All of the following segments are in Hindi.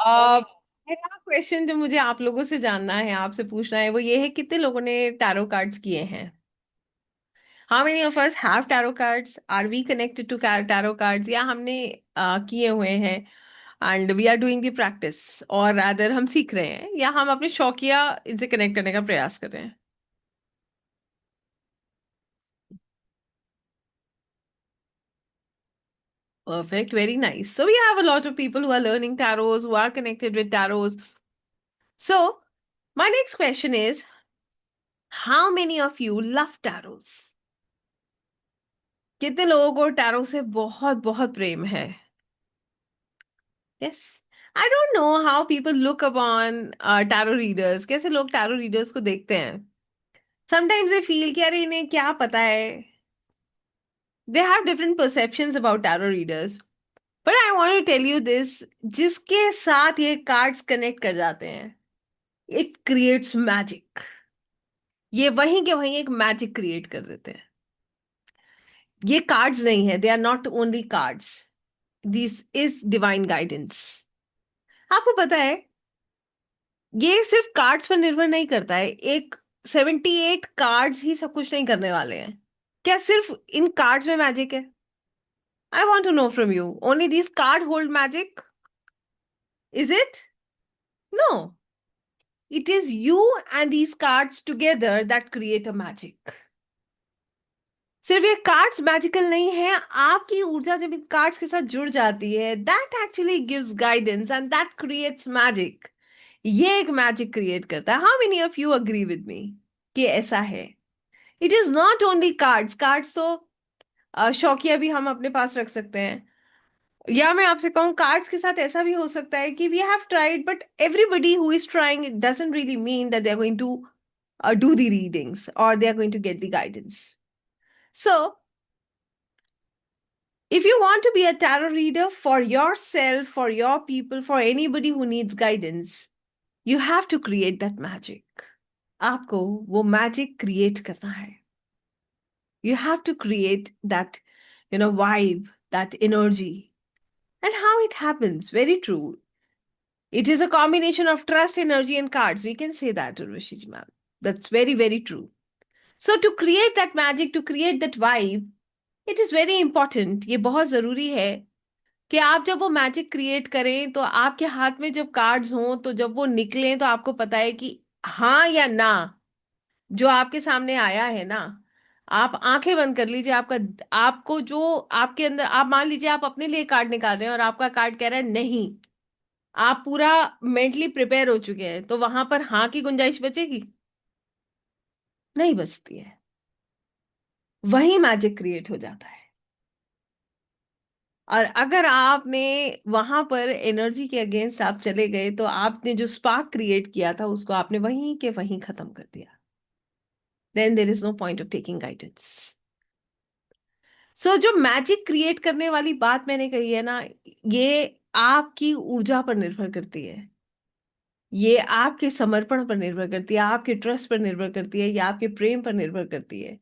पहला क्वेश्चन जो मुझे आप लोगों से जानना है, आपसे पूछना है, वो ये है, कितने लोगों ने टैरो कार्ड्स किए हैं? How many of us have tarot cards? Are we connected to tarot cards, या हमने किए हुए हैं and we are doing the practice, और अदर हम सीख रहे हैं, या हम अपने शौकिया इनसे कनेक्ट करने का प्रयास कर रहे हैं? Perfect, very nice. So we have a lot of people who are learning tarots, who are connected with tarots. So my next question is, how many of you love tarots? कितने लोगों को टैरो से बहुत बहुत प्रेम है? Yes. I don't know how people look upon tarot readers. कैसे लोग टैरो रीडर्स को देखते हैं? समटाइम्स दे फील कि अरे इन्हें क्या पता है। They have different perceptions about tarot readers. But I want to tell you this, जिसके साथ ये कार्ड्स कनेक्ट कर जाते हैं, इट क्रिएट्स मैजिक। ये वहीं के वहीं एक मैजिक क्रिएट कर देते हैं। ये कार्ड्स नहीं है, they are not only cards, this is divine guidance. आपको पता है, ये सिर्फ कार्ड्स पर निर्भर नहीं करता है। एक 78 कार्ड्स ही सब कुछ नहीं करने वाले हैं। क्या सिर्फ इन कार्ड्स में मैजिक है? I want to know from you, only this card hold magic? Is it? No, it is you and these cards together that create a magic. सिर्फ ये कार्ड्स मैजिकल नहीं है, आपकी ऊर्जा जब इन कार्ड्स के साथ जुड़ जाती है, that actually gives guidance and that creates magic. ये एक मैजिक क्रिएट करता है। How many of you agree with me कि ऐसा है? It is not only cards. Cards तो शौकिया भी हम अपने पास रख सकते हैं। या मैं आपसे कहूँ, कार्ड्स के साथ ऐसा भी हो सकता है कि we have tried, but everybody who is trying, it doesn't really mean that they are going to do the readings or they are going to get the guidance. So if you want to be a tarot reader for yourself, for your people, for anybody who needs guidance, you have to create that magic. आपको वो मैजिक क्रिएट करना है। You have to create that, vibe, that energy. And how it happens, very true. It is a combination of trust, energy, and cards. We can say that, Urvashi ji ma'am. That's very, very true. So to create that magic, to create that vibe, it is very important. ये बहुत जरूरी है कि आप जब वो मैजिक क्रिएट करें, तो आपके हाथ में जब कार्ड्स हों, तो जब वो निकलें, तो आपको पता है कि हाँ या ना, जो आपके सामने आया है ना, आप आंखें बंद कर लीजिए। आपका, आपको जो आपके अंदर, आप मान लीजिए आप अपने लिए कार्ड निकाल रहे हैं और आपका कार्ड कह रहा है नहीं, आप पूरा मेंटली प्रिपेयर हो चुके हैं, तो वहां पर हाँ की गुंजाइश बचेगी? नहीं बचती है। वही मैजिक क्रिएट हो जाता है। और अगर आपने वहां पर एनर्जी के अगेंस्ट आप चले गए, तो आपने जो स्पार्क क्रिएट किया था, उसको आपने वहीं के वहीं खत्म कर दिया। Then there is no point of taking guidance. So जो मैजिक क्रिएट करने वाली बात मैंने कही है ना, ये आपकी ऊर्जा पर निर्भर करती है। ये आपके समर्पण पर निर्भर करती है, आपके ट्रस्ट पर निर्भर करती है, या आपके प्रेम पर निर्भर करती है।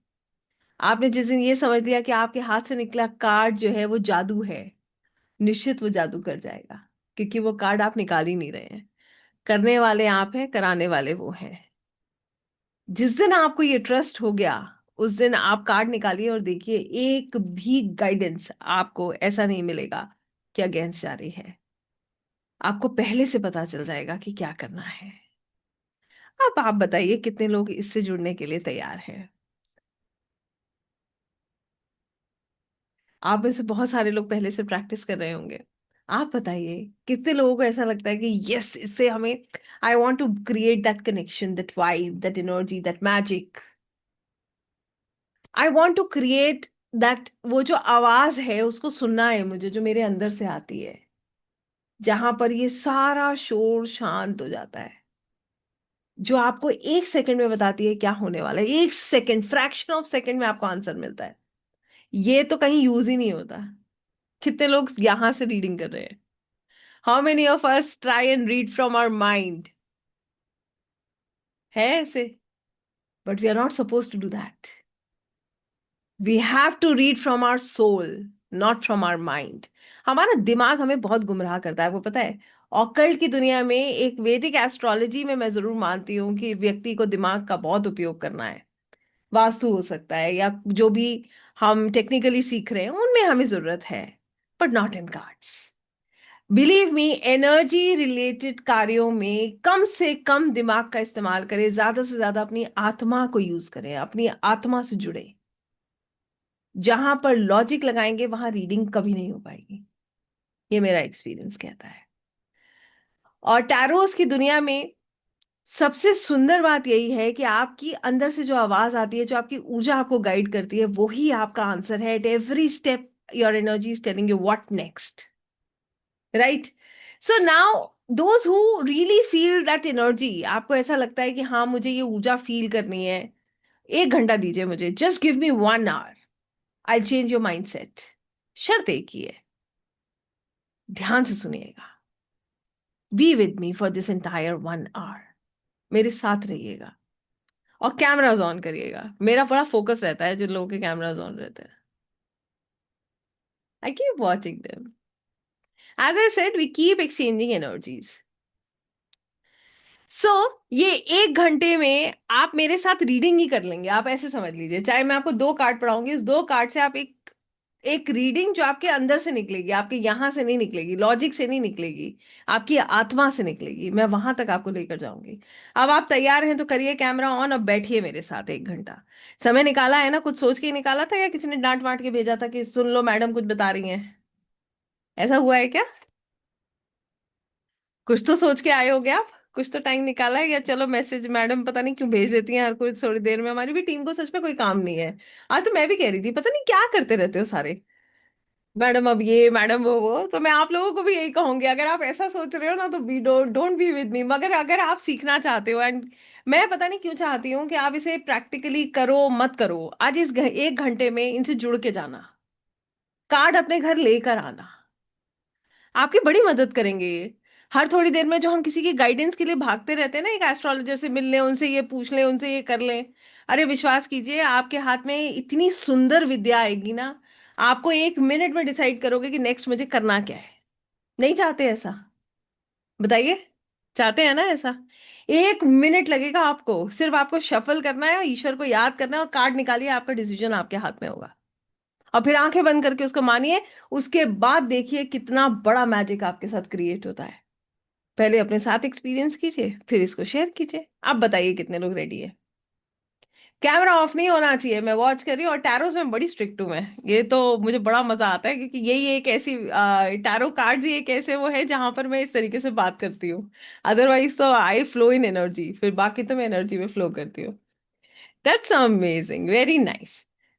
आपने जिस दिन ये समझ लिया कि आपके हाथ से निकला कार्ड जो है वो जादू है, निश्चित वो जादू कर जाएगा, क्योंकि वो कार्ड आप निकाल ही नहीं रहे हैं। करने वाले आप हैं, कराने वाले वो हैं। जिस दिन आपको ये ट्रस्ट हो गया, उस दिन आप कार्ड निकालिए और देखिए, एक भी गाइडेंस आपको ऐसा नहीं मिलेगा कि अगेंस्ट जा रही है। आपको पहले से पता चल जाएगा कि क्या करना है। अब आप बताइए, कितने लोग इससे जुड़ने के लिए तैयार हैं? आप में से बहुत सारे लोग पहले से प्रैक्टिस कर रहे होंगे। आप बताइए, कितने लोगों को ऐसा लगता है कि यस, इससे हमें, I want to create that connection, that vibe, that energy, that magic. I want to create that, वो जो आवाज है उसको सुनना है मुझे, जो मेरे अंदर से आती है, जहां पर ये सारा शोर शांत हो जाता है, जो आपको एक सेकंड में बताती है क्या होने वाला है। एक सेकंड, फ्रैक्शन ऑफ सेकंड में आपको आंसर मिलता है। ये तो कहीं यूज ही नहीं होता। कितने लोग यहां से रीडिंग कर रहे हैं? How many of us try and read from our mind? है ऐसे? But we are not suppose to do that. We have to read from our soul. Not from our mind. हमारा दिमाग हमें बहुत गुमराह करता है, आपको पता है। ऑकल्ट की दुनिया में, एक वैदिक एस्ट्रोलॉजी में मैं जरूर मानती हूँ कि व्यक्ति को दिमाग का बहुत उपयोग करना है। वास्तु हो सकता है या जो भी हम टेक्निकली सीख रहे हैं उनमें हमें जरूरत है, but not in cards. Believe me, energy related कार्यों में कम से कम दिमाग का इस्तेमाल करें, ज्यादा से ज्यादा अपनी आत्मा को यूज करें, अपनी आत्मा से जुड़े। जहां पर लॉजिक लगाएंगे वहां रीडिंग कभी नहीं हो पाएगी, ये मेरा एक्सपीरियंस कहता है। और टैरोस की दुनिया में सबसे सुंदर बात यही है कि आपकी अंदर से जो आवाज आती है, जो आपकी ऊर्जा आपको गाइड करती है, वही आपका आंसर है at every step. Your energy is telling you what next, right? So now those who really feel that energy, आपको ऐसा लगता है कि हाँ मुझे ये ऊर्जा फील करनी है, 1 घंटा दीजिए मुझे, just give me 1 hour, I change your mind set. शर्त एक ही है, ध्यान से सुनिएगा। Be with me for this entire 1 hour, मेरे साथ रहिएगा और कैमराज ऑन करिएगा। मेरा बड़ा फोकस रहता है जिन लोगों के कैमराज ऑन रहते हैं। I keep watching them. As I said, we keep exchanging energies. So ये 1 घंटे में आप मेरे साथ रीडिंग ही कर लेंगे, आप ऐसे समझ लीजिए। चाहे मैं आपको 2 कार्ड पढ़ाऊंगी, इस 2 कार्ड से आप एक एक रीडिंग जो आपके अंदर से निकलेगी, आपके यहां से नहीं निकलेगी, लॉजिक से नहीं निकलेगी, आपकी आत्मा से निकलेगी, मैं वहां तक आपको लेकर जाऊंगी। अब आप तैयार हैं तो करिए कैमरा ऑन, अब बैठिए मेरे साथ 1 घंटा। समय निकाला है ना? कुछ सोच के ही निकाला था या किसी ने डांट वाट के भेजा था कि सुन लो मैडम कुछ बता रही हैं? ऐसा हुआ है क्या? कुछ तो सोच के आए होगे आप, कुछ तो टाइम निकाला है, या चलो मैसेज मैडम पता नहीं क्यों भेज देती हैं हर कोई थोड़ी देर में। हमारी भी टीम को सच में कोई काम नहीं है। आज तो मैं भी कह रही थी पता नहीं क्या करते रहते हो सारे, मैडम अब ये मैडम वो। तो मैं आप लोगों को भी यही कहूंगी, अगर आप ऐसा सोच रहे हो ना तो be don't be with me. मगर अगर आप सीखना चाहते हो, एंड मैं पता नहीं क्यों चाहती हूँ कि आप इसे प्रैक्टिकली करो मत करो, आज इस 1 घंटे में इनसे जुड़ के जाना, कार्ड अपने घर लेकर आना, आपकी बड़ी मदद करेंगे ये। हर थोड़ी देर में जो हम किसी की गाइडेंस के लिए भागते रहते हैं ना, एक एस्ट्रोलॉजर से मिल लें, उनसे ये पूछ लें, उनसे ये कर लें, अरे विश्वास कीजिए आपके हाथ में इतनी सुंदर विद्या आएगी ना, आपको 1 मिनट में डिसाइड करोगे कि नेक्स्ट मुझे करना क्या है। नहीं चाहते ऐसा? बताइए, चाहते हैं ना ऐसा? 1 मिनट लगेगा आपको, सिर्फ आपको शफल करना है, ईश्वर को याद करना है और कार्ड निकालिए, आपका डिसीजन आपके हाथ में होगा। और फिर आंखें बंद करके उसको मानिए। उसके बाद देखिए कितना बड़ा मैजिक आपके साथ क्रिएट होता है। पहले अपने साथ एक्सपीरियंस कीजिए, फिर इसको शेयर कीजिए। आप बताइए कितने लोग रेडी है? कैमरा ऑफ नहीं होना चाहिए, मैं वॉच कर रही हूँ। और टैरोस में बड़ी स्ट्रिक्ट हूँ मैं, ये तो मुझे बड़ा मजा आता है क्योंकि यही एक ऐसी टैरो कार्ड्स ही एक ऐसे वो है जहां पर मैं इस तरीके से बात करती हूँ। अदरवाइज तो आई फ्लो इन एनर्जी, फिर बाकी तो मैं एनर्जी में फ्लो करती हूँ। That's amazing, very nice.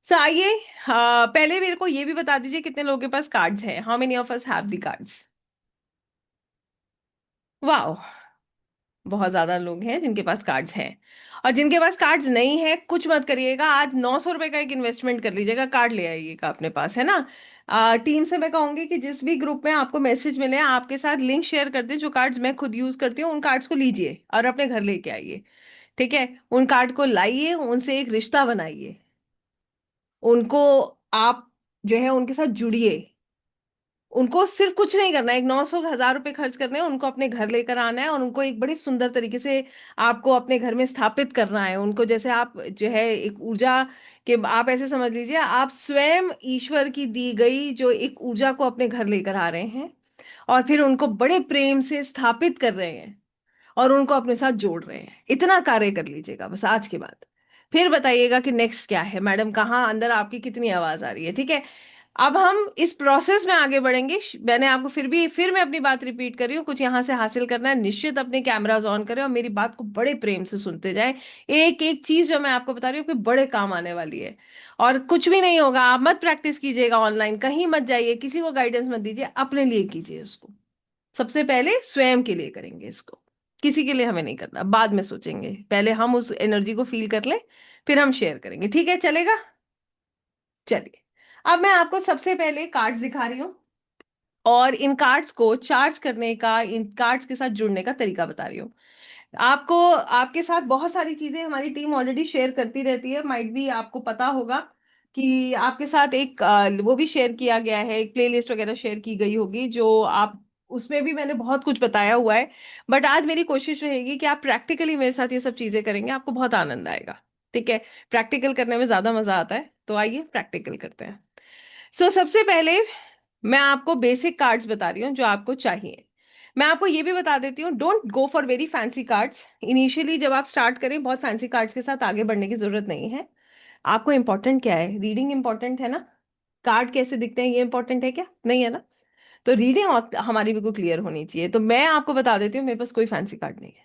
So आइए, पहले मेरे को ये भी बता दीजिए कितने लोगों के पास कार्ड्स हैं, how many of us have the cards? Wow, बहुत ज्यादा लोग हैं जिनके पास कार्ड्स हैं। और जिनके पास कार्ड्स नहीं है, कुछ मत करिएगा, आज 900 रुपए का एक इन्वेस्टमेंट कर लीजिएगा, कार्ड ले आइएगा अपने पास, है ना? टीम से मैं कहूंगी कि जिस भी ग्रुप में आपको मैसेज मिले, आपके साथ लिंक शेयर कर दें, जो कार्ड्स मैं खुद यूज करती हूँ उन कार्ड्स को लीजिए और अपने घर लेके आइए। ठीक है? उन कार्ड को लाइए, उनसे एक रिश्ता बनाइए, उनको आप जो है उनके साथ जुड़िए। उनको सिर्फ कुछ नहीं करना है, एक 900 1000 रुपए खर्च करने हैं, उनको अपने घर लेकर आना है और उनको एक बड़ी सुंदर तरीके से आपको अपने घर में स्थापित करना है उनको। जैसे आप जो है एक ऊर्जा के, आप ऐसे समझ लीजिए आप स्वयं ईश्वर की दी गई जो एक ऊर्जा को अपने घर लेकर आ रहे हैं और फिर उनको बड़े प्रेम से स्थापित कर रहे हैं और उनको अपने साथ जोड़ रहे हैं। इतना कार्य कर लीजिएगा बस आज के बाद। फिर बताइएगा कि नेक्स्ट क्या है, मैडम कहाँ अंदर आपकी कितनी आवाज आ रही है। ठीक है? अब हम इस प्रोसेस में आगे बढ़ेंगे। मैंने आपको फिर मैं अपनी बात रिपीट कर रही हूँ, कुछ यहाँ से हासिल करना है, निश्चित अपने कैमराज ऑन करें और मेरी बात को बड़े प्रेम से सुनते जाएं। एक एक चीज जो मैं आपको बता रही हूँ कि बड़े काम आने वाली है। और कुछ भी नहीं होगा, आप मत प्रैक्टिस कीजिएगा ऑनलाइन, कहीं मत जाइए, किसी को गाइडेंस मत दीजिए, अपने लिए कीजिए उसको। सबसे पहले स्वयं के लिए करेंगे इसको, किसी के लिए हमें नहीं करना, बाद में सोचेंगे, पहले हम उस एनर्जी को फील कर लें, फिर हम शेयर करेंगे। ठीक है, चलेगा? चलिए, अब मैं आपको सबसे पहले कार्ड्स दिखा रही हूँ और इन कार्ड्स को चार्ज करने का, इन कार्ड्स के साथ जुड़ने का तरीका बता रही हूँ आपको। आपके साथ बहुत सारी चीजें हमारी टीम ऑलरेडी शेयर करती रहती है, माइट भी आपको पता होगा। कि आपके साथ एक वो भी शेयर किया गया है, एक प्लेलिस्ट वगैरह शेयर की गई होगी जो आप, उसमें भी मैंने बहुत कुछ बताया हुआ है। बट आज मेरी कोशिश रहेगी कि आप प्रैक्टिकली मेरे साथ ये सब चीजें करेंगे, आपको बहुत आनंद आएगा। ठीक है, प्रैक्टिकल करने में ज्यादा मजा आता है, तो आइए प्रैक्टिकल करते हैं। सबसे पहले मैं आपको बेसिक कार्ड्स बता रही हूँ जो आपको चाहिए। मैं आपको ये भी बता देती हूँ, don't go for very fancy cards initially. जब आप स्टार्ट करें, बहुत फैंसी कार्ड्स के साथ आगे बढ़ने की जरूरत नहीं है। आपको इंपॉर्टेंट क्या है? रीडिंग इंपॉर्टेंट है ना? कार्ड कैसे दिखते हैं ये इंपॉर्टेंट है क्या? नहीं है ना? तो रीडिंग हमारी बिल्कुल क्लियर होनी चाहिए। तो मैं आपको बता देती हूँ, मेरे पास कोई फैंसी कार्ड नहीं है।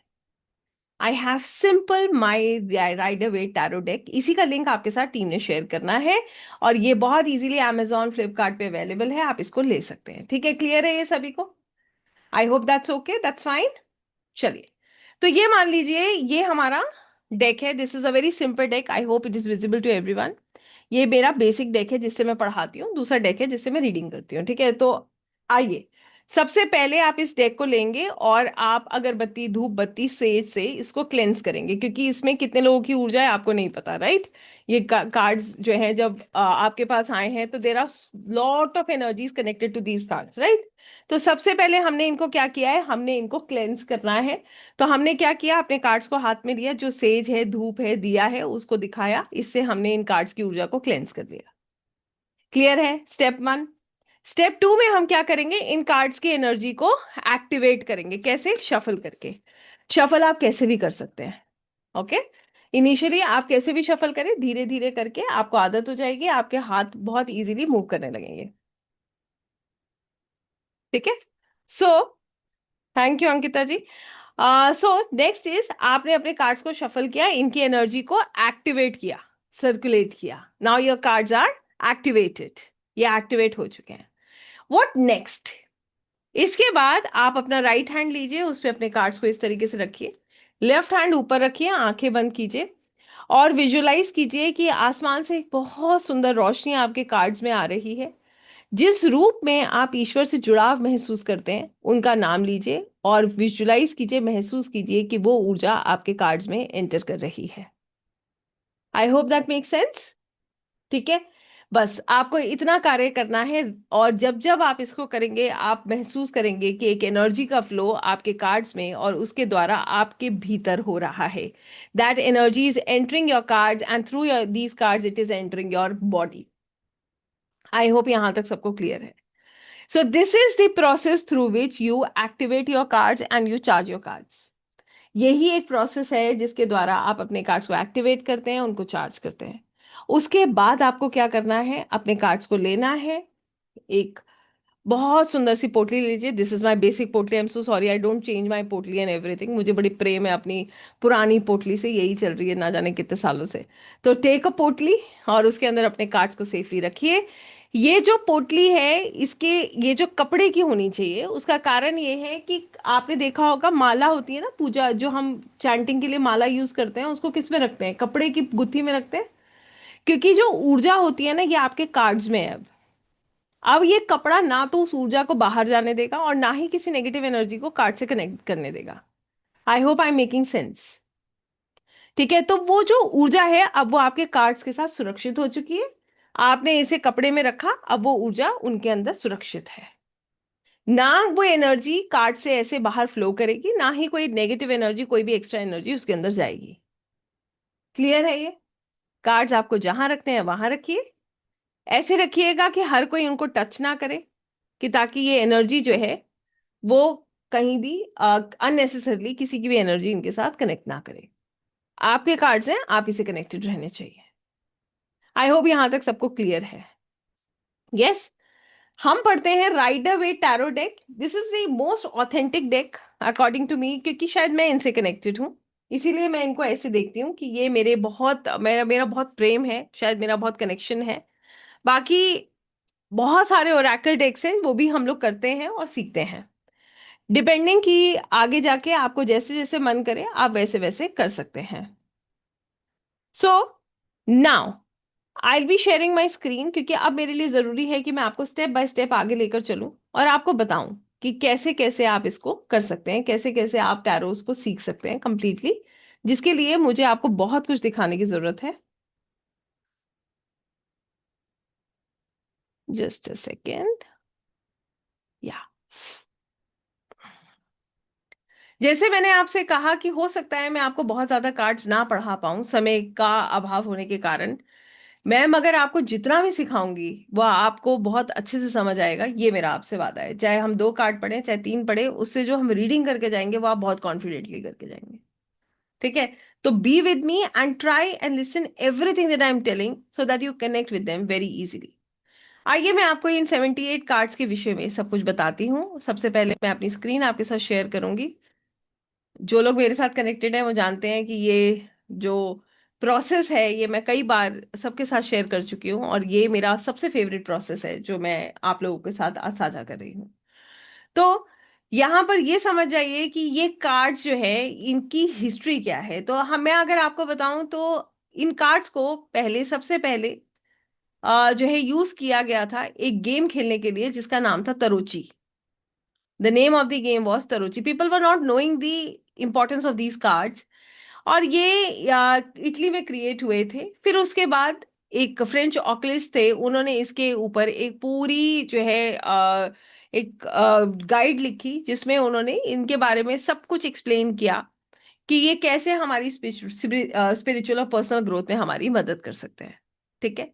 I have simple my Rider Waite tarot deck, इसी का लिंक आपके साथ टीम ने शेयर करना है। और ये बहुत इजीली Amazon फ्लिपकार्ट पे अवेलेबल है, आप इसको ले सकते हैं। ठीक है, क्लियर है ये सभी को? I hope that's okay, that's fine. चलिए, तो ये मान लीजिए ये हमारा डेक है। This is a very simple deck, I hope it is visible to everyone. ये मेरा बेसिक डेक है जिससे मैं पढ़ाती हूँ, दूसरा डेक है जिससे मैं रीडिंग करती हूँ। ठीक है, तो आइए, सबसे पहले आप इस डेक को लेंगे और आप अगरबत्ती, धूप बत्ती, सेज से इसको क्लेंस करेंगे, क्योंकि इसमें कितने लोगों की ऊर्जा है आपको नहीं पता, राइट? ये कार्ड्स जो हैं जब आपके पास आए हैं, तो there are lot of energies connected to these cards, right? तो सबसे पहले हमने इनको क्या किया है, हमने इनको क्लेंस करना है। तो हमने क्या किया, अपने कार्ड्स को हाथ में लिया, जो सेज है, धूप है, दिया है, उसको दिखाया, इससे हमने इन कार्ड्स की ऊर्जा को क्लेंस कर दिया। क्लियर है? Step one. स्टेप टू में हम क्या करेंगे, इन कार्ड्स की एनर्जी को एक्टिवेट करेंगे। कैसे? शफल करके। शफल आप कैसे भी कर सकते हैं, ओके? इनिशियली आप कैसे भी शफल करें, धीरे धीरे करके आपको आदत हो जाएगी, आपके हाथ बहुत इजीली मूव करने लगेंगे। ठीक है, so thank you Ankita ji. So next is, आपने अपने कार्ड्स को शफल किया, इनकी एनर्जी को एक्टिवेट किया, सर्कुलेट किया। Now your cards are activated, ये एक्टिवेट हो चुके हैं। What next? इसके बाद आप अपना राइट हैंड लीजिए, उस पे अपने कार्ड्स को इस तरीके से रखिए, लेफ्ट हैंड ऊपर रखिए, आंखें बंद कीजिए और विजुलाइज कीजिए कि आसमान से एक बहुत सुंदर रोशनी आपके कार्ड्स में आ रही है। जिस रूप में आप ईश्वर से जुड़ाव महसूस करते हैं, उनका नाम लीजिए और विजुलाइज कीजिए, महसूस कीजिए कि वो ऊर्जा आपके कार्ड्स में एंटर कर रही है। I hope that make sense. ठीक है, बस आपको इतना कार्य करना है। और जब जब आप इसको करेंगे, आप महसूस करेंगे कि एक एनर्जी का फ्लो आपके कार्ड्स में और उसके द्वारा आपके भीतर हो रहा है। That energy is entering your cards and through your these cards it is entering your body. I hope यहां तक सबको क्लियर है। So this is the process through which you activate your cards and you charge your cards. यही एक प्रोसेस है जिसके द्वारा आप अपने कार्ड्स को एक्टिवेट करते हैं, उनको चार्ज करते हैं। उसके बाद आपको क्या करना है, अपने कार्ड्स को लेना है, एक बहुत सुंदर सी पोटली लीजिए। दिस इज माय बेसिक पोटली, I am so sorry, I don't change my पोटली एंड एवरीथिंग। मुझे बड़ी प्रेम है अपनी पुरानी पोटली से, यही चल रही है ना जाने कितने सालों से। तो टेक अ पोटली और उसके अंदर अपने कार्ड्स को सेफली रखिए। ये जो पोटली है, इसके ये जो कपड़े की होनी चाहिए, उसका कारण ये है कि आपने देखा होगा माला होती है ना, पूजा जो हम चैंटिंग के लिए माला यूज करते हैं, उसको किस में रखते हैं? कपड़े की गुत्थी में रखते हैं। क्योंकि जो ऊर्जा होती है ना, ये आपके कार्ड्स में है। अब ये कपड़ा ना तो उस ऊर्जा को बाहर जाने देगा और ना ही किसी नेगेटिव एनर्जी को कार्ड से कनेक्ट करने देगा। आई hope I am making sense. ठीक है, तो वो जो ऊर्जा है, अब वो आपके कार्ड्स के साथ सुरक्षित हो चुकी है। आपने इसे कपड़े में रखा, अब वो ऊर्जा उनके अंदर सुरक्षित है। ना वो एनर्जी कार्ड से ऐसे बाहर फ्लो करेगी, ना ही कोई नेगेटिव एनर्जी, कोई भी एक्स्ट्रा एनर्जी उसके अंदर जाएगी। क्लियर है ये? कार्ड्स आपको जहां रखने हैं वहां रखिए। ऐसे रखिएगा कि हर कोई उनको टच ना करे, कि ताकि ये एनर्जी जो है वो कहीं भी अननेसेसरली किसी की भी एनर्जी इनके साथ कनेक्ट ना करे। आपके कार्ड्स हैं, आप इसे कनेक्टेड रहने चाहिए। आई होप यहां तक सबको क्लियर है। यस, हम पढ़ते हैं Rider Waite tarot deck. This is the most authentic deck according to me, क्योंकि शायद मैं इनसे कनेक्टेड हूँ, इसीलिए मैं इनको ऐसे देखती हूँ कि ये मेरे बहुत, मेरा मेरा बहुत प्रेम है, शायद मेरा बहुत कनेक्शन है। बाकी बहुत सारे ओरेकल डेक्स हैं, वो भी हम लोग करते हैं और सीखते हैं, डिपेंडिंग कि आगे जाके आपको जैसे जैसे मन करे आप वैसे वैसे कर सकते हैं। So now I be sharing my screen, क्योंकि अब मेरे लिए जरूरी है कि मैं आपको स्टेप बाय स्टेप आगे लेकर चलूं और आपको बताऊं कि कैसे कैसे आप इसको कर सकते हैं, कैसे कैसे आप टैरोस को सीख सकते हैं कंप्लीटली, जिसके लिए मुझे आपको बहुत कुछ दिखाने की जरूरत है। Just a second. या जैसे मैंने आपसे कहा कि हो सकता है मैं आपको बहुत ज्यादा कार्ड्स ना पढ़ा पाऊं समय का अभाव होने के कारण। मैं मगर आपको जितना भी सिखाऊंगी वो आपको बहुत अच्छे से समझ आएगा, ये मेरा आपसे वादा है। चाहे हम 2 कार्ड पढ़े चाहे 3 पढ़े, उससे जो हम रीडिंग करके जाएंगे वो आप बहुत कॉन्फिडेंटली करके जाएंगे। ठीक है? तो B with me and try and listen everything that I am telling so that you connect with them very easily. आइए मैं आपको इन 78 कार्ड्स के विषय में सब कुछ बताती हूँ। सबसे पहले मैं अपनी स्क्रीन आपके साथ शेयर करूंगी। जो लोग मेरे साथ कनेक्टेड हैं वो जानते हैं कि ये जो प्रोसेस है ये मैं कई बार सबके साथ शेयर कर चुकी हूँ, और ये मेरा सबसे फेवरेट प्रोसेस है जो मैं आप लोगों के साथ आज साझा कर रही हूँ। तो यहाँ पर ये समझ जाइए कि ये कार्ड्स जो है इनकी हिस्ट्री क्या है। तो हम मैं अगर आपको बताऊं तो इन कार्ड्स को पहले सबसे पहले जो है यूज किया गया था एक गेम खेलने के लिए जिसका नाम था tarocchi. The name of the game was tarocchi. People were not knowing the importance of these cards. और ये इटली में क्रिएट हुए थे। फिर उसके बाद एक फ्रेंच ऑकलिस्ट थे, उन्होंने इसके ऊपर एक पूरी जो है एक गाइड लिखी जिसमें उन्होंने इनके बारे में सब कुछ एक्सप्लेन किया कि ये कैसे हमारी स्पिरिचुअल और पर्सनल ग्रोथ में हमारी मदद कर सकते हैं। ठीक है?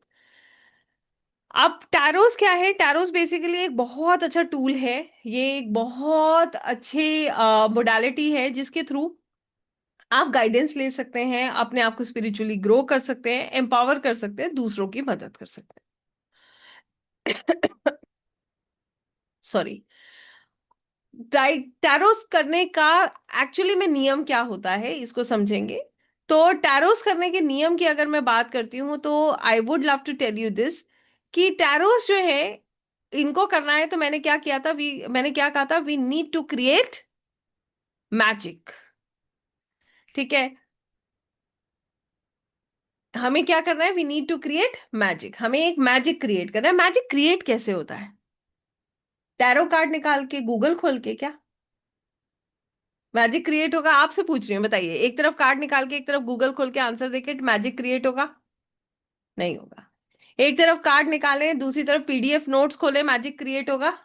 अब टैरोस क्या है? टैरोस बेसिकली एक बहुत अच्छा टूल है। ये एक बहुत अच्छे मोडालिटी है जिसके थ्रू आप गाइडेंस ले सकते हैं, अपने आप को स्पिरिचुअली ग्रो कर सकते हैं, एम्पावर कर सकते हैं, दूसरों की मदद कर सकते हैं। सॉरी। टैरोस करने का एक्चुअली में नियम क्या होता है इसको समझेंगे। तो टैरोस करने के नियम की अगर मैं बात करती हूँ तो I would love to tell you this कि टैरोस जो है इनको करना है तो मैंने क्या कहा था, we need to create magic. ठीक है? हमें क्या करना है? We need to create magic. हमें एक मैजिक क्रिएट करना है। मैजिक क्रिएट कैसे होता है? टैरो कार्ड निकाल के, गूगल खोल के? क्या मैजिक क्रिएट होगा? आपसे पूछ रही हूँ, बताइए। एक तरफ कार्ड निकाल के एक तरफ गूगल खोल के आंसर देके मैजिक क्रिएट होगा? नहीं होगा। एक तरफ कार्ड निकालें दूसरी तरफ पीडीएफ नोट्स खोले, मैजिक क्रिएट होगा?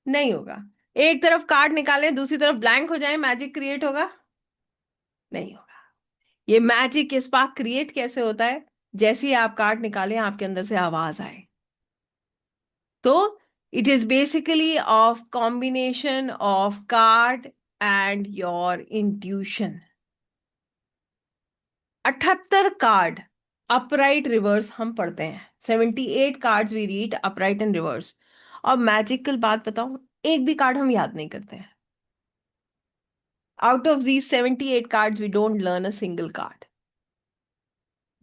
नहीं होगा। एक तरफ कार्ड निकालें दूसरी तरफ ब्लैंक हो जाए, मैजिक क्रिएट होगा? नहीं होगा। ये मैजिक, ये स्पार्क क्रिएट कैसे होता है? जैसे ही आप कार्ड निकालें आपके अंदर से आवाज आए। तो it is basically of combination of card and your intuition. 78 card upright reverse हम पढ़ते हैं। 78 cards we read upright and reverse. और मैजिकल बात बताऊं, एक भी कार्ड हम याद नहीं करते हैं। Out of these 78 cards we don't learn a single card.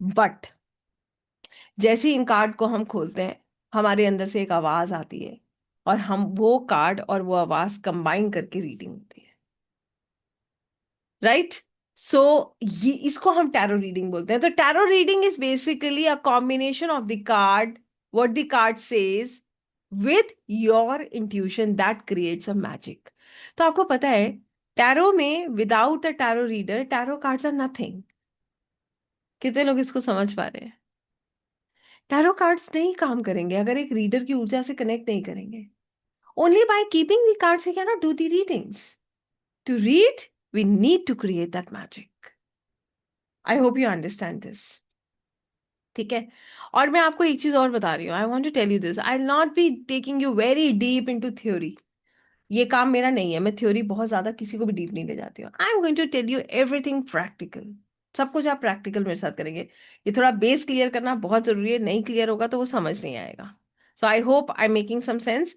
But जैसे ही इन कार्ड को हम खोलते हैं हमारे अंदर से एक आवाज आती है, और हम वो कार्ड और वो आवाज कंबाइन करके रीडिंग होती है। राइट? सो ये इसको हम टैरो रीडिंग बोलते हैं। तो tarot reading is basically a combination of the card, what the card says, with your intuition that creates a magic. तो आपको पता है टैरो में without a tarot reader tarot cards are nothing. कितने लोग इसको समझ पा रहे हैं? टैरो कार्ड्स नहीं काम करेंगे अगर एक रीडर की ऊर्जा से कनेक्ट नहीं करेंगे। Only by keeping the cards we can not do the readings. To read we need to create that magic. I hope you understand this. ठीक है? और मैं आपको एक चीज और बता रही हूँ। I want to tell you this, I will not be taking you very deep into theory. ये काम मेरा नहीं है। मैं थ्योरी बहुत ज्यादा किसी को भी डीप नहीं ले जाती हूँ। I am going to tell you everything practical. सब कुछ आप प्रैक्टिकल मेरे साथ करेंगे। ये थोड़ा बेस क्लियर करना बहुत जरूरी है, नहीं क्लियर होगा तो वो समझ नहीं आएगा। So I hope I am making some sense.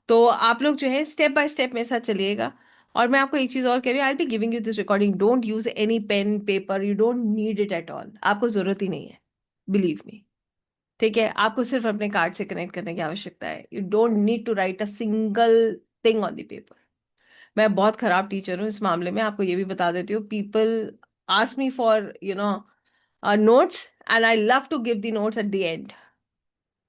तो आप लोग जो है स्टेप बाय स्टेप मेरे साथ चलिएगा। और मैं आपको एक चीज और कह रही हूँ, I be giving you this recording, don't use any pen paper, you don't need it at all. आपको जरूरत ही नहीं है, बिलीव मी। ठीक है? आपको सिर्फ अपने कार्ड से कनेक्ट करने की आवश्यकता है। You don't need to write a single thing on the paper. मैं बहुत खराब टीचर हूँ इस मामले में, आपको ये भी बता देती हूँ। People ask me for notes and I love to give the notes at the end.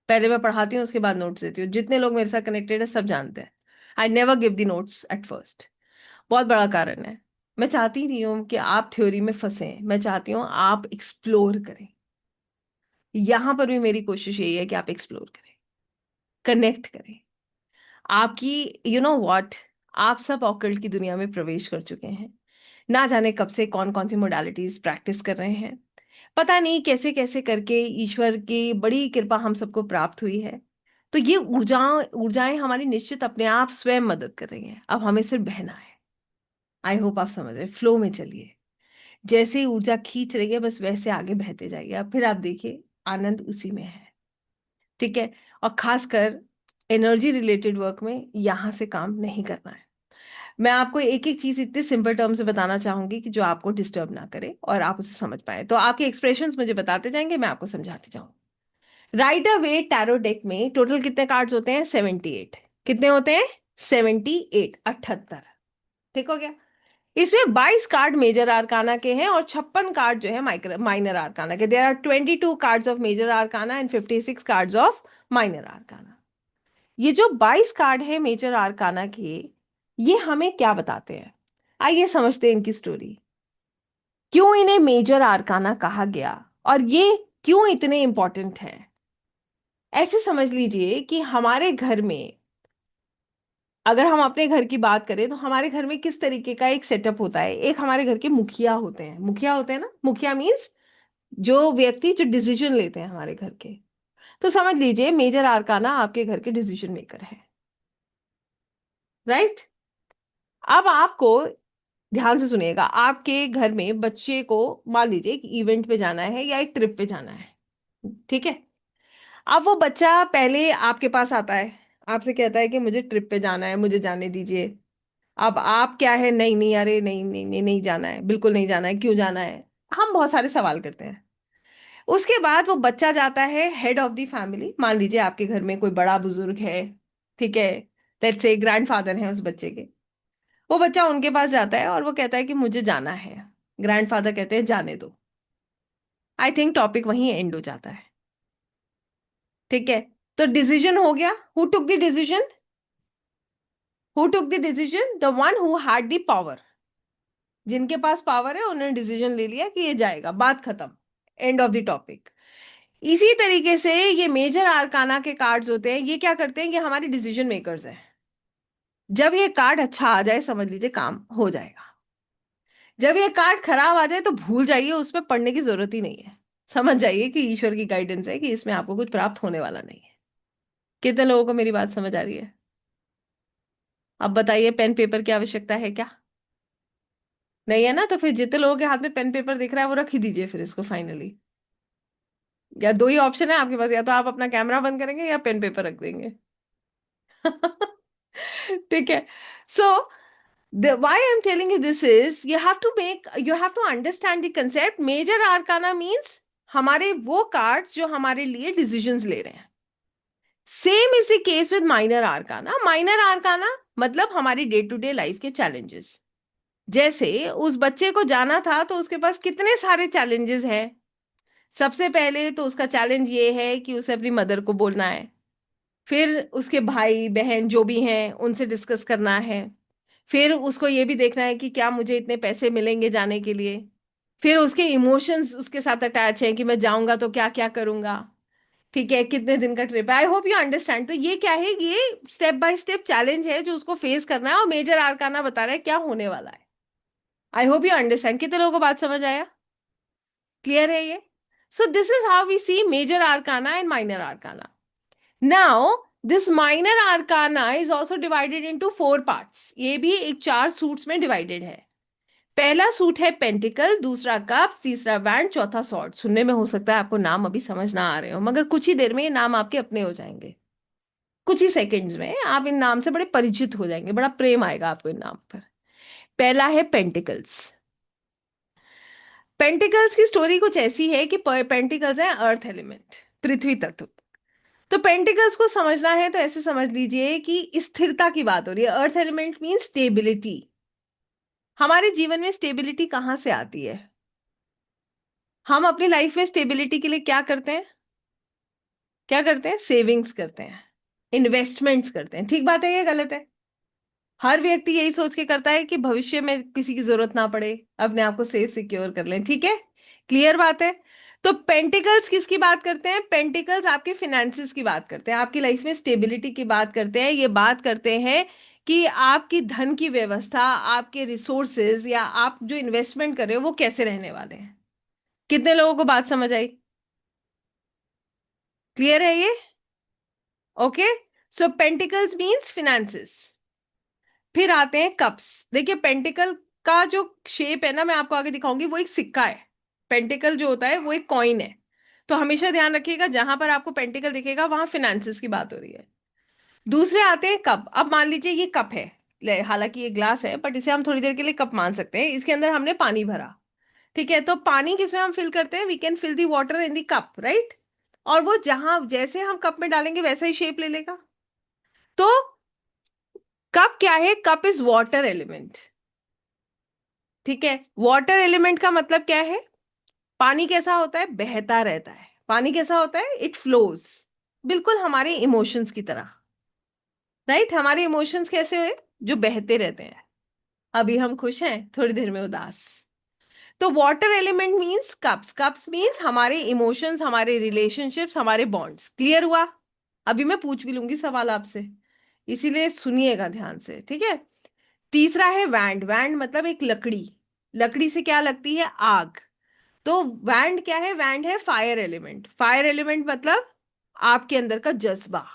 पहले मैं पढ़ाती हूँ उसके बाद नोट्स देती हूँ। जितने लोग मेरे साथ कनेक्टेड है सब जानते हैं। I never give the notes at first. बहुत बड़ा कारण है, मैं चाहती नहीं हूँ कि आप थ्योरी में फंसे। मैं चाहती हूँ आप एक्सप्लोर करें। यहां पर भी मेरी कोशिश यही है कि आप एक्सप्लोर करें। कनेक्ट करें। आपकी यू नो व्हाट, आप सब ऑकल्ट की दुनिया में प्रवेश कर चुके हैं। ना जाने कब से कौन कौन सी मोडालिटीज प्रैक्टिस कर रहे हैं। पता नहीं कैसे कैसे करके ईश्वर की बड़ी कृपा हम सबको प्राप्त हुई है। तो ये ऊर्जाएं हमारी निश्चित अपने आप स्वयं मदद कर रही हैं। अब हमें सिर्फ बहना है। आई होप आप समझ रहे, फ्लो में चलिए। जैसे ही ऊर्जा खींच रही है बस वैसे आगे बहते जाइए। अब फिर आप देखिए आनंद उसी में है। ठीक है। और खासकर एनर्जी रिलेटेड वर्क में यहां से काम नहीं करना है। मैं आपको एक एक चीज इतने सिंपल टर्म से बताना चाहूंगी कि जो आपको डिस्टर्ब ना करे और आप उसे समझ पाए। तो आपके एक्सप्रेशंस मुझे बताते जाएंगे, मैं आपको समझाती जाऊँ। राइट अवे टैरो डेक में टोटल कितने कार्ड्स होते हैं? 78। कितने होते हैं? 78, 78। ठीक हो गया। इसमें 22 कार्ड मेजर आर्काना के हैं और 56 कार्ड जो है माइनर आर्काना के। There are 22 cards of major arcana and 56 cards of minor arcana. ये जो 22 कार्ड है मेजर आर्काना के, ये हमें क्या बताते हैं? आइए समझते हैं इनकी स्टोरी। क्यों इन्हें मेजर आर्काना कहा गया और ये क्यों इतने इंपॉर्टेंट हैं? ऐसे समझ लीजिए कि हमारे घर में, अगर हम अपने घर की बात करें तो हमारे घर में किस तरीके का एक सेटअप होता है। एक हमारे घर के मुखिया होते हैं। मुखिया होते हैं ना, मुखिया मीन्स जो व्यक्ति जो डिसीजन लेते हैं हमारे घर के। तो समझ लीजिए मेजर आर्काना आपके घर के डिसीजन मेकर है। राइट। अब आपको ध्यान से सुनिएगा। आपके घर में बच्चे को मान लीजिए एक इवेंट पे जाना है या एक ट्रिप पे जाना है। ठीक है। अब वो बच्चा पहले आपके पास आता है, आपसे कहता है कि मुझे ट्रिप पे जाना है, मुझे जाने दीजिए। अब आप क्या है, नहीं नहीं, अरे नहीं नहीं नहीं, नहीं जाना है, बिल्कुल नहीं जाना है, क्यों जाना है? हम बहुत सारे सवाल करते हैं। उसके बाद वो बच्चा जाता है हेड ऑफ द फैमिली। मान लीजिए आपके घर में कोई बड़ा बुजुर्ग है। ठीक है। लेट्स से ग्रैंडफादर है उस बच्चे के। वो बच्चा उनके पास जाता है और वो कहता है कि मुझे जाना है। ग्रैंडफादर कहते हैं जाने दो। आई थिंक टॉपिक वहीं एंड हो जाता है। ठीक है। तो डिसीजन हो गया। Who took the decision? Who took the decision? The one who had the power. जिनके पास पावर है उन्होंने डिसीजन ले लिया कि ये जाएगा, बात खत्म। End of the topic. इसी तरीके से ये मेजर आर्काना के कार्ड्स होते हैं। ये क्या करते हैं? ये हमारे डिसीजन मेकर्स हैं। जब ये कार्ड अच्छा आ जाए समझ लीजिए काम हो जाएगा। जब ये कार्ड खराब आ जाए तो भूल जाइए, उसमें पढ़ने की जरूरत ही नहीं है। समझ जाइए कि ईश्वर की गाइडेंस है कि इसमें आपको कुछ प्राप्त होने वाला नहीं है। कितने लोगों को मेरी बात समझ आ रही है? अब बताइए, पेन पेपर की आवश्यकता है क्या? नहीं है ना? तो फिर जितने लोगों के हाथ में पेन पेपर दिख रहा है वो रख ही दीजिए फिर इसको फाइनली। या दो ही ऑप्शन है आपके पास, या तो आप अपना कैमरा बंद करेंगे या पेन पेपर रख देंगे। ठीक है। सो why I'm telling you this is you have to understand the concept. Major arcana means हमारे वो कार्ड्स जो हमारे लिए डिसीजंस ले रहे हैं। Same is the case with minor आर्काना। Minor आर्काना मतलब हमारी डे टू डे लाइफ के चैलेंजेस। जैसे उस बच्चे को जाना था तो उसके पास कितने सारे चैलेंजेस हैं। सबसे पहले तो उसका चैलेंज ये है कि उसे अपनी मदर को बोलना है। फिर उसके भाई बहन जो भी हैं उनसे डिस्कस करना है। फिर उसको ये भी देखना है कि क्या मुझे इतने पैसे मिलेंगे जाने के लिए। फिर उसके इमोशंस उसके साथ अटैच हैं कि मैं जाऊंगा तो क्या क्या करूंगा। ठीक है, कितने दिन का ट्रिप है। I hope you understand. तो ये क्या है? ये स्टेप बाय स्टेप चैलेंज है जो उसको फेस करना है और मेजर आर्काना बता रहा है क्या होने वाला है। I hope you understand. कितने लोगों को बात समझ आया? क्लियर है ये? So this is how we see major arcana and minor arcana. Now, this minor arcana is also divided into 4 parts. ये भी एक 4 सूट्स में डिवाइडेड है। पहला सूट है पेंटिकल, दूसरा कप्स, तीसरा वैंड, चौथा सॉर्ड। सुनने में हो सकता है आपको नाम अभी समझ ना आ रहे हो, मगर कुछ ही देर में ये नाम आपके अपने हो जाएंगे। कुछ ही सेकंड्स में आप इन नाम से बड़े परिचित हो जाएंगे, बड़ा प्रेम आएगा आपको इन नाम पर। पहला है पेंटिकल्स। पेंटिकल्स की स्टोरी कुछ ऐसी है कि पेंटिकल्स है अर्थ एलिमेंट, पृथ्वी तत्व। तो पेंटिकल्स को समझना है तो ऐसे समझ लीजिए कि स्थिरता की बात हो रही है। Earth element mean stability. हमारे जीवन में स्टेबिलिटी कहाँ से आती है? हम अपनी लाइफ में स्टेबिलिटी के लिए क्या करते हैं? क्या करते हैं? सेविंग्स करते हैं, इन्वेस्टमेंट्स करते हैं। ठीक बात है, ये गलत है? हर व्यक्ति यही सोच के करता है कि भविष्य में किसी की जरूरत ना पड़े, अपने आप को सेफ सिक्योर कर लें। ठीक है, क्लियर बात है। तो पेंटिकल्स किसकी बात करते हैं? पेंटिकल्स आपके फिनेंसेस की बात करते हैं, आपकी लाइफ में स्टेबिलिटी की बात करते हैं, ये बात करते हैं कि आपकी धन की व्यवस्था, आपके रिसोर्सेज या आप जो इन्वेस्टमेंट कर रहे हो वो कैसे रहने वाले हैं। कितने लोगों को बात समझ आई? क्लियर है ये? ओके। सो पेंटिकल्स मींस फिनेंसेस। फिर आते हैं कप्स। देखिए पेंटिकल का जो शेप है ना, मैं आपको आगे दिखाऊंगी, वो एक सिक्का है। पेंटिकल जो होता है वो एक कॉइन है। तो हमेशा ध्यान रखिएगा, जहां पर आपको पेंटिकल दिखेगा वहां फिनेंसेस की बात हो रही है। दूसरे आते हैं कप। अब मान लीजिए ये कप है, हालांकि ये ग्लास है बट इसे हम थोड़ी देर के लिए कप मान सकते हैं। इसके अंदर हमने पानी भरा, ठीक है? तो पानी किसमें हम फिल करते हैं? We can fill the water in the cup, right? और वो जहां जैसे हम कप में डालेंगे वैसा ही शेप ले लेगा। तो कप क्या है? कप इज वाटर एलिमेंट, ठीक है? वाटर एलिमेंट का मतलब क्या है? पानी कैसा होता है? बहता रहता है। पानी कैसा होता है? It flows. बिल्कुल हमारे इमोशंस की तरह, राइट? हमारे इमोशंस कैसे है? जो बहते रहते हैं। अभी हम खुश हैं, थोड़ी देर में उदास। तो water element means cups. Cups means हमारे इमोशंस, हमारे रिलेशनशिप्स, हमारे बॉन्ड्स। क्लियर हुआ? अभी मैं पूछ भी लूंगी सवाल आपसे, इसीलिए सुनिएगा ध्यान से, ठीक है? तीसरा है वैंड। वैंड मतलब एक लकड़ी। लकड़ी से क्या लगती है? आग। तो वैंड क्या है? वैंड है फायर एलिमेंट। फायर एलिमेंट मतलब आपके अंदर का जज्बा,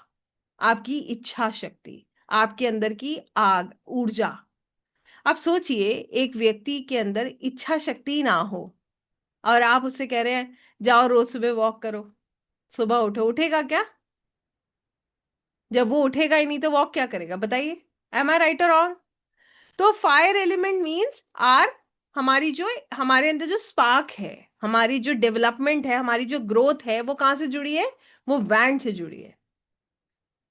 आपकी इच्छा शक्ति, आपके अंदर की आग, ऊर्जा। आप सोचिए, एक व्यक्ति के अंदर इच्छा शक्ति ना हो और आप उससे कह रहे हैं जाओ रोज सुबह वॉक करो, सुबह उठो, उठेगा क्या? जब वो उठेगा ही नहीं तो वॉक क्या करेगा, बताइए? एम आई राइट और रॉन्ग? तो फायर एलिमेंट मींस आर, हमारी जो, हमारे अंदर जो स्पार्क है, हमारी जो डेवलपमेंट है, हमारी जो ग्रोथ है, वो कहां से जुड़ी है? वो वैंड से जुड़ी है।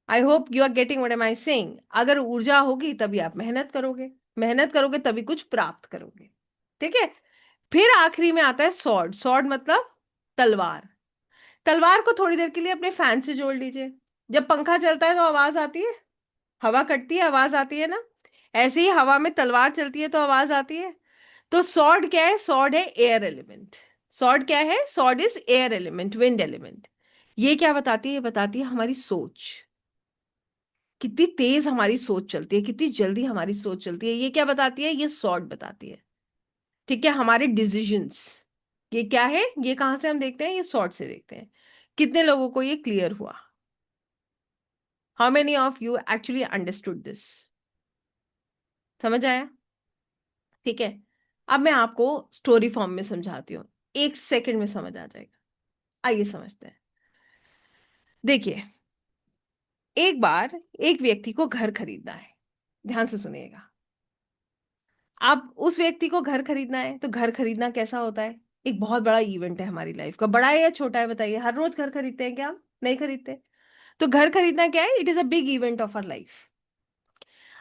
I hope you are getting what am I saying. अगर ऊर्जा होगी तभी आप मेहनत करोगे, मेहनत करोगे तभी कुछ प्राप्त करोगे, ठीक है? फिर आखिरी में आता है सॉर्ड। सॉर्ड मतलब तलवार। तलवार को थोड़ी देर के लिए अपने फैन से जोड़ लीजिए। जब पंखा चलता है तो आवाज आती है, हवा कटती है आवाज आती है ना? ऐसे ही हवा में तलवार चलती है तो आवाज आती है। तो सॉर्ड क्या है? सॉर्ड है एयर एलिमेंट। सॉर्ड क्या है? Sword is air element, wind element. ये क्या बताती है? ये बताती है हमारी सोच, कितनी तेज हमारी सोच चलती है, कितनी जल्दी हमारी सोच चलती है। ये क्या बताती है? ये सॉर्ड बताती है, ठीक है? हमारे डिसीजंस। ये क्या है? ये कहां से हम देखते हैं? ये सॉर्ड से देखते हैं। कितने लोगों को ये क्लियर हुआ? How many of you actually understood this? समझ आया? ठीक है। अब मैं आपको स्टोरी फॉर्म में समझाती हूँ, 1 सेकंड में समझ आ जाएगा। आइए समझते हैं। देखिए, एक बार एक व्यक्ति को घर खरीदना है। ध्यान से सुनिएगा। अब उस व्यक्ति को घर खरीदना है, तो घर खरीदना कैसा होता है? एक बहुत बड़ा इवेंट है हमारी लाइफ का। बड़ा है या छोटा है बताइए? हर रोज घर खरीदते हैं क्या हम? नहीं खरीदते। तो घर खरीदना क्या है? It is a big event of our life.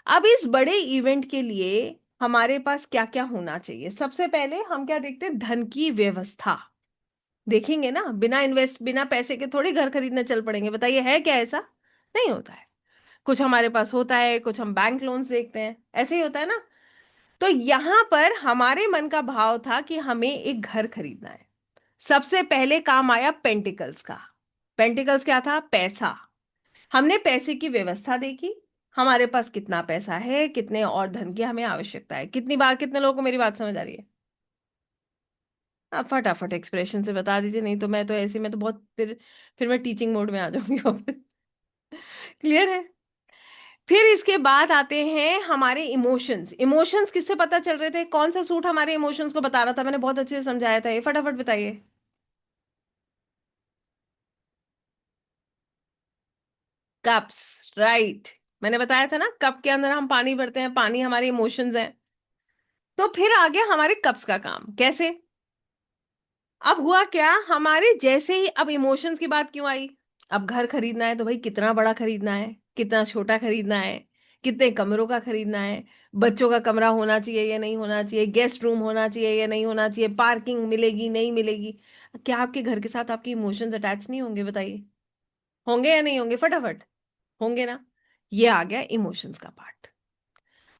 अब इस बड़े इवेंट के लिए हमारे पास क्या क्या होना चाहिए? सबसे पहले हम क्या देखते हैं? धन की व्यवस्था देखेंगे ना। बिना इन्वेस्ट, बिना पैसे के थोड़ी घर खरीदने चल पड़ेंगे, बताइए? है क्या ऐसा? नहीं होता है। कुछ हमारे पास होता है, कुछ हम बैंक लोन्स देखते हैं, ऐसे ही होता है ना? तो यहां पर हमारे मन का भाव था कि हमें एक घर खरीदना है। सबसे पहले काम आया पेंटिकल्स का। पेंटिकल्स क्या था? पैसा। हमने पैसे की व्यवस्था देखी, हमारे पास कितना पैसा है, कितने और धन की हमें आवश्यकता है। कितनी बार, कितने लोगों को मेरी बात समझ आ रही है? आप फटाफट एक्सप्रेशन से बता दीजिए, नहीं तो मैं तो ऐसे में तो बहुत, फिर मैं टीचिंग मोड में आ जाऊंगी। क्लियर है? फिर इसके बाद आते हैं हमारे इमोशंस। इमोशंस किससे पता चल रहे थे? कौन सा सूट हमारे इमोशंस को बता रहा था? मैंने बहुत अच्छे से समझाया था ये, फटाफट बताइए। Cups, right. मैंने बताया था ना, कप के अंदर हम पानी भरते हैं, पानी हमारे इमोशंस हैं। तो फिर आ गया हमारे कप्स का काम। कैसे? अब हुआ क्या, हमारे जैसे ही अब इमोशंस की बात क्यों आई? अब घर खरीदना है तो भाई कितना बड़ा खरीदना है, कितना छोटा खरीदना है, कितने कमरों का खरीदना है, बच्चों का कमरा होना चाहिए या नहीं होना चाहिए, गेस्ट रूम होना चाहिए या नहीं होना चाहिए, पार्किंग मिलेगी नहीं मिलेगी। क्या आपके घर के साथ आपके इमोशंस अटैच नहीं होंगे, बताइए? होंगे या नहीं होंगे? फटाफट। होंगे ना? ये आ गया इमोशंस का पार्ट।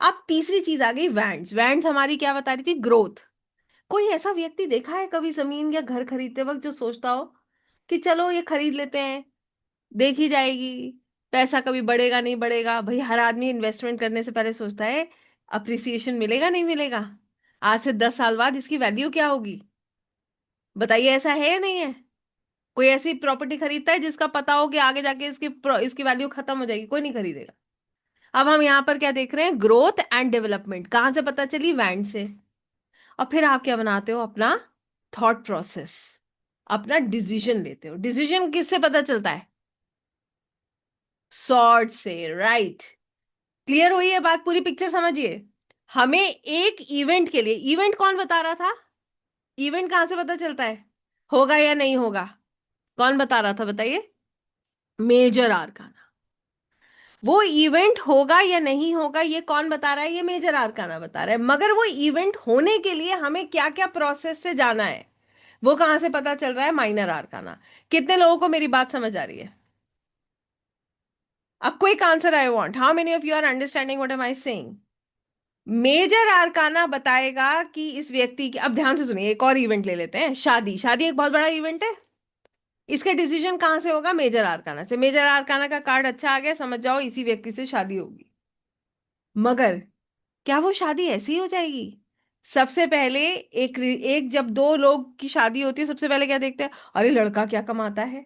अब तीसरी चीज आ गई वैंड्स। वैंड्स हमारी क्या बता रही थी? ग्रोथ। कोई ऐसा व्यक्ति देखा है कभी जमीन या घर खरीदते वक्त जो सोचता हो कि चलो ये खरीद लेते हैं, देखी जाएगी, पैसा कभी बढ़ेगा नहीं बढ़ेगा? भाई हर आदमी इन्वेस्टमेंट करने से पहले सोचता है अप्रिसिएशन मिलेगा नहीं मिलेगा, आज से 10 साल बाद इसकी वैल्यू क्या होगी। बताइए, ऐसा है या नहीं है? कोई ऐसी प्रॉपर्टी खरीदता है जिसका पता हो कि आगे जाके इसकी वैल्यू खत्म हो जाएगी? कोई नहीं खरीदेगा। अब हम यहाँ पर क्या देख रहे हैं? ग्रोथ एंड डेवलपमेंट कहाँ से पता चली? वैंड से। और फिर आप क्या बनाते हो? अपना थॉट प्रोसेस, अपना डिसीजन लेते हो। डिसीजन किससे पता चलता है? सॉर्ट से, राइट। क्लियर हुई है बात? पूरी पिक्चर समझिए। हमें एक इवेंट के लिए, इवेंट कौन बता रहा था? इवेंट कहां से पता चलता है होगा या नहीं होगा? कौन बता रहा था बताइए? Major arcana. वो इवेंट होगा या नहीं होगा ये कौन बता रहा है? ये मेजर आर्काना बता रहा है। मगर वो इवेंट होने के लिए हमें क्या क्या प्रोसेस से जाना है, वो कहां से पता चल रहा है? माइनर आर्काना। कितने लोगों को मेरी बात समझ आ रही है? अब quick answer I want, how many of you are understanding what am I saying? Major arcana बताएगा कि इस व्यक्ति की, अब ध्यान से सुनिए, एक और इवेंट ले लेते हैं, शादी। शादी एक बहुत बड़ा इवेंट है। इसका डिसीजन कहां से होगा? मेजर आर्काना से। मेजर आर्काना का कार्ड अच्छा आ गया, समझ जाओ इसी व्यक्ति से शादी होगी। मगर क्या वो शादी ऐसी ही हो जाएगी? सबसे पहले एक एक जब दो लोग की शादी होती है, सबसे पहले क्या देखते हैं? अरे लड़का क्या कमाता है,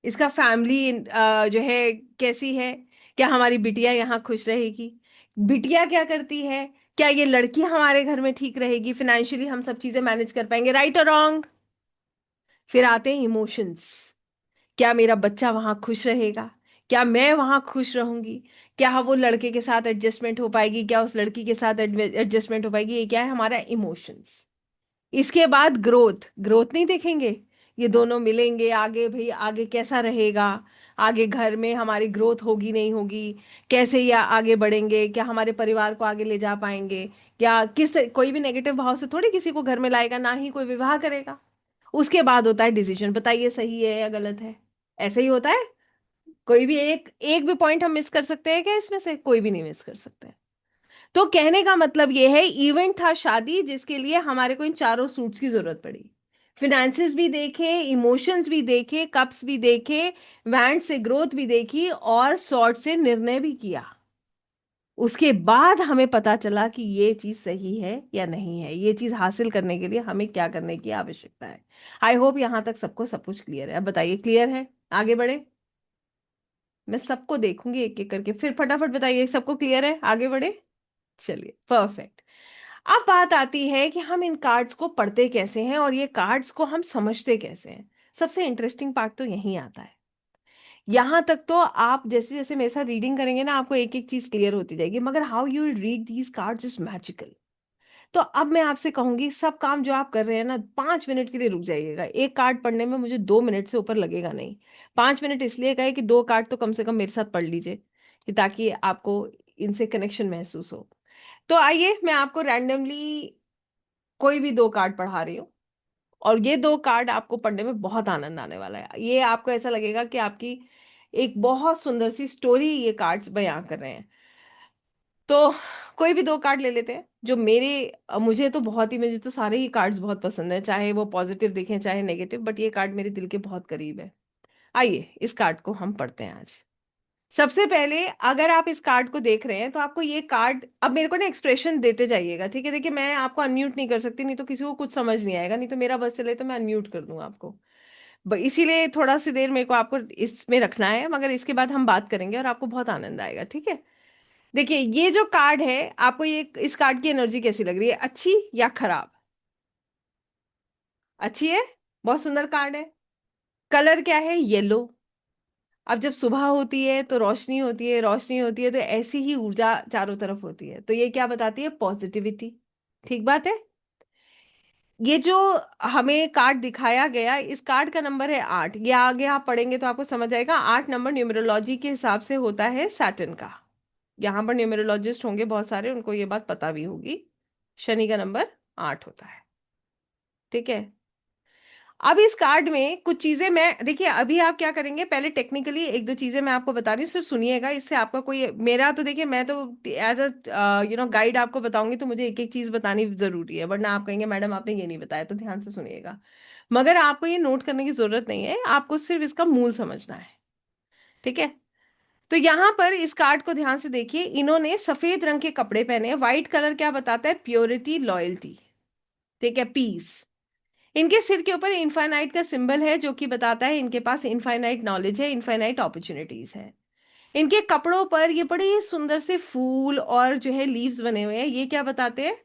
इसका फैमिली जो है कैसी है, क्या हमारी बिटिया यहाँ खुश रहेगी, बिटिया क्या करती है, क्या ये लड़की हमारे घर में ठीक रहेगी, फाइनेंशियली हम सब चीजें मैनेज कर पाएंगे, राइट और रॉन्ग? फिर आते हैं इमोशंस। क्या मेरा बच्चा वहां खुश रहेगा, क्या मैं वहां खुश रहूंगी, क्या वो लड़के के साथ एडजस्टमेंट हो पाएगी, क्या उस लड़की के साथ एडजस्टमेंट हो पाएगी? ये क्या है? हमारा इमोशंस। इसके बाद ग्रोथ। ग्रोथ नहीं देखेंगे, ये दोनों मिलेंगे आगे, भाई आगे कैसा रहेगा, आगे घर में हमारी ग्रोथ होगी नहीं होगी, कैसे ये आगे बढ़ेंगे, क्या हमारे परिवार को आगे ले जा पाएंगे, क्या किस कोई भी नेगेटिव भाव से थोड़ी किसी को घर में लाएगा, ना ही कोई विवाह करेगा। उसके बाद होता है डिसीजन, बताइए सही है या गलत है? ऐसे ही होता है। कोई भी एक एक भी पॉइंट हम मिस कर सकते हैं क्या? इसमें से कोई भी नहीं मिस कर सकते। तो कहने का मतलब ये है, इवेंट था शादी जिसके लिए हमारे को इन चारों सूट्स की जरूरत पड़ी। फिनेंसेस भी देखे, इमोशंस भी देखे, कप्स भी देखे, वैंड से ग्रोथ भी देखी, और सॉर्ट से निर्णय भी किया। उसके बाद हमें पता चला कि ये चीज सही है या नहीं है, ये चीज हासिल करने के लिए हमें क्या करने की आवश्यकता है। आई होप यहां तक सबको सब कुछ क्लियर है। अब बताइए, क्लियर है? आगे बढ़े। मैं सबको देखूंगी एक एक करके, फिर फटाफट बताइए सबको क्लियर है, आगे बढ़े। चलिए, परफेक्ट। अब बात आती है कि हम इन कार्ड्स को पढ़ते कैसे हैं और ये कार्ड्स को हम समझते कैसे हैं। सबसे इंटरेस्टिंग पार्ट तो यही आता है। यहां तक तो आप जैसे जैसे मेरे साथ रीडिंग करेंगे ना, आपको एक एक चीज क्लियर होती जाएगी, मगर how you will read these cards is magical. तो अब मैं आपसे कहूंगी, सब काम जो आप कर रहे हैं ना, 5 मिनट के लिए रुक जाइएगा। एक कार्ड पढ़ने में मुझे 2 मिनट से ऊपर लगेगा नहीं। 5 मिनट इसलिए कहे कि 2 कार्ड तो कम से कम मेरे साथ पढ़ लीजिए, कि ताकि आपको इनसे कनेक्शन महसूस हो। तो आइए, मैं आपको रैंडमली कोई भी 2 कार्ड पढ़ा रही हूँ, और ये 2 कार्ड आपको पढ़ने में बहुत आनंद आने वाला है। ये आपको ऐसा लगेगा कि आपकी एक बहुत सुंदर सी स्टोरी ये कार्ड्स बयां कर रहे हैं। तो कोई भी 2 कार्ड ले लेते हैं जो मेरे, मुझे तो सारे ही कार्ड्स बहुत पसंद है, चाहे वो पॉजिटिव दिखें चाहे नेगेटिव, बट ये कार्ड मेरे दिल के बहुत करीब है। आइए, इस कार्ड को हम पढ़ते हैं आज। सबसे पहले, अगर आप इस कार्ड को देख रहे हैं तो आपको ये कार्ड, अब मेरे को ना एक्सप्रेशन देते जाइएगा, ठीक है? देखिए, मैं आपको अनम्यूट नहीं कर सकती, नहीं तो किसी को कुछ समझ नहीं आएगा, नहीं तो मेरा बस चले तो मैं अनम्यूट कर दूं आपको। इसीलिए थोड़ा सी देर मेरे को आपको इसमें रखना है, मगर इसके बाद हम बात करेंगे और आपको बहुत आनंद आएगा, ठीक है? देखिए, ये जो कार्ड है, आपको ये इस कार्ड की एनर्जी कैसी लग रही है? अच्छी या खराब? अच्छी है। बहुत सुंदर कार्ड है। कलर क्या है? येलो। अब जब सुबह होती है तो रोशनी होती है, रोशनी होती है तो ऐसी ही ऊर्जा चारों तरफ होती है, तो ये क्या बताती है? पॉजिटिविटी। ठीक बात है। ये जो हमें कार्ड दिखाया गया, इस कार्ड का नंबर है 8। ये आगे आप पढ़ेंगे तो आपको समझ आएगा। 8 नंबर न्यूमरोलॉजी के हिसाब से होता है सैटर्न का। यहाँ पर न्यूमरोलॉजिस्ट होंगे बहुत सारे, उनको ये बात पता भी होगी। शनि का नंबर 8 होता है, ठीक है? अब इस कार्ड में कुछ चीजें मैं देखिए, अभी आप क्या करेंगे, पहले टेक्निकली एक दो चीजें मैं आपको बता रही हूँ, सिर्फ सुनिएगा, इससे आपका कोई मेरा तो देखिए, मैं तो एज अ गाइड आपको बताऊंगी, तो मुझे एक एक चीज बतानी जरूरी है, वरना आप कहेंगे मैडम आपने ये नहीं बताया, तो ध्यान से सुनिएगा। मगर आपको ये नोट करने की जरूरत नहीं है, आपको सिर्फ इसका मूल समझना है। ठीक है। तो यहाँ पर इस कार्ड को ध्यान से देखिए, इन्होंने सफेद रंग के कपड़े पहने हैं। व्हाइट कलर क्या बताता है? Purity, loyalty. ठीक है, पीस। इनके सिर के ऊपर इनफाइनाइट का सिंबल है, जो कि बताता है इनके पास इनफाइनाइट नॉलेज है, इनफाइनाइट अपॉर्चुनिटीज है। इनके कपड़ों पर ये बड़े सुंदर से फूल और जो है लीव्स बने हुए हैं, ये क्या बताते हैं?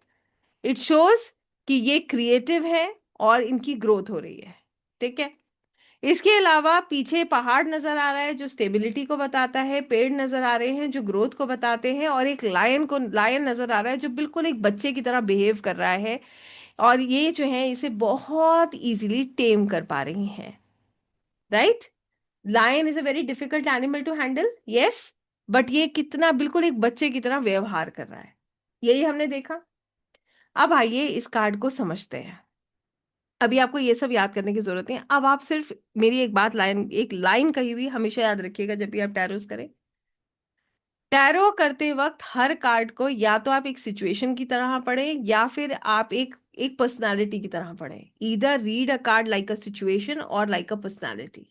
इट शोज कि ये क्रिएटिव है और इनकी ग्रोथ हो रही है। ठीक है। इसके अलावा पीछे पहाड़ नजर आ रहा है, जो स्टेबिलिटी को बताता है, पेड़ नजर आ रहे हैं जो ग्रोथ को बताते हैं, और एक लायन नजर आ रहा है जो बिल्कुल एक बच्चे की तरह बिहेव कर रहा है, और ये जो है इसे बहुत इजीली टेम कर पा रही हैं। Right. Lion is a very difficult animal to handle, yes, but ये कितना बिल्कुल एक बच्चे की तरह व्यवहार कर रहा है, यही हमने देखा। अब आइए इस कार्ड को समझते हैं। अभी आपको ये सब याद करने की जरूरत नहीं है, अब आप सिर्फ मेरी एक बात, एक लाइन कही हुई हमेशा याद रखिएगा जब भी आप टैरोस करें। टैरो करते वक्त हर कार्ड को या तो आप एक सिचुएशन की तरह पढ़ें, या फिर आप एक एक पर्सनालिटी की तरह पढ़ें। Either read a card like a situation और लाइक अ पर्सनालिटी।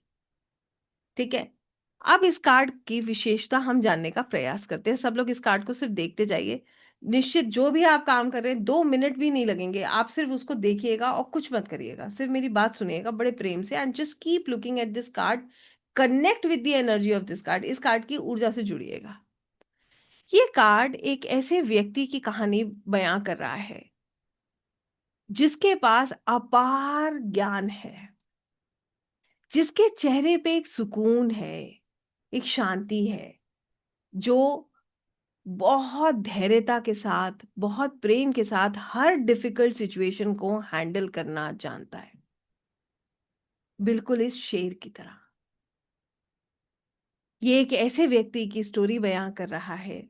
ठीक है। अब इस कार्ड की विशेषता हम जानने का प्रयास करते हैं। सब लोग इस कार्ड को सिर्फ देखते जाइए। निश्चित जो भी आप काम कर रहे हैं, 2 मिनट भी नहीं लगेंगे, आप सिर्फ उसको देखिएगा और कुछ मत करिएगा, सिर्फ मेरी बात सुनिएगा बड़े प्रेम से, and just keep looking at this card. Connect with the energy of this card, इस कार्ड की ऊर्जा से जुड़िएगा। ये कार्ड एक ऐसे व्यक्ति की कहानी बयां कर रहा है जिसके पास अपार ज्ञान है, जिसके चेहरे पे एक सुकून है, एक शांति है, जो बहुत धैर्यता के साथ, बहुत प्रेम के साथ हर डिफिकल्ट सिचुएशन को हैंडल करना जानता है, बिल्कुल इस शेर की तरह। ये एक ऐसे व्यक्ति की स्टोरी बयां कर रहा है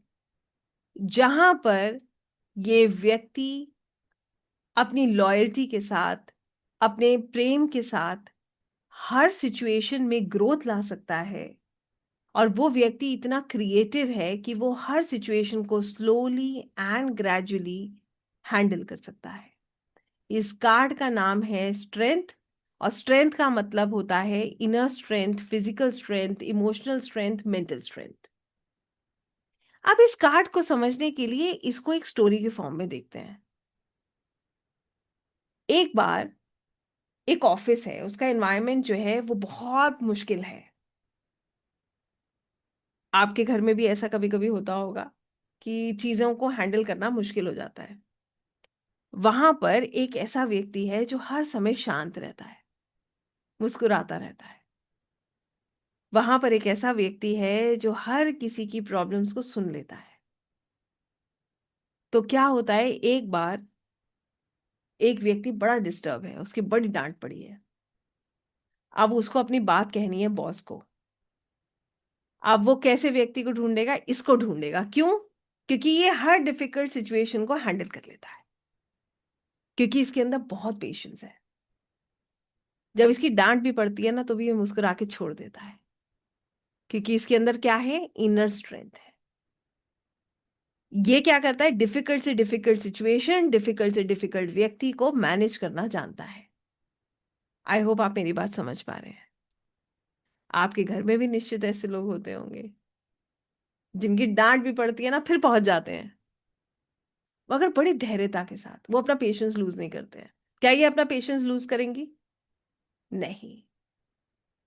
जहां पर ये व्यक्ति अपनी लॉयल्टी के साथ, अपने प्रेम के साथ हर सिचुएशन में ग्रोथ ला सकता है, और वो व्यक्ति इतना क्रिएटिव है कि वो हर सिचुएशन को स्लोली एंड ग्रेजुअली हैंडल कर सकता है। इस कार्ड का नाम है स्ट्रेंथ, और स्ट्रेंथ का मतलब होता है inner strength, physical strength, emotional strength, mental strength. अब इस कार्ड को समझने के लिए इसको एक स्टोरी के फॉर्म में देखते हैं। एक बार एक ऑफिस है, उसका एनवायरनमेंट जो है वो बहुत मुश्किल है। आपके घर में भी ऐसा कभी कभी होता होगा कि चीजों को हैंडल करना मुश्किल हो जाता है। वहां पर एक ऐसा व्यक्ति है जो हर समय शांत रहता है, मुस्कुराता रहता है। वहां पर एक ऐसा व्यक्ति है जो हर किसी की प्रॉब्लम्स को सुन लेता है। तो क्या होता है, एक बार एक व्यक्ति बड़ा डिस्टर्ब है, उसकी बड़ी डांट पड़ी है। अब उसको अपनी बात कहनी है बॉस को। अब वो कैसे व्यक्ति को ढूंढेगा? इसको ढूंढेगा। क्यों? क्योंकि ये हर डिफिकल्ट सिचुएशन को हैंडल कर लेता है, क्योंकि इसके अंदर बहुत पेशेंस है। जब इसकी डांट भी पड़ती है ना, तो भी ये मुस्कुरा के छोड़ देता है, क्योंकि इसके अंदर क्या है? इनर स्ट्रेंथ है। ये क्या करता है? डिफिकल्ट से डिफिकल्ट सिचुएशन, डिफिकल्ट से डिफिकल्ट व्यक्ति को मैनेज करना जानता है। आई होप आप मेरी बात समझ पा रहे हैं। आपके घर में भी निश्चित ऐसे लोग होते होंगे जिनकी डांट भी पड़ती है ना, फिर पहुंच जाते हैं, मगर बड़ी धैर्यता के साथ वो अपना पेशेंस लूज नहीं करते हैं। क्या ये अपना पेशेंस लूज करेंगी? नहीं।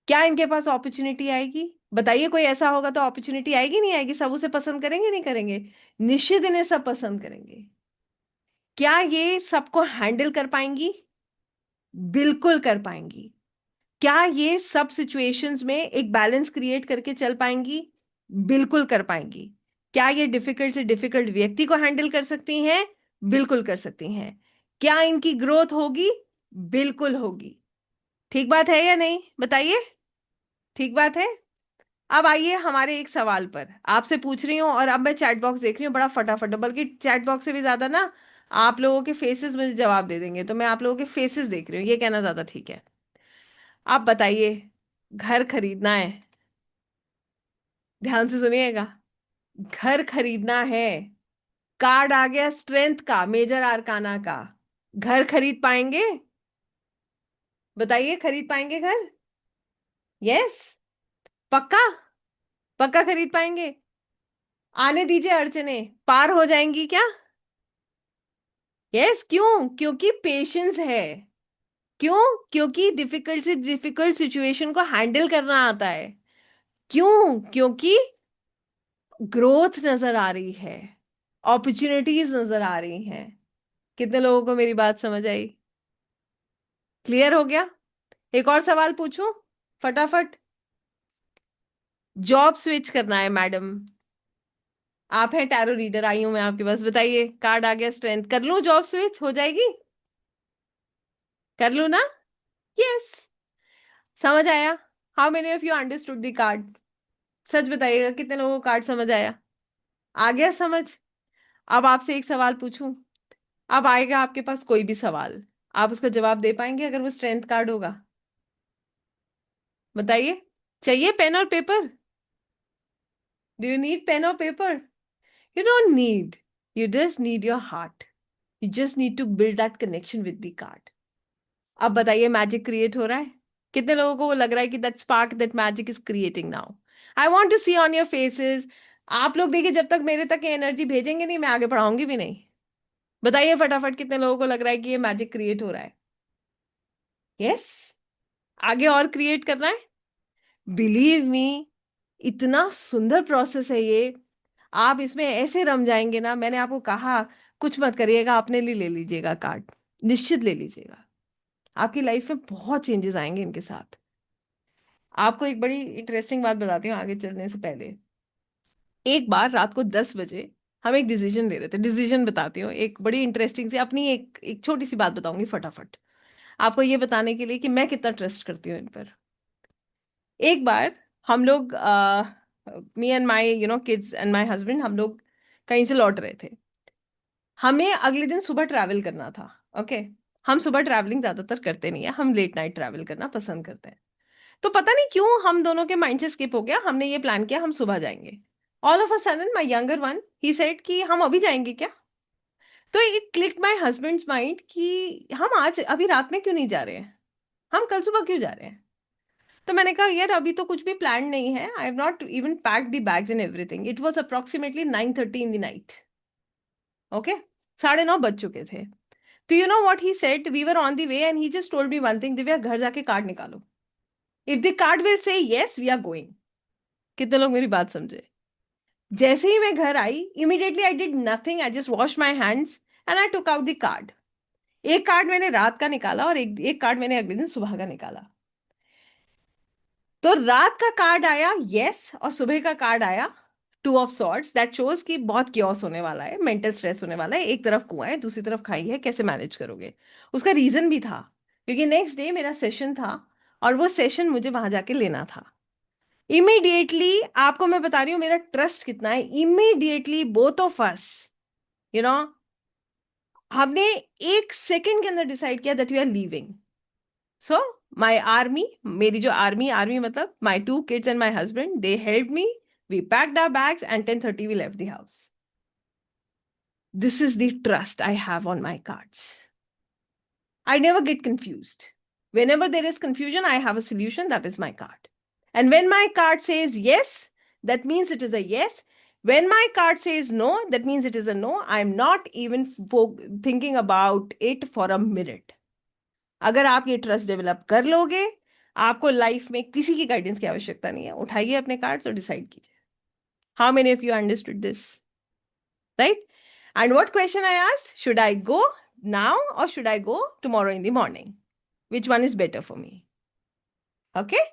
क्या इनके पास अपॉर्चुनिटी आएगी? बताइए, कोई ऐसा होगा तो अपॉर्चुनिटी आएगी नहीं आएगी? सब उसे पसंद करेंगे नहीं करेंगे? निश्चित इन्हें सब पसंद करेंगे। क्या ये सबको हैंडल कर पाएंगी? बिल्कुल कर पाएंगी। क्या ये सब सिचुएशंस में एक बैलेंस क्रिएट करके चल पाएंगी? बिल्कुल कर पाएंगी। क्या ये डिफिकल्ट से डिफिकल्ट व्यक्ति को हैंडल कर सकती हैं? बिल्कुल कर सकती हैं। क्या इनकी ग्रोथ होगी? बिल्कुल होगी। ठीक बात है या नहीं? बताइए। ठीक बात है। अब आइए हमारे एक सवाल पर, आपसे पूछ रही हूँ, और अब मैं चैट बॉक्स देख रही हूँ बड़ा फटाफट, बल्कि चैट बॉक्स से भी ज्यादा ना आप लोगों के फेसेस मुझे जवाब दे देंगे, तो मैं आप लोगों के फेसेस देख रही हूँ, ये कहना ज्यादा ठीक है। आप बताइए, घर खरीदना है, ध्यान से सुनिएगा, घर खरीदना है, कार्ड आ गया स्ट्रेंथ का, मेजर आर्काना का। घर खरीद पाएंगे? बताइए, खरीद पाएंगे घर? यस? पक्का? पक्का खरीद पाएंगे? आने दीजिए अड़चने, पार हो जाएंगी क्या? यस, क्यों? क्योंकि पेशेंस है। क्यों? क्योंकि डिफिकल्ट से डिफिकल्ट सिचुएशन को हैंडल करना आता है। क्यों? क्योंकि ग्रोथ नजर आ रही है, अपॉर्चुनिटीज नजर आ रही हैं। कितने लोगों को मेरी बात समझ आई? क्लियर हो गया? एक और सवाल पूछूं, फटाफट। जॉब स्विच करना है मैडम, आप हैं टैरो रीडर, आई हूं मैं आपके पास, बताइए, कार्ड आ गया स्ट्रेंथ, कर लूं जॉब स्विच, हो जाएगी? कर लूं ना? यस। समझ आया? How many of you understood the card? सच बताइएगा, कितने लोगों को कार्ड समझ आया? आ गया समझ? अब आपसे एक सवाल पूछूं, अब आएगा आपके पास कोई भी सवाल, आप उसका जवाब दे पाएंगे अगर वो स्ट्रेंथ कार्ड होगा? बताइए। चाहिए पेन और पेपर? डू यू नीड पेन और paper? You don't need, you just need your heart. You just need to build that connection with the card. अब बताइए, मैजिक क्रिएट हो रहा है? कितने लोगों को वो लग रहा है कि that spark, that magic is creating now? I want to see on your faces. आप लोग देखिए, जब तक मेरे तक ये एनर्जी भेजेंगे नहीं, मैं आगे पढ़ाऊंगी भी नहीं। बताइए फटाफट, कितने लोगों को लग रहा है कि ये मैजिक क्रिएट हो रहा है? यस? आगे और क्रिएट करना है? बिलीव मी, इतना सुंदर प्रोसेस है ये, आप इसमें ऐसे रम जाएंगे ना। मैंने आपको कहा, कुछ मत करिएगा, अपने लिए ले लीजिएगा कार्ड, निश्चित ले लीजिएगा। आपकी लाइफ में बहुत चेंजेस आएंगे इनके साथ। आपको एक बड़ी इंटरेस्टिंग बात बताती हूँ आगे चलने से पहले। एक बार रात को 10 बजे हम एक डिसीजन ले रहे थे, डिसीजन बताती हूँ, एक बड़ी इंटरेस्टिंग सी अपनी एक एक छोटी सी बात बताऊंगी फटाफट, आपको ये बताने के लिए कि मैं कितना ट्रस्ट करती हूँ इन पर। एक बार हम लोग, me and my kids and my husband, हम लोग कहीं से लौट रहे थे। हमें अगले दिन सुबह ट्रैवल करना था। ओके, हम सुबह ट्रैवलिंग ज्यादातर करते नहीं है, हम लेट नाइट ट्रैवल करना पसंद करते हैं। तो पता नहीं क्यों हम दोनों के माइंड से स्किप हो गया, हमने ये प्लान किया हम सुबह जाएंगे। All of a sudden my younger one he said कि हम अभी जाएंगे क्या? तो it click my husband's mind कि हम आज अभी रात में क्यों नहीं जा रहे हैं, हम कल सुबह क्यों जा रहे हैं? तो मैंने कहा यार, अभी तो कुछ भी प्लान नहीं है, I have not even packed the bags and everything. It was approximately 9:30 in the night. Okay, 9:30 बज चुके थे। तो you know what he said, we were on the way and he just told me one thing, Divya घर जाके कार्ड निकालो, if the card will say yes we are going. कितने लोग मेरी बात समझे? जैसे ही मैं घर आई, immediately I did nothing, I just wash my hands and I took out the card. एक कार्ड मैंने रात का निकाला और एक एक कार्ड मैंने अगले दिन सुबह का निकाला। तो रात का कार्ड आया यस, और सुबह का कार्ड आया two of swords, that shows कि बहुत क्योस होने वाला है, मेंटल स्ट्रेस होने वाला है, एक तरफ कुआं है दूसरी तरफ खाई है, कैसे मैनेज करोगे? उसका रीजन भी था, क्योंकि नेक्स्ट डे मेरा सेशन था और वो सेशन मुझे वहां जाके लेना था। इमीडिएटली, आपको मैं बता रही हूँ मेरा ट्रस्ट कितना है, immediately both of us, you know हमने एक सेकंड के अंदर डिसाइड किया that we are leaving. So my army, मेरी जो आर्मी, आर्मी मतलब my 2 kids and my husband, they help me, we packed our bags and 10:30 we left the house. This is the trust I have on my cards. I never get confused. Whenever there is confusion, I have a solution. That is my card. And when my card says yes, that means it is a yes. When my card says no, that means it is a no. I'm not even thinking about it for a minute. अगर आप ये ट्रस्ट डेवलप कर लोगे, आपको लाइफ में किसी की गाइडेंस की आवश्यकता नहीं है। उठाइए अपने कार्ड्स और डिसाइड कीजिए। How many of you understood this? Right? And what question I asked? Should I go now or should I go tomorrow in the morning? Which one is better for me? Okay?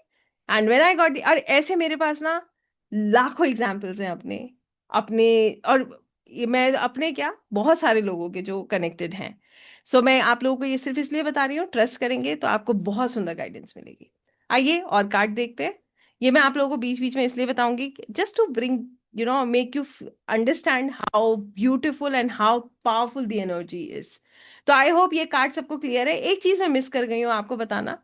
And when I got the, और ऐसे मेरे पास ना लाखों एग्जाम्पल्स हैं अपने अपने और मैं अपने क्या, बहुत सारे लोगों के जो कनेक्टेड हैं। सो मैं आप लोगों को ये सिर्फ इसलिए बता रही हूँ, ट्रस्ट करेंगे तो आपको बहुत सुंदर गाइडेंस मिलेगी। आइए और कार्ड देखते हैं। ये मैं आप लोगों को बीच बीच में इसलिए बताऊंगी, just to bring make you understand how beautiful and how powerful the energy is. तो आई होप ये कार्ड सबको क्लियर है। एक चीज मैं मिस कर गई हूँ आपको बताना,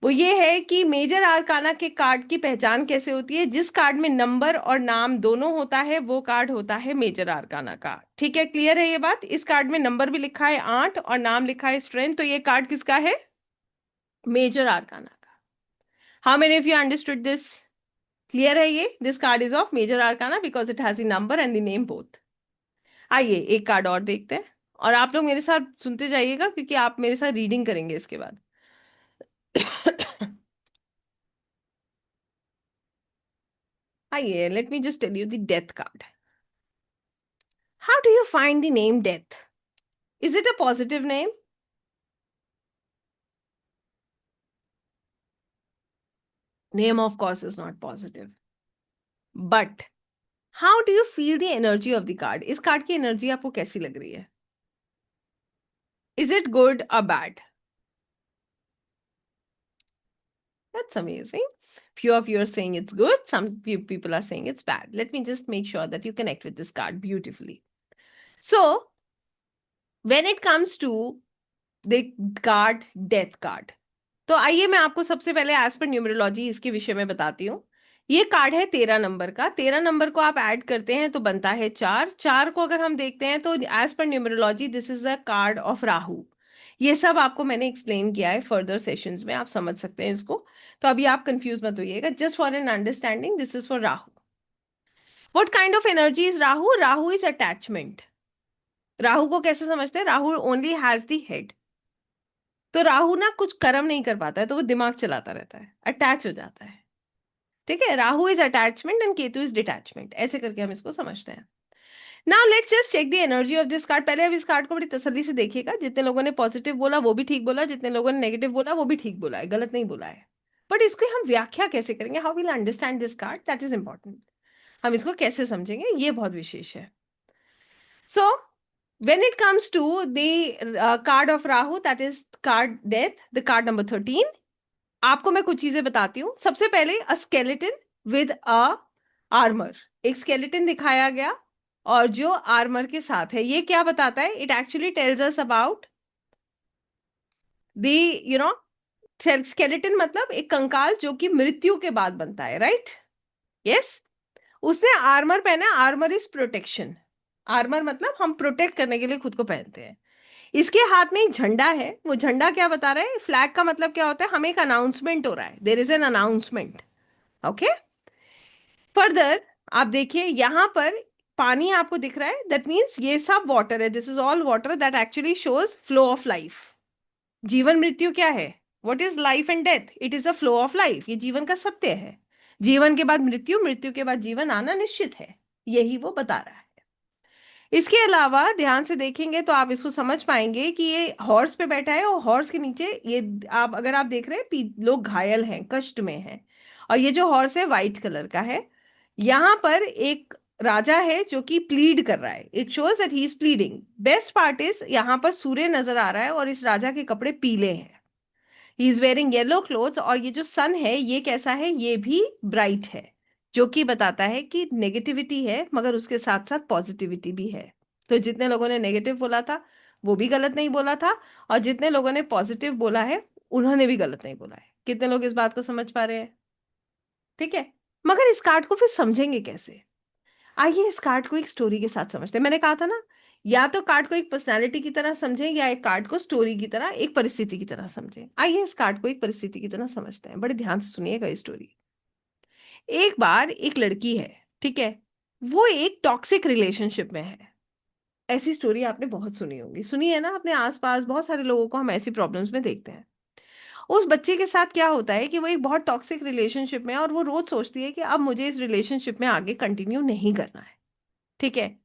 वो ये है कि मेजर आर्काना के कार्ड की पहचान कैसे होती है। जिस कार्ड में नंबर और नाम दोनों होता है वो कार्ड होता है मेजर आर्काना का। ठीक है, क्लियर है ये बात। इस कार्ड में नंबर भी लिखा है 8 और नाम लिखा है स्ट्रेंथ, तो ये कार्ड किसका है? मेजर आर्काना का। How many of you understood this? Clear है ये? This card is of major arcana because it has the number and the name both. आइए एक कार्ड और देखते हैं, और आप लोग मेरे साथ सुनते जाइएगा क्योंकि आप मेरे साथ रीडिंग करेंगे इसके बाद। आइए, let me just tell you the death card. How do you find the name death? Is it a positive name? Name, of course, is not positive. But how do you feel the energy of the card? इस कार्ड की एनर्जी आपको कैसी लग रही है? Is it good or bad? That's amazing. Few of you are saying it's good. Some few people are saying it's bad. Let me just make sure that you connect with this card beautifully. So, when it comes to the card death card, तो आइए मैं आपको सबसे पहले एज पर न्यूमरोलॉजी इसके विषय में बताती हूँ। ये कार्ड है 13 नंबर का। 13 नंबर को आप ऐड करते हैं तो बनता है 4। 4 को अगर हम देखते हैं तो एज पर numerology this is a card of Rahu. ये सब आपको मैंने एक्सप्लेन किया है फर्दर सेशंस में, आप समझ सकते हैं इसको। तो अभी आप कंफ्यूज मत होइएगा, just for an understanding this is for Rahu. What kind of energy is Rahu? Rahu is attachment. Rahu को कैसे समझते हैं? Rahu only has the head. तो राहु ना कुछ कर्म नहीं कर पाता है, तो वो दिमाग चलाता रहता है, अटैच हो जाता है। ठीक है, Rahu is attachment and Ketu is detachment, ऐसे करके हम इसको समझते हैं। Now let's just check the energy of this card. पहले अब इस कार्ड को बड़ी तसल्ली से देखिएगा। जितने लोगों ने पॉजिटिव बोला वो भी ठीक बोला, जितने लोगों ने नेगेटिव बोला वो भी ठीक बोला है, गलत नहीं बोला है। बट इसको हम व्याख्या कैसे करेंगे? How will understand this card, that is important. हम इसको कैसे समझेंगे, ये बहुत विशेष है। सो when it comes to the card of Rahu, that is card death, the card number 13, आपको मैं कुछ चीजें बताती हूँ। सबसे पहले a skeleton with a armour, एक स्केलेटन दिखाया गया और जो आर्मर के साथ है, ये क्या बताता है? It actually tells us about the you know skeleton, मतलब एक कंकाल जो कि मृत्यु के बाद बनता है, राइट? यस। उसने आर्मर पहना। Armour is protection. आर्मर मतलब हम प्रोटेक्ट करने के लिए खुद को पहनते हैं। इसके हाथ में एक झंडा है। वो झंडा क्या बता रहा है? फ्लैग का मतलब क्या होता है? हमें एक अनाउंसमेंट हो रहा है, there is an announcement. Okay, further आप देखिए यहां पर पानी आपको दिख रहा है, दैट मीन्स ये सब वाटर है। This is all water that actually shows flow of life. जीवन मृत्यु क्या है? What is life and death? It is a flow of life. ये जीवन का सत्य है। जीवन के बाद मृत्यु, मृत्यु के बाद जीवन आना निश्चित है, यही वो बता रहा है। इसके अलावा ध्यान से देखेंगे तो आप इसको समझ पाएंगे कि ये हॉर्स पे बैठा है और हॉर्स के नीचे ये, आप अगर आप देख रहे हैं लोग घायल हैं, कष्ट में हैं। और ये जो हॉर्स है वाइट कलर का है। यहाँ पर एक राजा है जो कि प्लीड कर रहा है। It shows that he is pleading. Best part is यहाँ पर सूर्य नजर आ रहा है और इस राजा के कपड़े पीले हैं। He is wearing yellow clothes. और ये जो सन है ये कैसा है? ये भी ब्राइट है, जो कि बताता है कि नेगेटिविटी है मगर उसके साथ साथ पॉजिटिविटी भी है। तो जितने लोगों ने नेगेटिव बोला था वो भी गलत नहीं बोला था, और जितने लोगों ने पॉजिटिव बोला है उन्होंने भी गलत नहीं बोला है। कितने लोग इस बात को समझ पा रहे हैं? ठीक है, मगर इस कार्ड को फिर समझेंगे कैसे? आइए इस कार्ड को एक स्टोरी के साथ समझते हैं। मैंने कहा था ना, या तो कार्ड को एक पर्सनैलिटी की तरह समझें या एक कार्ड को स्टोरी की तरह, एक परिस्थिति की तरह समझें। आइए इस कार्ड को एक परिस्थिति की तरह समझते हैं। बड़े ध्यान से सुनिएगा ये स्टोरी। एक बार एक लड़की है, ठीक है, वो एक टॉक्सिक रिलेशनशिप में है। ऐसी स्टोरी आपने बहुत सुनी होगी, सुनी है ना? अपने आसपास बहुत सारे लोगों को हम ऐसी प्रॉब्लम्स में देखते हैं। उस बच्चे के साथ क्या होता है कि वो एक बहुत टॉक्सिक रिलेशनशिप में है और वो रोज सोचती है कि अब मुझे इस रिलेशनशिप में आगे कंटिन्यू नहीं करना है। ठीक है,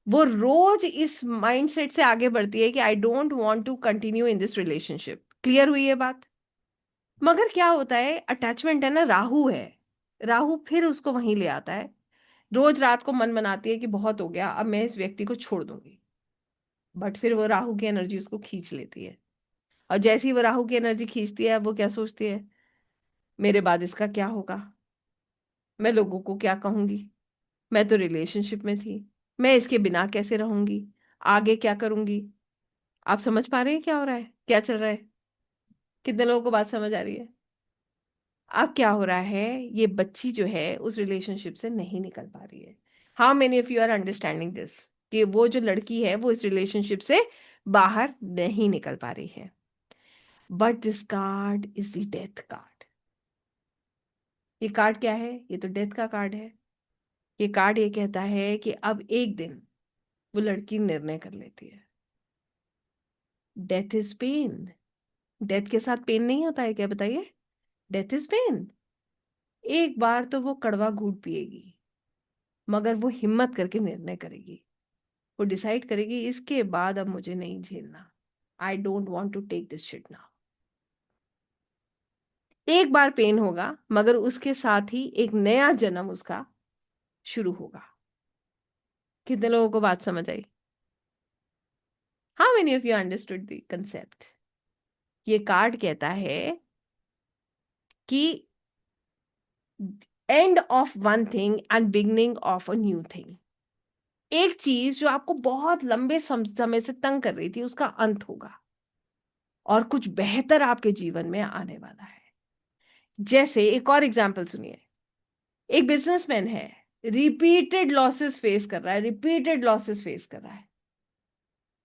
वो रोज इस माइंडसेट से आगे बढ़ती है कि I don't want to continue in this relationship. Clear हुई ये बात? मगर क्या होता है, अटैचमेंट है ना, राहु है। राहु फिर उसको वहीं ले आता है। रोज रात को मन बनाती है कि बहुत हो गया, अब मैं इस व्यक्ति को छोड़ दूंगी। बट फिर वो राहु की एनर्जी उसको खींच लेती है। और जैसी वो राहु की एनर्जी खींचती है, वो क्या सोचती है? मेरे बाद इसका क्या होगा? मैं लोगों को क्या कहूंगी? मैं तो रिलेशनशिप में थी, मैं इसके बिना कैसे रहूंगी? आगे क्या करूंगी? आप समझ पा रहे हैं क्या हो रहा है, क्या चल रहा है? कितने लोगों को बात समझ आ रही है? अब क्या हो रहा है, ये बच्ची जो है उस रिलेशनशिप से नहीं निकल पा रही है। How many of you are understanding this, कि वो जो लड़की है वो इस रिलेशनशिप से बाहर नहीं निकल पा रही है। But this card is the death card. ये कार्ड क्या है? ये तो डेथ का कार्ड है। ये कार्ड ये कहता है कि अब एक दिन वो लड़की निर्णय कर लेती है। Death is pen. डेथ के साथ पेन नहीं होता है क्या, बताइए? Death is pain. एक बार तो वो कड़वा घूंट पिएगी, मगर वो हिम्मत करके निर्णय करेगी। वो डिसाइड करेगी इसके बाद अब मुझे नहीं झेलना। I don't want to take this shit now. एक बार पेन होगा, मगर उसके साथ ही एक नया जन्म उसका शुरू होगा। कितने लोगों को बात समझ आई? How many of you understood the concept? ये कार्ड कहता है कि end of one thing and beginning of a new thing. एक चीज जो आपको बहुत लंबे समय से तंग कर रही थी, उसका अंत होगा और कुछ बेहतर आपके जीवन में आने वाला है। जैसे एक और एग्जांपल सुनिए। एक बिजनेसमैन है, रिपीटेड लॉसेस फेस कर रहा है, रिपीटेड लॉसेस फेस कर रहा है।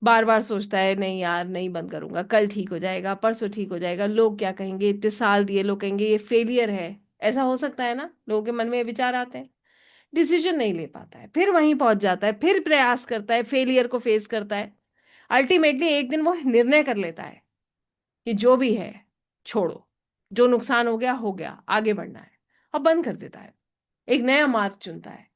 बार बार सोचता है नहीं यार नहीं बंद करूंगा, कल ठीक हो जाएगा, परसों ठीक हो जाएगा, लोग क्या कहेंगे, इतने साल दिए, लोग कहेंगे ये फेलियर है। ऐसा हो सकता है ना, लोगों के मन में ये विचार आते हैं। डिसीजन नहीं ले पाता है, फिर वहीं पहुंच जाता है, फिर प्रयास करता है, फेलियर को फेस करता है। अल्टीमेटली एक दिन वो निर्णय कर लेता है कि जो भी है छोड़ो, जो नुकसान हो गया, आगे बढ़ना है, और बंद कर देता है, एक नया मार्ग चुनता है।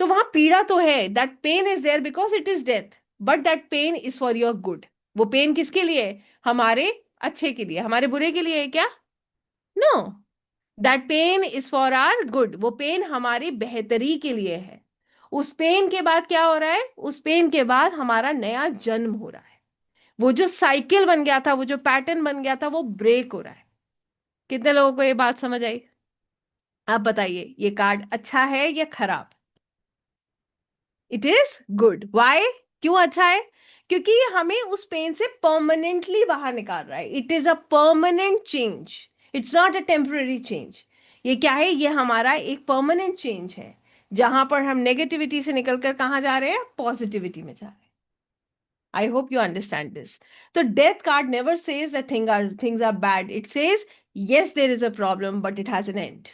तो वहां पीड़ा तो है, that pain is there because it is death, but that pain is for your good. वो पेन किसके लिए है? हमारे अच्छे के लिए, हमारे बुरे के लिए है क्या? No, that pain is for our good. वो पेन हमारी बेहतरी के लिए है। उस पेन के बाद क्या हो रहा है? उस पेन के बाद हमारा नया जन्म हो रहा है। वो जो साइकिल बन गया था, वो जो पैटर्न बन गया था, वो ब्रेक हो रहा है। कितने लोगों को ये बात समझ आई? आप बताइए, ये कार्ड अच्छा है या खराब? It is good. वाई? क्यों अच्छा है? क्योंकि ये हमें उस पेन से परमानेंटली बाहर निकाल रहा है। It is a permanent change, it's not a temporary change. ये क्या है? ये हमारा एक परमानेंट चेंज है, जहां पर हम नेगेटिविटी से निकलकर कहाँ जा रहे हैं? पॉजिटिविटी में जा रहे हैं। I hope you understand this. तो death card never says that things are bad. It says yes there is a problem but it has an end.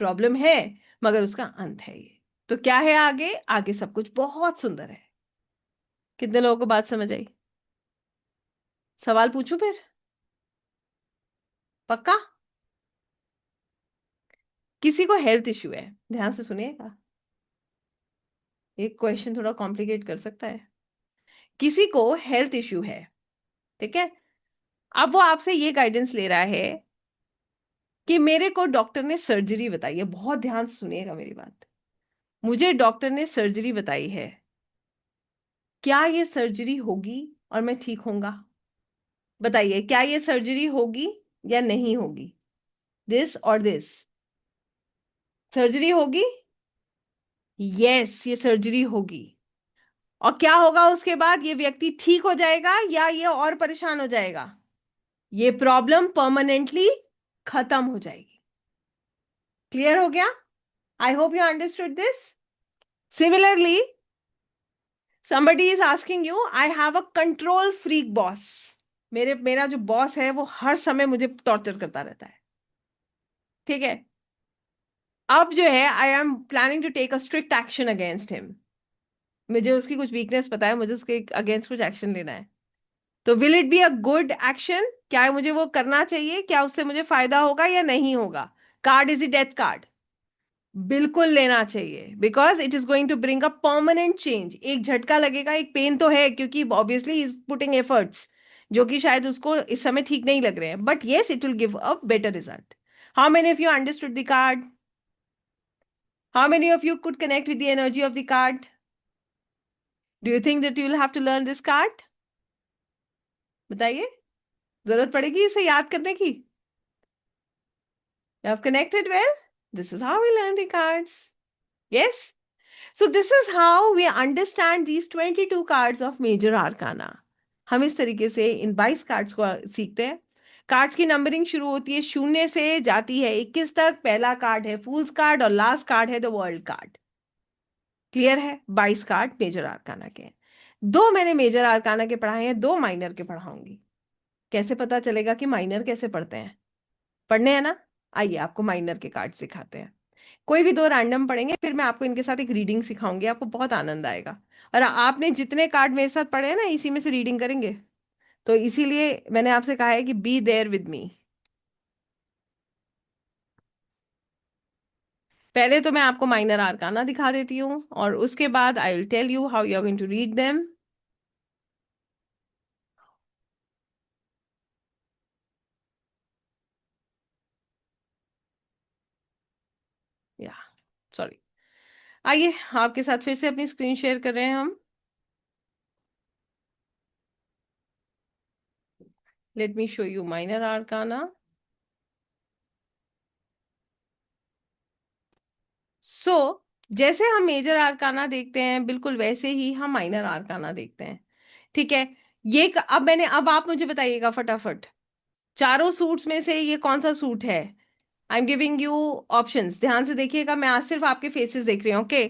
Problem है, मगर उसका अंत है ये। तो क्या है आगे? आगे सब कुछ बहुत सुंदर है। कितने लोगों को बात समझ आई? सवाल पूछूं फिर? पक्का? किसी को हेल्थ इश्यू है, ध्यान से सुनिएगा, एक क्वेश्चन थोड़ा कॉम्प्लिकेट कर सकता है। किसी को हेल्थ इश्यू है, ठीक है? अब वो आपसे ये गाइडेंस ले रहा है कि मेरे को डॉक्टर ने सर्जरी बताई है। बहुत ध्यान से सुनिएगा मेरी बात। मुझे डॉक्टर ने सर्जरी बताई है, क्या ये सर्जरी होगी और मैं ठीक होऊंगा? बताइए, क्या ये सर्जरी होगी या नहीं होगी? दिस और दिस। सर्जरी होगी? यस, ये सर्जरी होगी। और क्या होगा उसके बाद? ये व्यक्ति ठीक हो जाएगा या ये और परेशान हो जाएगा? ये प्रॉब्लम परमानेंटली खत्म हो जाएगी। क्लियर हो गया? आई hope you understood this. Similarly, somebody is asking you, I have a control freak boss. मेरा जो बॉस है वो हर समय मुझे टॉर्चर करता रहता है, ठीक है? अब जो है, I am planning to take a strict action against him. मुझे उसकी कुछ वीकनेस पता है, मुझे उसके अगेंस्ट कुछ एक्शन लेना है। तो will it be a good action? क्या मुझे वो करना चाहिए? क्या उससे मुझे फायदा होगा या नहीं होगा? Card is the death card. बिल्कुल लेना चाहिए, because it is going to bring a permanent change. एक झटका लगेगा, एक पेन तो है, क्योंकि ऑब्वियसली इज पुटिंग एफर्ट्स जो कि शायद उसको इस समय ठीक नहीं लग रहे हैं, but yes it will give a better result. How many of you understood the card? How many of you could connect with the energy of the card? Do you think that you will have to learn this card? बताइए, जरूरत पड़ेगी इसे याद करने की? You have connected well? This is how we learn the cards. Yes? So this is how we understand these 22 cards of major arcana. हम इस तरीके से इन 22 कार्ड्स को सीखते हैं। कार्ड्स की नंबरिंग शुरू होती है 0 से, जाती है 21 तक। पहला कार्ड है फूल्स कार्ड और लास्ट कार्ड है द वर्ल्ड कार्ड। क्लियर है? 22 कार्ड मेजर आर्काना के हैं। दो मैंने मेजर आर्काना के पढ़ाए हैं, दो माइनर के पढ़ाऊंगी। कैसे पता चलेगा कि माइनर कैसे पढ़ते हैं? पढ़ने हैं ना? आइए आपको माइनर के कार्ड सिखाते हैं। कोई भी दो रैंडम पढ़ेंगे, फिर मैं आपको इनके साथ एक रीडिंग सिखाऊंगी, आपको बहुत आनंद आएगा। और आपने जितने कार्ड मेरे साथ पढ़े हैं ना, इसी में से रीडिंग करेंगे। तो इसीलिए मैंने आपसे कहा है कि बी देयर विद मी। पहले तो मैं आपको माइनर आर्काना दिखा देती हूँ, और उसके बाद I will tell you how you are going to read them. Yeah sorry. आइए आपके साथ फिर से अपनी स्क्रीन शेयर कर रहे हैं हम। Let me show you minor arcana. So जैसे हम मेजर आर्काना देखते हैं, बिल्कुल वैसे ही हम माइनर आर्काना देखते हैं। ठीक है? अब आप मुझे बताइएगा फटाफट, चारों सूट्स में से ये कौन सा सूट है? I am giving you options, ध्यान से देखिएगा। मैं आज सिर्फ आपके फेसेस देख रही हूँ, okay?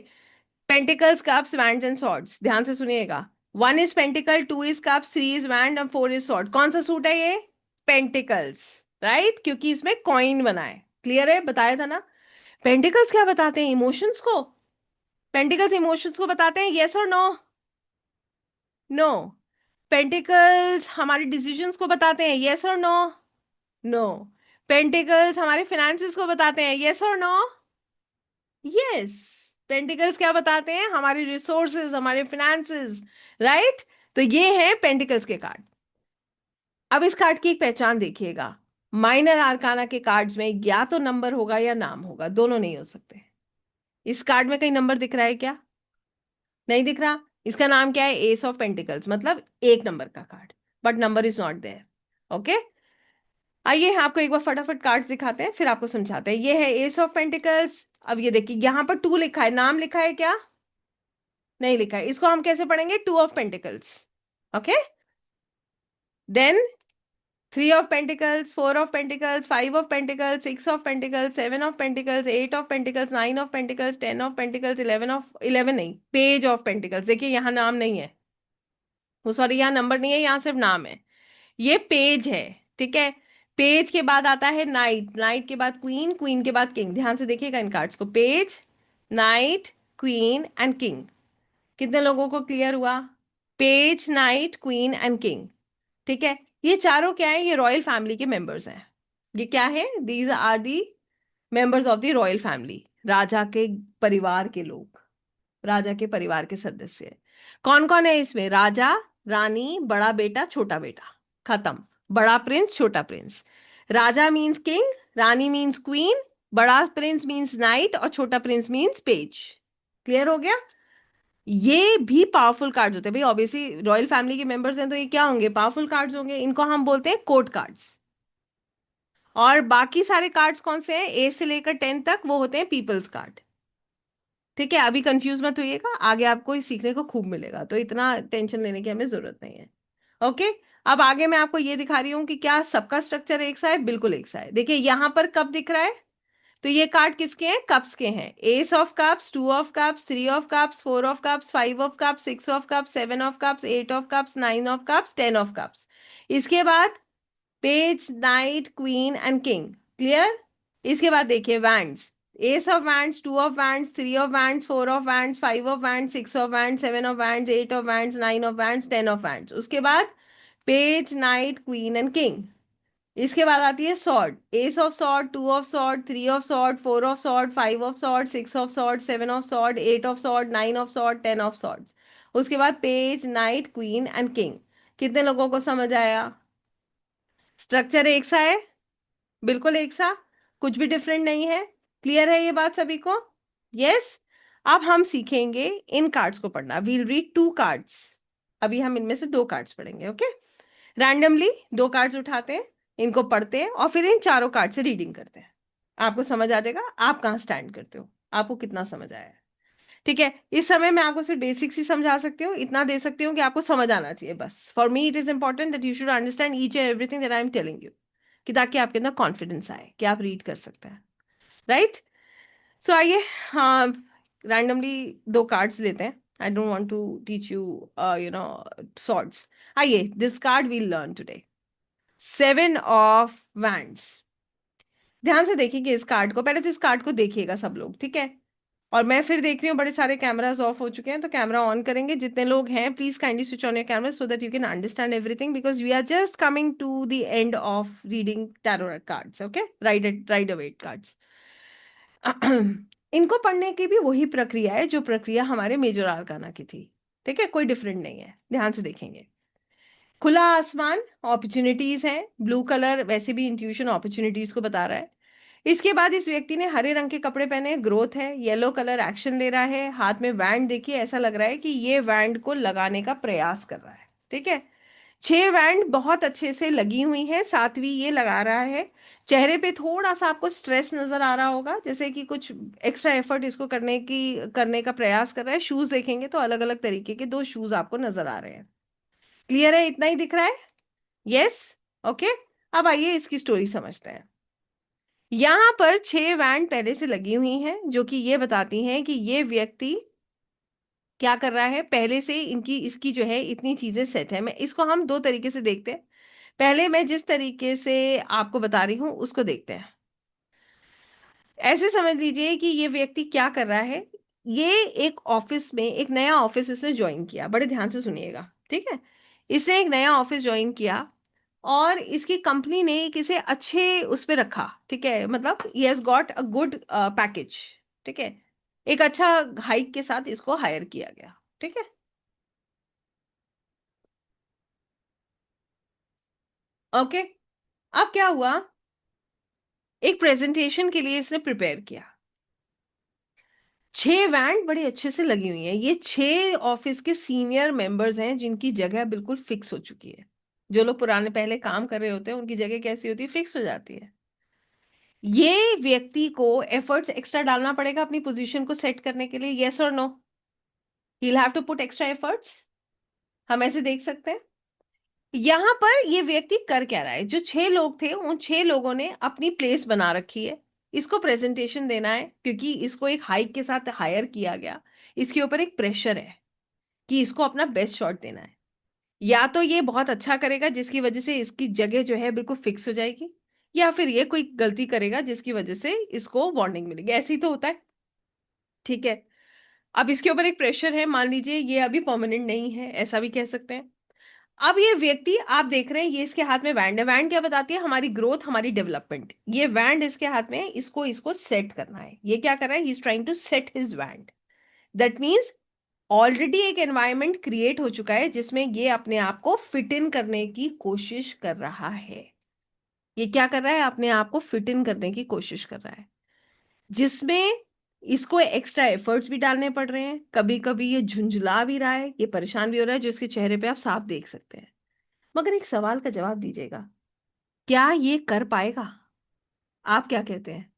Pentacles, cups, wands and swords, ध्यान से सुनिएगा। 1 is pentacle, 2 is cups, 3 is wand और 4 इज सॉर्ड। कौन सा सूट है ये? पेंटिकल्स। राइट, क्योंकि इसमें कॉइन बना है। क्लियर है? बताया था ना। पेंटिकल्स क्या बताते हैं? इमोशंस को। पेंटिकल्स इमोशंस को बताते हैं, यस और नो? नो। पेंटिकल्स हमारे डिसीजंस को बताते हैं, यस और नो? नो। पेंटिकल्स हमारे फिनेंसेस को बताते हैं, यस और नो? यस। पेंटिकल्स क्या बताते हैं? हमारे रिसोर्सेज, हमारे फिनेंसेस। राइट? तो ये है पेंटिकल्स के कार्ड। अब इस कार्ड की एक पहचान देखिएगा। माइनर आर्काना के कार्ड्स में या तो नंबर होगा या नाम होगा, दोनों नहीं हो सकते। इस कार्ड में कहीं नंबर दिख रहा है क्या? नहीं दिख रहा। इसका नाम क्या है? एस ऑफ पेंटिकल्स, मतलब एक नंबर का card. But number is not there. Okay? आइए आपको एक बार फटाफट कार्ड्स दिखाते हैं, फिर आपको समझाते हैं। ये है एस ऑफ पेंटिकल्स। अब ये देखिए, यहां पर 2 लिखा है, नाम लिखा है क्या? नहीं लिखा है। इसको हम कैसे पढ़ेंगे? 2 of pentacles. Okay? Then 3 of pentacles, 4 of pentacles, 5 of pentacles, 6 of pentacles, 7 of pentacles, 8 of pentacles, 9 of pentacles, 10 of pentacles, 11 नहीं, पेज ऑफ पेंटिकल्स। देखिए यहाँ नाम नहीं है, वो सॉरी, यहाँ नंबर नहीं है, यहाँ सिर्फ नाम है। ये पेज है। ठीक है? पेज के बाद आता है नाइट, नाइट के बाद क्वीन, क्वीन के बाद किंग। ध्यान से देखिएगा इन कार्ड्स को, page, night, queen and king. कितने लोगों को क्लियर हुआ? Page, night, queen and king. ठीक है? ये चारों क्या है? ये रॉयल फैमिली के मेंबर्स हैं। ये क्या है? These are the members of the royal family, राजा के परिवार के लोग, राजा के परिवार के सदस्य। कौन कौन है इसमें? राजा, रानी, बड़ा बेटा, छोटा बेटा। खत्म। बड़ा प्रिंस, छोटा प्रिंस। राजा मीन्स किंग, रानी मीन्स क्वीन, बड़ा प्रिंस मीन्स नाइट और छोटा प्रिंस मीन्स पेज। क्लियर हो गया? ये भी पावरफुल कार्ड्स होते हैं भाई, ऑब्वियसली रॉयल फैमिली के मेंबर्स हैं तो ये क्या होंगे? पावरफुल कार्ड्स होंगे। इनको हम बोलते हैं कोर्ट कार्ड्स। और बाकी सारे कार्ड्स कौन से हैं? ए से लेकर 10 तक वो होते हैं पीपल्स कार्ड। ठीक है? अभी कंफ्यूज मत होइएगा, आगे आपको ही सीखने को खूब मिलेगा, तो इतना टेंशन लेने की हमें जरूरत नहीं है। ओके? अब आगे मैं आपको ये दिखा रही हूँ कि क्या सबका स्ट्रक्चर एक सा है? बिल्कुल एक सा है। देखिए यहां पर कप दिख रहा है, तो ये कार्ड किसके हैं? कप्स के हैं। S of cups, 2 of cups, 3 of cups, 4 of cups, 5 of cups, 6 of cups, 7 of cups, 8 of cups, 9 of cups, 10 of cups. इसके बाद page, night, queen and king. Clear? इसके बाद देखिए wands, S of wands, 2 of wands, 3 of wands, 4 of wands, 5 of wands, 6 of wands, 7 of wands, 8 of wands, 9 of wands, 10 of wands. उसके बाद page, night, queen and king. इसके बाद आती है sword, S of sword, 2 of sword, 3 of sword, 4 of sword, 5 of sword, 6 of sword, 7 of sword, 8 of sword, 9 of sword, 10 of sword. उसके बाद page, night, queen and king. कितने लोगों को समझ आया? स्ट्रक्चर एक सा है, बिल्कुल एक सा, कुछ भी डिफरेंट नहीं है। क्लियर है ये बात सभी को? यस। अब हम सीखेंगे इन कार्ड्स को पढ़ना। We'll read 2 cards. अभी हम इनमें से 2 कार्ड्स पढ़ेंगे। ओके? रैंडमली 2 कार्ड्स उठाते हैं, इनको पढ़ते हैं और फिर इन चारों कार्ड से रीडिंग करते हैं। आपको समझ आ जाएगा आप कहाँ स्टैंड करते हो, आपको कितना समझ आया है। ठीक है? इस समय मैं आपको सिर्फ बेसिक्स ही समझा सकती हूँ, इतना दे सकती हूँ कि आपको समझ आना चाहिए बस। For me it is important that you should understand each and everything that I am telling you. कि ताकि आपके अंदर कॉन्फिडेंस आए कि आप रीड कर सकते हैं, राइट? सो आइए, हाँ, रैंडमली दो कार्ड्स लेते हैं. I don't want to teach you you know swords. आइए, this card will learn today. 7 of wands. ध्यान से देखिए इस कार्ड को. पहले तो इस कार्ड को देखिएगा सब लोग, ठीक है? और मैं फिर देख रही हूँ बड़े सारे कैमरास ऑफ हो चुके हैं, तो कैमरा ऑन करेंगे. जितने लोग हैं, please kindly switch on your camera so that you can understand everything, because we are just coming to the end of reading tarot cards. Okay, right away cards. इनको पढ़ने की भी वही प्रक्रिया है जो प्रक्रिया हमारे मेजर आर्काना की थी, ठीक है? कोई डिफरेंट नहीं है. ध्यान से देखेंगे. खुला आसमान, अपॉर्चुनिटीज हैं. ब्लू कलर वैसे भी इंट्यूशन अपॉर्चुनिटीज को बता रहा है. इसके बाद इस व्यक्ति ने हरे रंग के कपड़े पहने, ग्रोथ है. येलो कलर एक्शन ले रहा है. हाथ में वैंड देखिए, ऐसा लग रहा है कि ये वैंड को लगाने का प्रयास कर रहा है, ठीक है? 6 वैंड बहुत अच्छे से लगी हुई है, 7वीं ये लगा रहा है. चेहरे पे थोड़ा सा आपको स्ट्रेस नजर आ रहा होगा, जैसे कि कुछ एक्स्ट्रा एफर्ट इसको करने का प्रयास कर रहा है. शूज देखेंगे तो अलग अलग तरीके के 2 शूज आपको नजर आ रहे हैं. क्लियर है? इतना ही दिख रहा है? यस. ओके. अब आइए इसकी स्टोरी समझते हैं. यहाँ पर 6 वैंड पहले से लगी हुई हैं, जो कि ये बताती हैं कि ये व्यक्ति क्या कर रहा है. पहले से इनकी इसकी जो है इतनी चीजें सेट है. मैं इसको हम दो तरीके से देखते हैं. पहले मैं जिस तरीके से आपको बता रही हूँ उसको देखते हैं. ऐसे समझ लीजिए कि ये व्यक्ति क्या कर रहा है. ये एक ऑफिस में, एक नया ऑफिस इसने ज्वाइन किया. बड़े ध्यान से सुनिएगा, ठीक है? इसने एक नया ऑफिस ज्वाइन किया और इसकी कंपनी ने एक इसे अच्छे उस पे रखा, ठीक है? मतलब he has got a good package, ठीक है? एक अच्छा हाइक के साथ इसको हायर किया गया, ठीक है? ओके. अब क्या हुआ? एक प्रेजेंटेशन के लिए इसने प्रिपेयर किया. 6 वैंड बड़ी अच्छे से लगी हुई हैं. ये 6 ऑफिस के सीनियर मेंबर्स हैं जिनकी जगह बिल्कुल फिक्स हो चुकी है. जो लोग पुराने पहले काम कर रहे होते हैं उनकी जगह कैसी होती है? फिक्स हो जाती है. ये व्यक्ति को एफर्ट्स एक्स्ट्रा डालना पड़ेगा अपनी पोजीशन को सेट करने के लिए. यस और no? He will have to put extra efforts. हम ऐसे देख सकते हैं. यहां पर ये व्यक्ति कर क्या रहा है? जो 6 लोग थे उन 6 लोगों ने अपनी प्लेस बना रखी है. इसको प्रेजेंटेशन देना है क्योंकि इसको एक हाइक के साथ हायर किया गया. इसके ऊपर एक प्रेशर है कि इसको अपना बेस्ट शॉट देना है. या तो ये बहुत अच्छा करेगा जिसकी वजह से इसकी जगह जो है बिल्कुल फिक्स हो जाएगी, या फिर ये कोई गलती करेगा जिसकी वजह से इसको वार्निंग मिलेगी. ऐसे ही तो होता है, ठीक है? अब इसके ऊपर एक प्रेशर है. मान लीजिए ये अभी परमानेंट नहीं है, ऐसा भी कह सकते हैं. अब ये व्यक्ति आप देख रहे हैं, ये इसके हाथ में वैंड है. वैंड क्या बताती है? हमारी ग्रोथ, हमारी डेवलपमेंट. ये वैंड इसके हाथ में है, इसको इसको सेट करना है. ये क्या कर रहा है? He is trying to set his wand. That means already एक एनवायरनमेंट क्रिएट हो चुका है जिसमें ये अपने आप को फिट इन करने की कोशिश कर रहा है. ये क्या कर रहा है? अपने आप को फिट इन करने की कोशिश कर रहा है, जिसमें इसको एक्स्ट्रा एफर्ट्स भी डालने पड़ रहे हैं. कभी कभी ये झुंझला भी रहा है, ये परेशान भी हो रहा है, जो इसके चेहरे पे आप साफ देख सकते हैं. मगर एक सवाल का जवाब दीजिएगा, क्या ये कर पाएगा? आप क्या कहते हैं?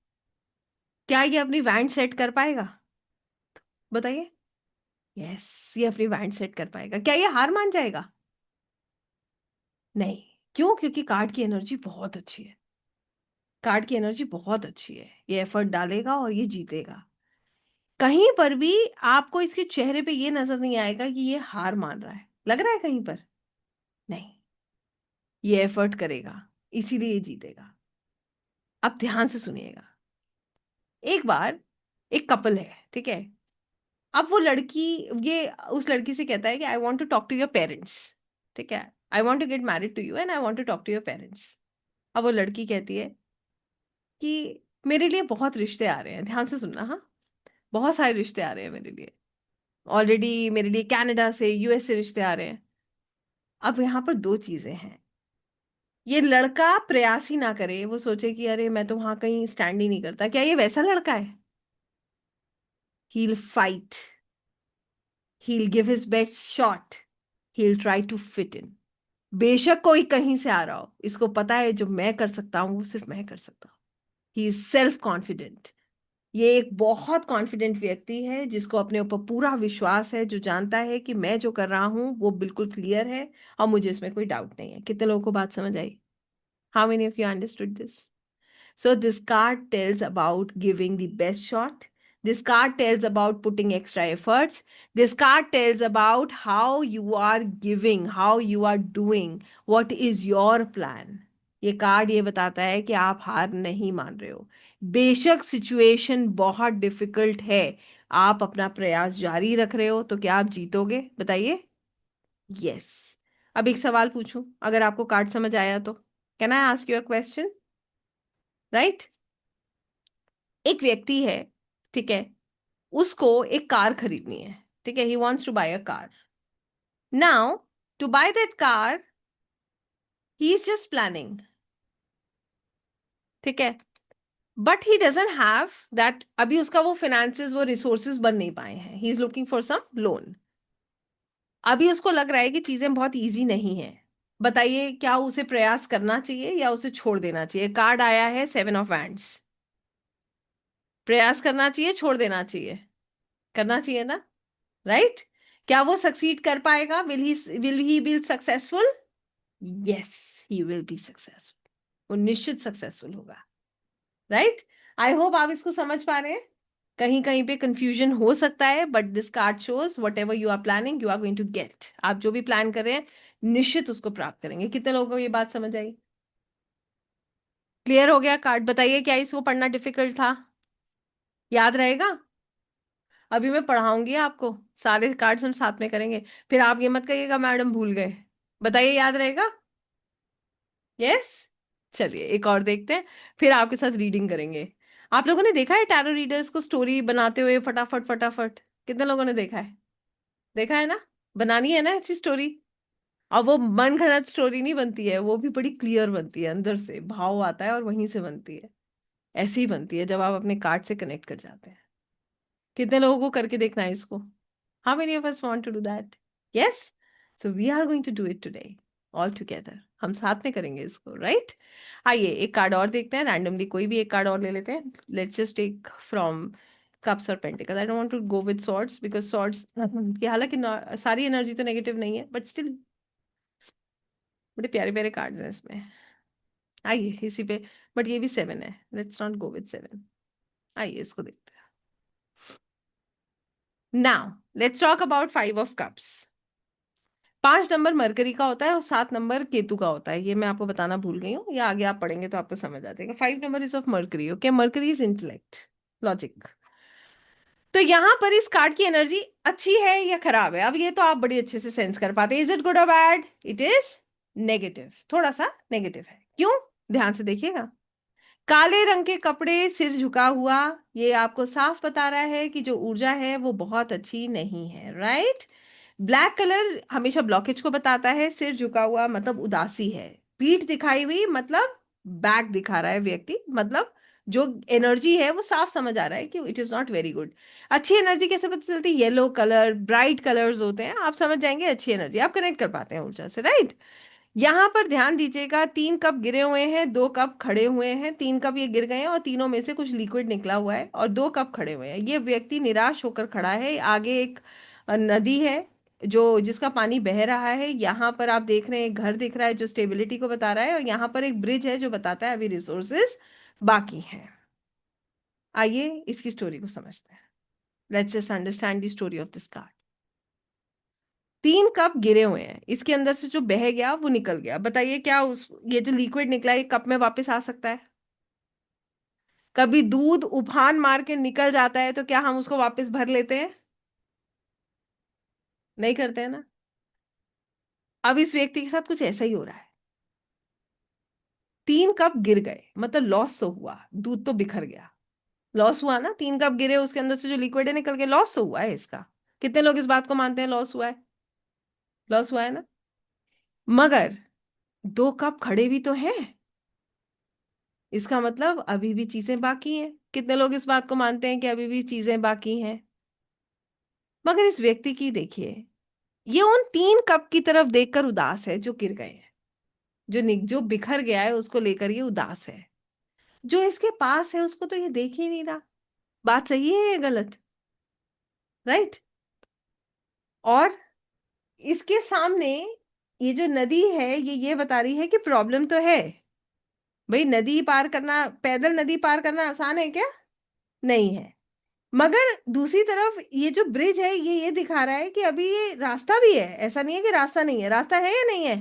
क्या ये अपनी वैंड सेट कर पाएगा? बताइए. यस, ये अपनी वैंड सेट कर पाएगा. क्या ये हार मान जाएगा? नहीं. क्यों? क्योंकि कार्ड की एनर्जी बहुत अच्छी है. कार्ड की एनर्जी बहुत अच्छी है. ये एफर्ट डालेगा और ये जीतेगा. कहीं पर भी आपको इसके चेहरे पे ये नजर नहीं आएगा कि ये हार मान रहा है. लग रहा है कहीं पर? नहीं. ये एफर्ट करेगा, इसीलिए ये जीतेगा. अब ध्यान से सुनिएगा. एक बार एक कपल है, ठीक है? अब वो लड़की, ये उस लड़की से कहता है कि I want to talk to your parents, ठीक है? I want to get married to you and I want to talk to your parents. अब वो लड़की कहती है कि मेरे लिए बहुत रिश्ते आ रहे हैं. ध्यान से सुनना, हाँ. बहुत सारे रिश्ते आ रहे हैं मेरे लिए. ऑलरेडी मेरे लिए कनाडा से, यूएस से रिश्ते आ रहे हैं. अब यहाँ पर दो चीजें हैं. ये लड़का प्रयास ही ना करे, वो सोचे कि अरे मैं तो वहां कहीं स्टैंड ही नहीं करता. क्या ये वैसा लड़का है? He'll fight. He'll give his best shot. He'll try to fit in. बेशक कोई कहीं से आ रहा हो, इसको पता है जो मैं कर सकता हूँ वो सिर्फ मैं कर सकता हूँ. He is self confident. ये एक बहुत कॉन्फिडेंट व्यक्ति है जिसको अपने ऊपर पूरा विश्वास है, जो जानता है कि मैं जो कर रहा हूँ वो बिल्कुल क्लियर है और मुझे इसमें कोई डाउट नहीं है. कितने लोगों को बात समझ आई? How many of you understood this? So this card tells about giving the best shot. This card tells about putting extra efforts. This card tells about how you are giving, how you are doing, what is your plan. ये कार्ड ये बताता है कि आप हार नहीं मान रहे हो। बेशक सिचुएशन बहुत डिफिकल्ट है, आप अपना प्रयास जारी रख रहे हो, तो क्या आप जीतोगे? बताइए। यस। अब एक सवाल पूछूं, अगर आपको कार्ड समझ आया तो। Can I ask you a question? Right. एक व्यक्ति है, ठीक है, उसको एक कार खरीदनी है, ठीक है, he wants to buy a car. Now to buy that car he is just planning, ठीक है, but he doesn't have that, अभी उसका वो फाइनेंसेस, वो रिसोर्सेज बन नहीं पाए हैं, he is looking for some loan. अभी उसको लग रहा है कि चीजें बहुत इजी नहीं है। बताइए, क्या उसे प्रयास करना चाहिए या उसे छोड़ देना चाहिए? कार्ड आया है 7 ऑफ हैंड्स। प्रयास करना चाहिए, छोड़ देना चाहिए? करना चाहिए ना, राइट? क्या वो सक्सीड कर पाएगा? Will he be successful? Yes, he will be successful. वो निश्चित सक्सेसफुल होगा, राइट? आई होप आप इसको समझ पा रहे हैं। कहीं कहीं पे कंफ्यूजन हो सकता है, but this card shows whatever you are planning, you are going to get. आप जो भी प्लान कर रहे हैं, निश्चित उसको प्राप्त करेंगे। कितने लोगों को ये बात समझ आई? क्लियर हो गया कार्ड? बताइए, क्या इसको पढ़ना डिफिकल्ट था? याद रहेगा? अभी मैं पढ़ाऊंगी आपको, सारे कार्ड्स हम साथ में करेंगे, फिर आप ये मत कहिएगा मैडम भूल गए। बताइए, याद रहेगा? यस। चलिए एक और देखते हैं, फिर आपके साथ रीडिंग करेंगे। आप लोगों ने देखा है टैरो रीडर्स को स्टोरी बनाते हुए फटाफट फटाफट? कितने लोगों ने देखा है? देखा है ना? बनानी है ना ऐसी स्टोरी। और वो मन घड़त स्टोरी नहीं बनती है, वो भी बड़ी क्लियर बनती है, अंदर से भाव आता है और वहीं से बनती है। ऐसी ही बनती है जब आप अपने कार्ड से कनेक्ट कर जाते हैं। कितने लोगों को करके देखना है इसको? How many of us want to do that? Yes. So we are going to do it today, all together. हम साथ में करेंगे इसको, राइट? आइए एक कार्ड और देखते हैं, रैंडमली कोई भी एक कार्ड और ले लेते हैं। Let's just take from cups और pentacles. I don't want to go with swords because swords की हालांकि सारी एनर्जी तो नेगेटिव नहीं है, बट स्टिल बड़े प्यारे प्यारे कार्ड्स हैं इसमें। आइए इसी पे, बट ये भी 7 है, लेट्स नॉट गो विद 7। आइए इसको देखते हैं। Now let's talk about 5 of cups. 5 number mercury का होता है और 7 नंबर केतु का होता है। ये मैं आपको बताना भूल गई हूँ, ये आगे आप पढ़ेंगे तो आपको समझ आ जाएगा। 5 number is of mercury. Okay, mercury is intellect, logic. तो यहाँ पर इस कार्ड की एनर्जी अच्छी है या खराब है, अब ये तो आप बड़ी अच्छे से सेंस कर पाते हैं। इज इट गुड और बैड? इट इज नेगेटिव, थोड़ा सा नेगेटिव है। क्यों? ध्यान से देखिएगा। काले रंग के कपड़े, सिर झुका हुआ, ये आपको साफ बता रहा है कि जो ऊर्जा है वो बहुत अच्छी नहीं है, राइट? ब्लैक कलर हमेशा ब्लॉकेज को बताता है। सिर झुका हुआ मतलब उदासी है। पीठ दिखाई हुई मतलब बैक दिखा रहा है व्यक्ति, मतलब जो एनर्जी है वो साफ समझ आ रहा है कि it is not very good. अच्छी एनर्जी कैसे पता चलती है? येलो कलर, ब्राइट कलर्स होते हैं, आप समझ जाएंगे अच्छी एनर्जी, आप कनेक्ट कर पाते हैं ऊर्जा से, राइट? यहाँ पर ध्यान दीजिएगा, 3 कप गिरे हुए हैं, 2 कप खड़े हुए हैं। 3 कप ये गिर गए हैं और तीनों में से कुछ लिक्विड निकला हुआ है, और 2 कप खड़े हुए हैं। ये व्यक्ति निराश होकर खड़ा है। आगे एक नदी है जो जिसका पानी बह रहा है। यहाँ पर आप देख रहे हैं एक घर दिख रहा है जो स्टेबिलिटी को बता रहा है, और यहाँ पर एक ब्रिज है जो बताता है अभी रिसोर्सेस बाकी हैं। आइए इसकी स्टोरी को समझते हैं। Let's just understand the story of this card. 3 cup गिरे हुए हैं, इसके अंदर से जो बह गया वो निकल गया। बताइए, क्या उस ये जो लिक्विड निकला ये कप में वापस आ सकता है? कभी दूध उफान मार के निकल जाता है तो क्या हम उसको वापस भर लेते हैं? नहीं करते हैं ना। अब इस व्यक्ति के साथ कुछ ऐसा ही हो रहा है। 3 कप गिर गए मतलब लॉस तो हुआ, दूध तो बिखर गया। लॉस हुआ ना, 3 कप गिरे, उसके अंदर से जो लिक्विड है निकल के लॉस तो हुआ है इसका। कितने लोग इस बात को मानते हैं लॉस हुआ है? लॉस हुआ है ना। मगर 2 कप खड़े भी तो हैं, इसका मतलब अभी भी चीजें बाकी हैं। कितने लोग इस बात को मानते हैं कि अभी भी चीजें बाकी हैं? मगर इस व्यक्ति की देखिए, ये उन 3 कप की तरफ देखकर उदास है जो गिर गए हैं, जो बिखर गया है उसको लेकर ये उदास है। जो इसके पास है उसको तो ये देख ही नहीं रहा। बात सही है या गलत? राइट? और इसके सामने ये जो नदी है ये बता रही है कि प्रॉब्लम तो है, भाई नदी पार करना, पैदल नदी पार करना आसान है क्या? नहीं है। मगर दूसरी तरफ ये जो ब्रिज है ये दिखा रहा है कि अभी ये रास्ता भी है, ऐसा नहीं है कि रास्ता नहीं है। रास्ता है या नहीं है?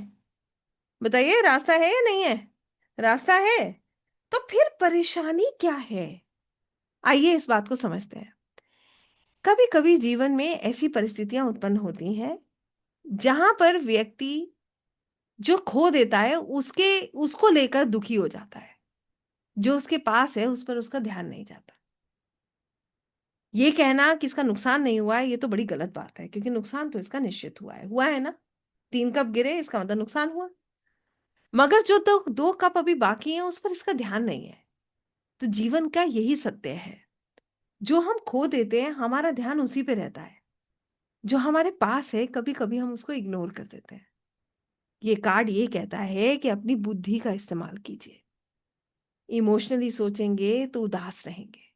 बताइए, रास्ता है या नहीं है? रास्ता है। तो फिर परेशानी क्या है? आइए इस बात को समझते हैं। कभी कभी जीवन में ऐसी परिस्थितियां उत्पन्न होती हैं जहां पर व्यक्ति जो खो देता है उसके उसको लेकर दुखी हो जाता है। जो उसके पास है उस पर उसका ध्यान नहीं जाता। ये कहना कि इसका नुकसान नहीं हुआ है ये तो बड़ी गलत बात है, क्योंकि नुकसान तो इसका निश्चित हुआ है ना। 3 कप गिरे इसका मतलब नुकसान हुआ। मगर जो 2 कप अभी बाकी हैं उस पर इसका ध्यान नहीं है। तो जीवन का यही सत्य है। जो हम खो देते हैं हमारा ध्यान उसी पे रहता है। जो हमारे पास है कभी कभी हम उसको इग्नोर कर देते हैं। ये कार्ड ये कहता है कि अपनी बुद्धि का इस्तेमाल कीजिए। इमोशनली सोचेंगे तो उदास रहेंगे।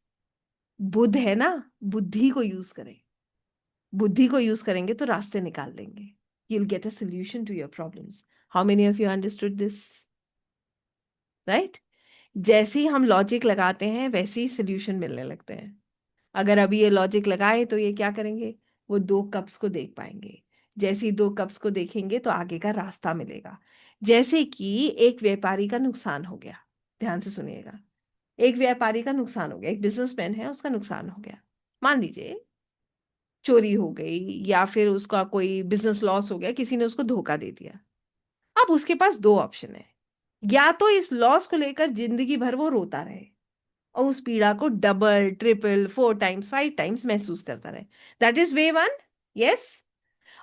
बुद्ध है ना, बुद्धि को यूज करें। बुद्धि को यूज करेंगे तो रास्ते निकाल लेंगे। you'll get a solution to your problems. How many of you understood this? Right? जैसे ही हम लॉजिक लगाते हैं वैसे ही सोल्यूशन मिलने लगते हैं। अगर अभी ये लॉजिक लगाए तो ये क्या करेंगे? वो 2 कप्स को देख पाएंगे। जैसे ही 2 कप्स को देखेंगे तो आगे का रास्ता मिलेगा। जैसे कि एक व्यापारी का नुकसान हो गया। ध्यान से सुनिएगा। एक व्यापारी का नुकसान हो गया, एक बिजनेसमैन है उसका नुकसान हो गया। मान लीजिए चोरी हो गई या फिर उसका कोई बिजनेस लॉस हो गया, किसी ने उसको धोखा दे दिया। अब उसके पास 2 ऑप्शन है। या तो इस लॉस को लेकर जिंदगी भर वो रोता रहे और उस पीड़ा को डबल ट्रिपल 4 टाइम्स 5 टाइम्स महसूस करता रहे। That is way one. Yes.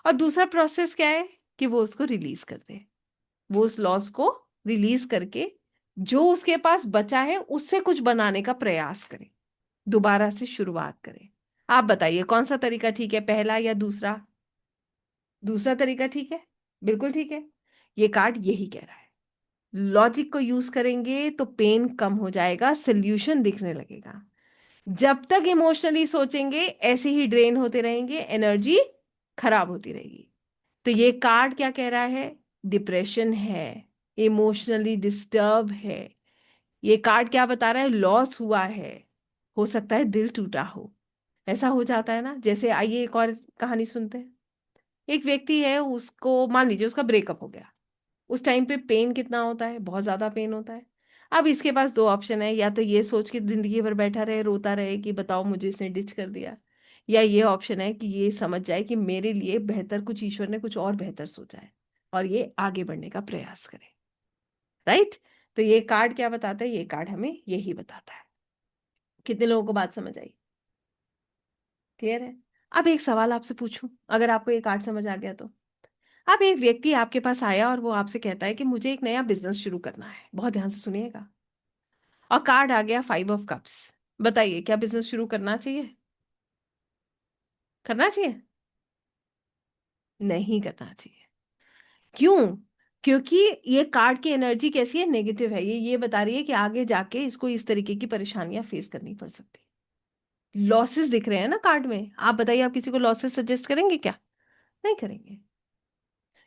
और दूसरा प्रोसेस क्या है कि वो उसको रिलीज कर दे। वो उस लॉस को रिलीज करके जो उसके पास बचा है उससे कुछ बनाने का प्रयास करे, दोबारा से शुरुआत करे। आप बताइए कौन सा तरीका ठीक है, पहला या दूसरा? दूसरा तरीका ठीक है। बिल्कुल ठीक है। ये कार्ड यही कह रहा है। लॉजिक को यूज करेंगे तो पेन कम हो जाएगा, सोल्यूशन दिखने लगेगा। जब तक इमोशनली सोचेंगे ऐसे ही ड्रेन होते रहेंगे, एनर्जी खराब होती रहेगी। तो ये कार्ड क्या कह रहा है? डिप्रेशन है, इमोशनली डिस्टर्ब है। ये कार्ड क्या बता रहा है? लॉस हुआ है। हो सकता है दिल टूटा हो। ऐसा हो जाता है ना। जैसे आइए एक और कहानी सुनते हैं। एक व्यक्ति है, उसको मान लीजिए उसका ब्रेकअप हो गया। उस टाइम पे पेन कितना होता है? बहुत ज्यादा पेन होता है। अब इसके पास 2 ऑप्शन है। या तो ये सोच के जिंदगी भर बैठा रहे रोता रहे कि बताओ मुझे इसने डिच कर दिया, या ये ऑप्शन है कि ये समझ जाए कि मेरे लिए बेहतर कुछ, ईश्वर ने कुछ और बेहतर सोचा है, और ये आगे बढ़ने का प्रयास करे। राइट? तो ये कार्ड क्या बताता है? ये कार्ड हमें यही बताता है। कितने लोगों को बात समझ आई? क्लियर है? अब एक सवाल आपसे पूछूं, अगर आपको ये कार्ड समझ आ गया तो। अब एक व्यक्ति आपके पास आया और वो आपसे कहता है कि मुझे एक नया बिजनेस शुरू करना है। बहुत ध्यान से सुनिएगा। और कार्ड आ गया 5 ऑफ कप्स। बताइए क्या बिजनेस शुरू करना चाहिए? करना चाहिए? नहीं करना चाहिए। क्यों? क्योंकि ये कार्ड की एनर्जी कैसी है? नेगेटिव है। ये बता रही है कि आगे जाके इसको इस तरीके की परेशानियां फेस करनी पड़ सकती है। लॉसेस दिख रहे हैं ना कार्ड में। आप बताइए, आप किसी को लॉसेस सजेस्ट करेंगे क्या? नहीं करेंगे।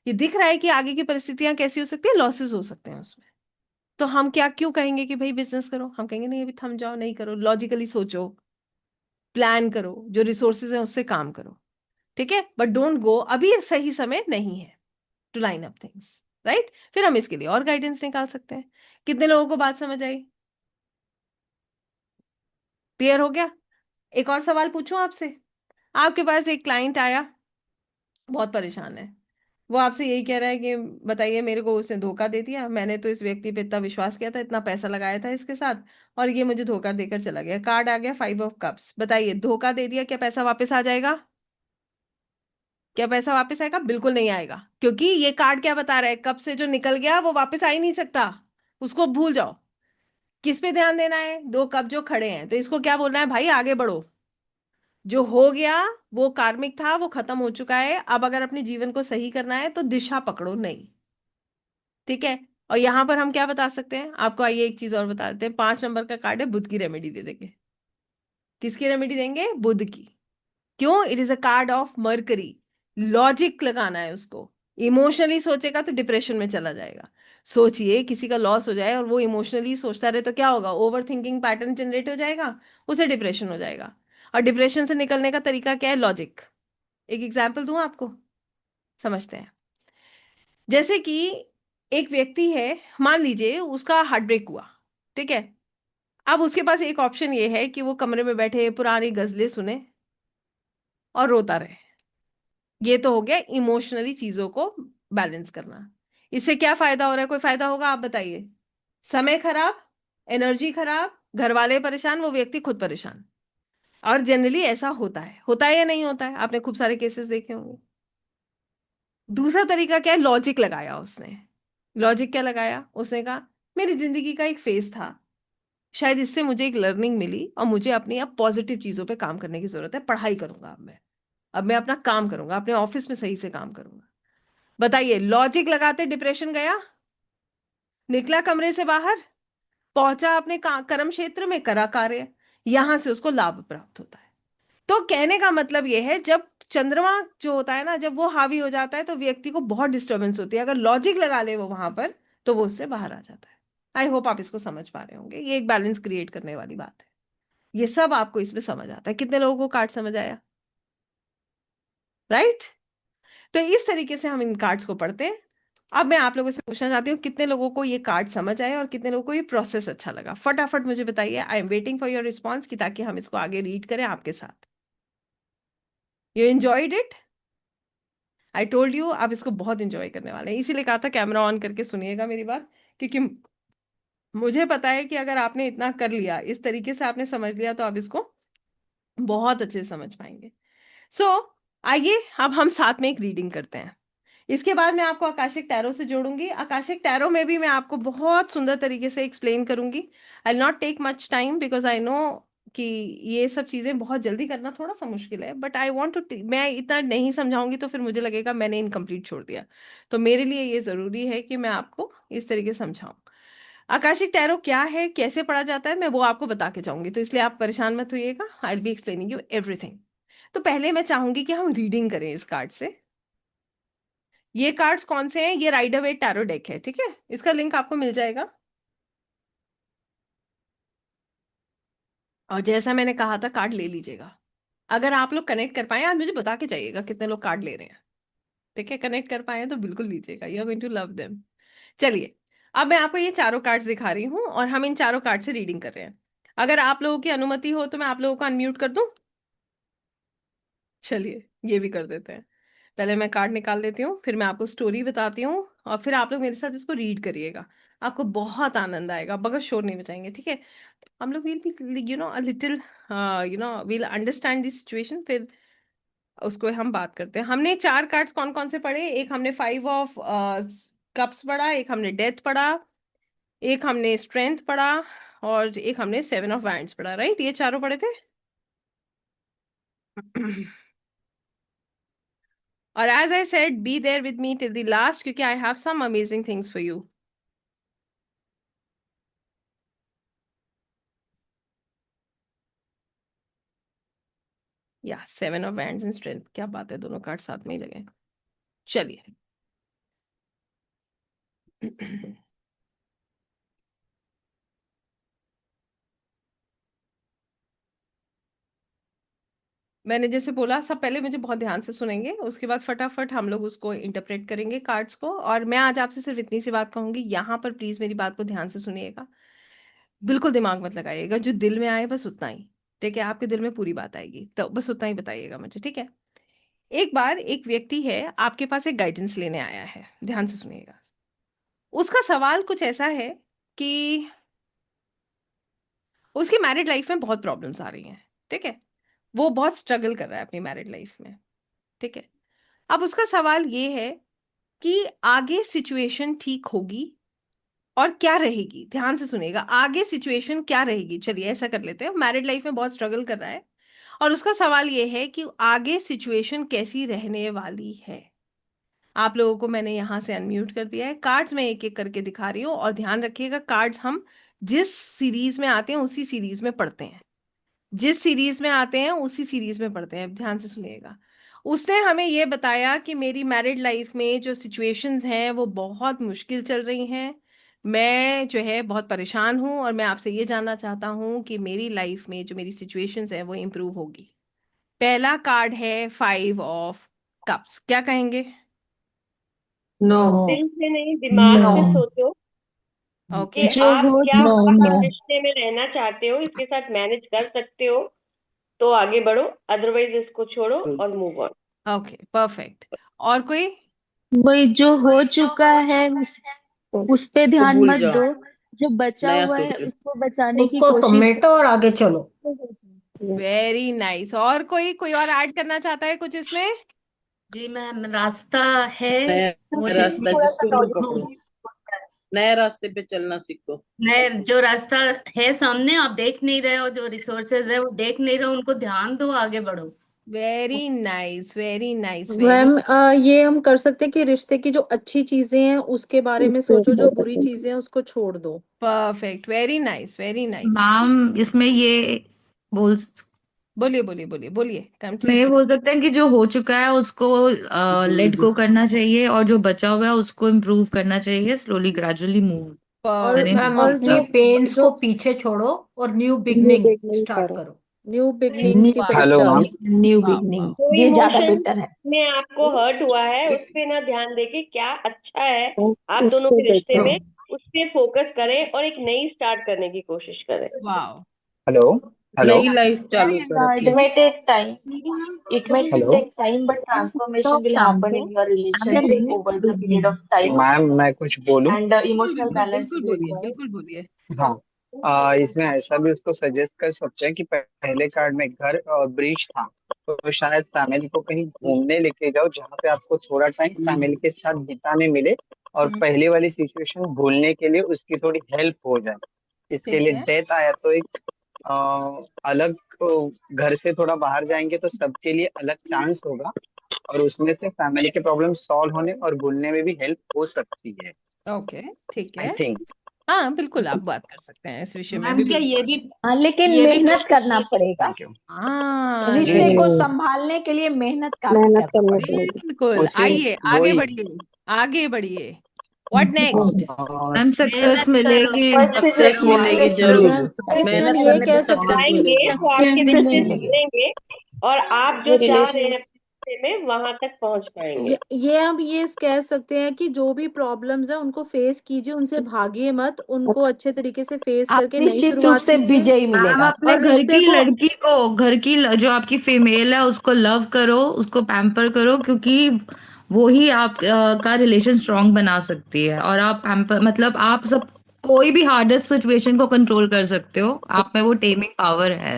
ये दिख रहा है कि आगे की परिस्थितियां कैसी हो सकती है, लॉसेस हो सकते हैं उसमें। तो हम क्या क्यों कहेंगे कि भाई बिजनेस करो? हम कहेंगे नहीं, अभी थम जाओ, नहीं करो, लॉजिकली सोचो, प्लान करो, जो रिसोर्सेज हैं उससे काम करो। ठीक है, बट डोंट गो, अभी सही समय नहीं है to line up things. Right? फिर हम इसके लिए और गाइडेंस निकाल सकते हैं। कितने लोगों को बात समझ आई? क्लियर हो गया? एक और सवाल पूछूं आपसे। आपके पास एक क्लाइंट आया, बहुत परेशान है। वो आपसे यही कह रहा है कि बताइए मेरे को उसने धोखा दे दिया, मैंने तो इस व्यक्ति पे इतना विश्वास किया था, इतना पैसा लगाया था इसके साथ, और ये मुझे धोखा देकर चला गया। कार्ड आ गया 5 ऑफ कप्स। बताइए धोखा दे दिया, क्या पैसा वापस आ जाएगा? क्या पैसा वापस आएगा? बिल्कुल नहीं आएगा। क्योंकि ये कार्ड क्या बता रहा है? कप से जो निकल गया वो वापस आ ही नहीं सकता। उसको भूल जाओ। किस पे ध्यान देना है? 2 कप जो खड़े हैं, तो इसको क्या बोलना है? भाई आगे बढ़ो। जो हो गया वो कार्मिक था, वो खत्म हो चुका है। अब अगर अपने जीवन को सही करना है तो दिशा पकड़ो नहीं। ठीक है? और यहां पर हम क्या बता सकते हैं आपको? आइए एक चीज और बता देते हैं। 5 नंबर का कार्ड है, बुध की रेमेडी दे देंगे। किसकी रेमेडी देंगे? बुध की। क्यों? It is a card of mercury. Logic लगाना है उसको। इमोशनली सोचेगा तो डिप्रेशन में चला जाएगा। सोचिए किसी का लॉस हो जाए और वो इमोशनली सोचता रहे तो क्या होगा, ओवर थिंकिंग पैटर्न जनरेट हो जाएगा, उसे डिप्रेशन हो जाएगा। और डिप्रेशन से निकलने का तरीका क्या है? लॉजिक। एक एग्जाम्पल दूं आपको, समझते हैं। जैसे कि एक व्यक्ति है, मान लीजिए उसका हार्ट ब्रेक हुआ, ठीक है। अब उसके पास एक ऑप्शन ये है कि वो कमरे में बैठे पुरानी गजलें सुने और रोता रहे। ये तो हो गया इमोशनली चीजों को बैलेंस करना। इससे क्या फायदा हो रहा है? कोई फायदा होगा? आप बताइए। समय खराब, एनर्जी खराब, घर वाले परेशान, वो व्यक्ति खुद परेशान। और जनरली ऐसा होता है या नहीं होता है? आपने खूब सारे केसेस देखे होंगे। दूसरा तरीका क्या है? लॉजिक लगाया उसने। लॉजिक क्या लगाया उसने? कहा मेरी जिंदगी का एक फेज था, शायद इससे मुझे एक लर्निंग मिली और मुझे अपनी अब पॉजिटिव चीजों पे काम करने की जरूरत है, पढ़ाई करूंगा अब मैं अपना काम करूंगा, अपने ऑफिस में सही से काम करूंगा। बताइए, लॉजिक लगाते डिप्रेशन गया, निकला कमरे से बाहर, पहुंचा अपने कर्म क्षेत्र में, करा कार्य, यहां से उसको लाभ प्राप्त होता है। तो कहने का मतलब यह है, जब चंद्रमा जो होता है ना, जब वो हावी हो जाता है तो व्यक्ति को बहुत डिस्टरबेंस होती है। अगर लॉजिक लगा ले वो वहां पर, तो वो उससे बाहर आ जाता है। आई होप आप इसको समझ पा रहे होंगे, ये एक बैलेंस क्रिएट करने वाली बात है। ये सब आपको इसमें समझ आता है। कितने लोगों को कार्ड समझ आया? राइट। तो इस तरीके से हम इन कार्ड्स को पढ़ते हैं। अब मैं आप लोगों से पूछना चाहती हूँ, कितने लोगों को ये कार्ड समझ आए और कितने लोगों को ये प्रोसेस अच्छा लगा? फटाफट मुझे बताइए। I am waiting for your response, कि ताकि हम इसको आगे रीड करें आपके साथ। You enjoyed it? I told you आप इसको बहुत इंजॉय करने वाले हैं, इसीलिए कहा था कैमरा ऑन करके सुनिएगा मेरी बात। क्योंकि मुझे पता है कि अगर आपने इतना कर लिया, इस तरीके से आपने समझ लिया, तो आप इसको बहुत अच्छे से समझ पाएंगे। सो आइए अब हम साथ में एक रीडिंग करते हैं। इसके बाद मैं आपको आकाशिक टैरो से जोड़ूंगी। आकाशिक टैरो में भी मैं आपको बहुत सुंदर तरीके से एक्सप्लेन करूंगी। I not take much time because I know कि ये सब चीजें बहुत जल्दी करना थोड़ा सा मुश्किल है, बट आई वांट टू, मैं इतना नहीं समझाऊंगी तो फिर मुझे लगेगा मैंने इनकम्प्लीट छोड़ दिया। तो मेरे लिए ये जरूरी है कि मैं आपको इस तरीके से समझाऊं। आकाशिक टैरो क्या है, कैसे पढ़ा जाता है, मैं वो आपको बता के जाऊंगी, तो इसलिए आप परेशान मत होइएगा। I will be explaining you everything. तो पहले मैं चाहूंगी कि हम रीडिंग करें इस कार्ड से। ये कार्ड्स कौन से हैं? ये राइडर वेट टैरो डेक है, ठीक है। इसका लिंक आपको मिल जाएगा। और जैसा मैंने कहा था, कार्ड ले लीजिएगा। अगर आप लोग कनेक्ट कर पाए, आज मुझे बता के जाइएगा कितने लोग कार्ड ले रहे हैं। ठीक है, कनेक्ट कर पाए तो बिल्कुल लीजिएगा, you are going to love them. चलिए, अब मैं आपको ये चारों कार्ड्स दिखा रही हूँ और हम इन चारों कार्ड से रीडिंग कर रहे हैं। अगर आप लोगों की अनुमति हो तो मैं आप लोगों को अनम्यूट कर दूं। चलिए, ये भी कर देते हैं। पहले मैं कार्ड निकाल लेती हूँ, फिर मैं आपको स्टोरी बताती हूँ, और फिर आप लोग मेरे साथ इसको रीड करिएगा। आपको बहुत आनंद आएगा, बगैर शोर नहीं मचाएंगे, ठीक है। हम लोग will be a little will understand this situation, फिर उसको हम बात करते हैं। हमने चार कार्ड्स कौन कौन से पढ़े? एक हमने फाइव ऑफ कप्स पढ़ा, एक हमने डेथ पढ़ा, एक हमने स्ट्रेंथ पढ़ा, और एक हमने सेवन ऑफ वैंड्स पढ़ा। राइट, ये चारों पढ़े थे। और as I said, be there with me till the last, क्योंकि I have some amazing things for you. या seven of wands and strength, क्या बात है, दोनों कार्ड साथ में ही लगे। चलिए। मैंने जैसे बोला, सब पहले मुझे बहुत ध्यान से सुनेंगे, उसके बाद फटाफट हम लोग उसको इंटरप्रेट करेंगे कार्ड्स को। और मैं आज आपसे सिर्फ इतनी सी बात कहूंगी, यहाँ पर प्लीज मेरी बात को ध्यान से सुनिएगा। बिल्कुल दिमाग मत लगाइएगा, जो दिल में आए बस उतना ही। ठीक है, आपके दिल में पूरी बात आएगी तो बस उतना ही बताइएगा मुझे, ठीक है। एक बार एक व्यक्ति है, आपके पास एक गाइडेंस लेने आया है, ध्यान से सुनिएगा। उसका सवाल कुछ ऐसा है कि उसकी मैरिड लाइफ में बहुत प्रॉब्लम्स आ रही हैं, ठीक है। वो बहुत स्ट्रगल कर रहा है अपनी मैरिड लाइफ में, ठीक है। अब उसका सवाल ये है कि आगे सिचुएशन ठीक होगी और क्या रहेगी? ध्यान से सुनिएगा, आगे सिचुएशन क्या रहेगी। चलिए ऐसा कर लेते हैं, मैरिड लाइफ में बहुत स्ट्रगल कर रहा है और उसका सवाल ये है कि आगे सिचुएशन कैसी रहने वाली है। आप लोगों को मैंने यहां से अनम्यूट कर दिया है। कार्ड्स मैं एक एक करके दिखा रही हूँ, और ध्यान रखिएगा, कार्ड्स हम जिस सीरीज में आते हैं उसी सीरीज में पढ़ते हैं। जिस सीरीज में आते हैं उसी सीरीज में पढ़ते हैं, ध्यान से सुनिएगा। उसने हमें ये बताया कि मेरी मैरिड लाइफ में जो सिचुएशंस हैं वो बहुत मुश्किल चल रही हैं। मैं जो है बहुत परेशान हूँ और मैं आपसे ये जानना चाहता हूँ कि मेरी लाइफ में जो मेरी सिचुएशंस हैं वो इम्प्रूव होगी। पहला कार्ड है 5 ऑफ कप्स, क्या कहेंगे? नो। दिल से नहीं, दिमाग नो। से सोचो कि ओके। जो आप हो क्या नो इस नो। रिश्ते में रहना चाहते हो, इसके साथ मैनेज कर सकते हो तो आगे बढ़ो, अदरवाइज इसको छोड़ो और मूव ऑन। Okay, perfect. और कोई? वही जो हो चुका है उस पे वो ध्यान भूल मत जाओ, दो। जो बचा नया हुआ है सोचो। उसको बचाने की उसको कोशिश समेटो और आगे चलो। करो। Very nice. और कोई कोई और ऐड करना चाहता है कुछ इसमें? जी मैम, रास्ता है वो नया रास्ता देखने जिसको भी को। पकड़ो, नए रास्ते पे चलना सीखो। नए जो रास्ता है सामने, आप देख नहीं रहे हो, जो रिसोर्सेज है वो देख नहीं रहे हो, उनको ध्यान दो, आगे बढ़ो। Very nice, very nice, very. Ma'am ये हम कर सकते हैं कि रिश्ते की जो अच्छी चीजें हैं उसके बारे में सोचो, जो बुरी चीजें हैं उसको छोड़ दो। Perfect, very nice, very nice. Ma'am इसमें ये बोल बोलिए बोलिए बोलिए बोलिए, इसमें कंप्लीट ये करिए। बोल सकते हैं कि जो हो चुका है उसको लेट गो करना चाहिए, और जो बचा हुआ है उसको इम्प्रूव करना चाहिए, स्लोली ग्रेजुअली मूव और करें परफेक्ट। हम और अपना। जो पेन्स जो को पीछे छोड़ो और न्यू बिगनिंग स्टार्ट करो। न्यू बिगनिंग की तरफ हेलो जाओ। मैम। न्यू वाह बिगनिंग वाह। जो ये ज्यादा इमोशन बेटर है। में आपको हर्ट हुआ है उस पे ना ध्यान देके क्या अच्छा है आप दोनों के रिश्ते में, उस पे फोकस करें और एक नई स्टार्ट करने की कोशिश करें। वाह। हेलो। हेलो। नई लाइफ चालू वेरी कर कार्ड अपनी। It may take time. It may hello take time, but transformation will happen in your relationship बिल्कुल over the period of time, ma'am, मैं कुछ बोलूं? and emotional बिल्कुल balance बिल्कुल is बोलिए, required. बिल्कुल बोलिए। हाँ। इसमें ऐसा भी उसको सजेस्ट कर सकते हैं कि पहले कार्ड में घर और ब्रिज था, तो शायद फैमिली को कहीं घूमने लेके जाओ जहाँ पे आपको थोड़ा टाइम फैमिली के साथ बिताने मिले और हम्म, पहले वाली सिचुएशन भूलने के लिए उसकी थोड़ी हेल्प हो जाए। इसके ठीक लिए है। डेथ आया तो एक अलग घर से थोड़ा बाहर जाएंगे तो सबके लिए अलग चांस होगा और उसमें से फैमिली के प्रॉब्लम सॉल्व होने और भूलने में भी हेल्प हो सकती है। ओके, ठीक आई है। थिंक। हाँ बिल्कुल, आप बात कर सकते हैं इस विषय में मैम भी, क्या बिल्कुल। हाँ, लेकिन ये भी मेहनत करना पड़ेगा। Thank you. हाँ जी रिश्ते जी। को संभालने के लिए मेहनत काफी करना पड़ेगा। बिल्कुल, उसी आइए आगे वही। बढ़िए, आगे बढ़िए। What next? मैम सक्सेस मेहनत करो। मिलेगी। सक्सेस मिलेगी जरूर। मैम सक्सेस मैम मेहनत ये करने पे कह सकते सक्सेस आएंगे मिलेगी। तो आपके सक्सेस रिश्ते मिलेगी। सुधरेंगे और आप जो चाह रहे हैं अपने रिश्ते में वहां तक पहुंच पाएंगे। ये हम ये कह सकते हैं कि जो भी प्रॉब्लम्स है उनको फेस कीजिए, उनसे भागिए मत, उनको अच्छे तरीके से फेस आप करके नई निश्चित रूप शुरुआत से कीजिए। विजयी मैम मिलेगा। अपने और घर रिश्ते की को लड़की को, जो आपकी फीमेल है उसको लव करो, उसको पैम्पर करो, क्योंकि वो ही आप का रिलेशन स्ट्रांग बना सकती है। और आप पैम्पर मतलब आप सब कोई भी हार्डेस्ट सिचुएशन को कंट्रोल कर सकते हो, आप में वो टेमिंग पावर है।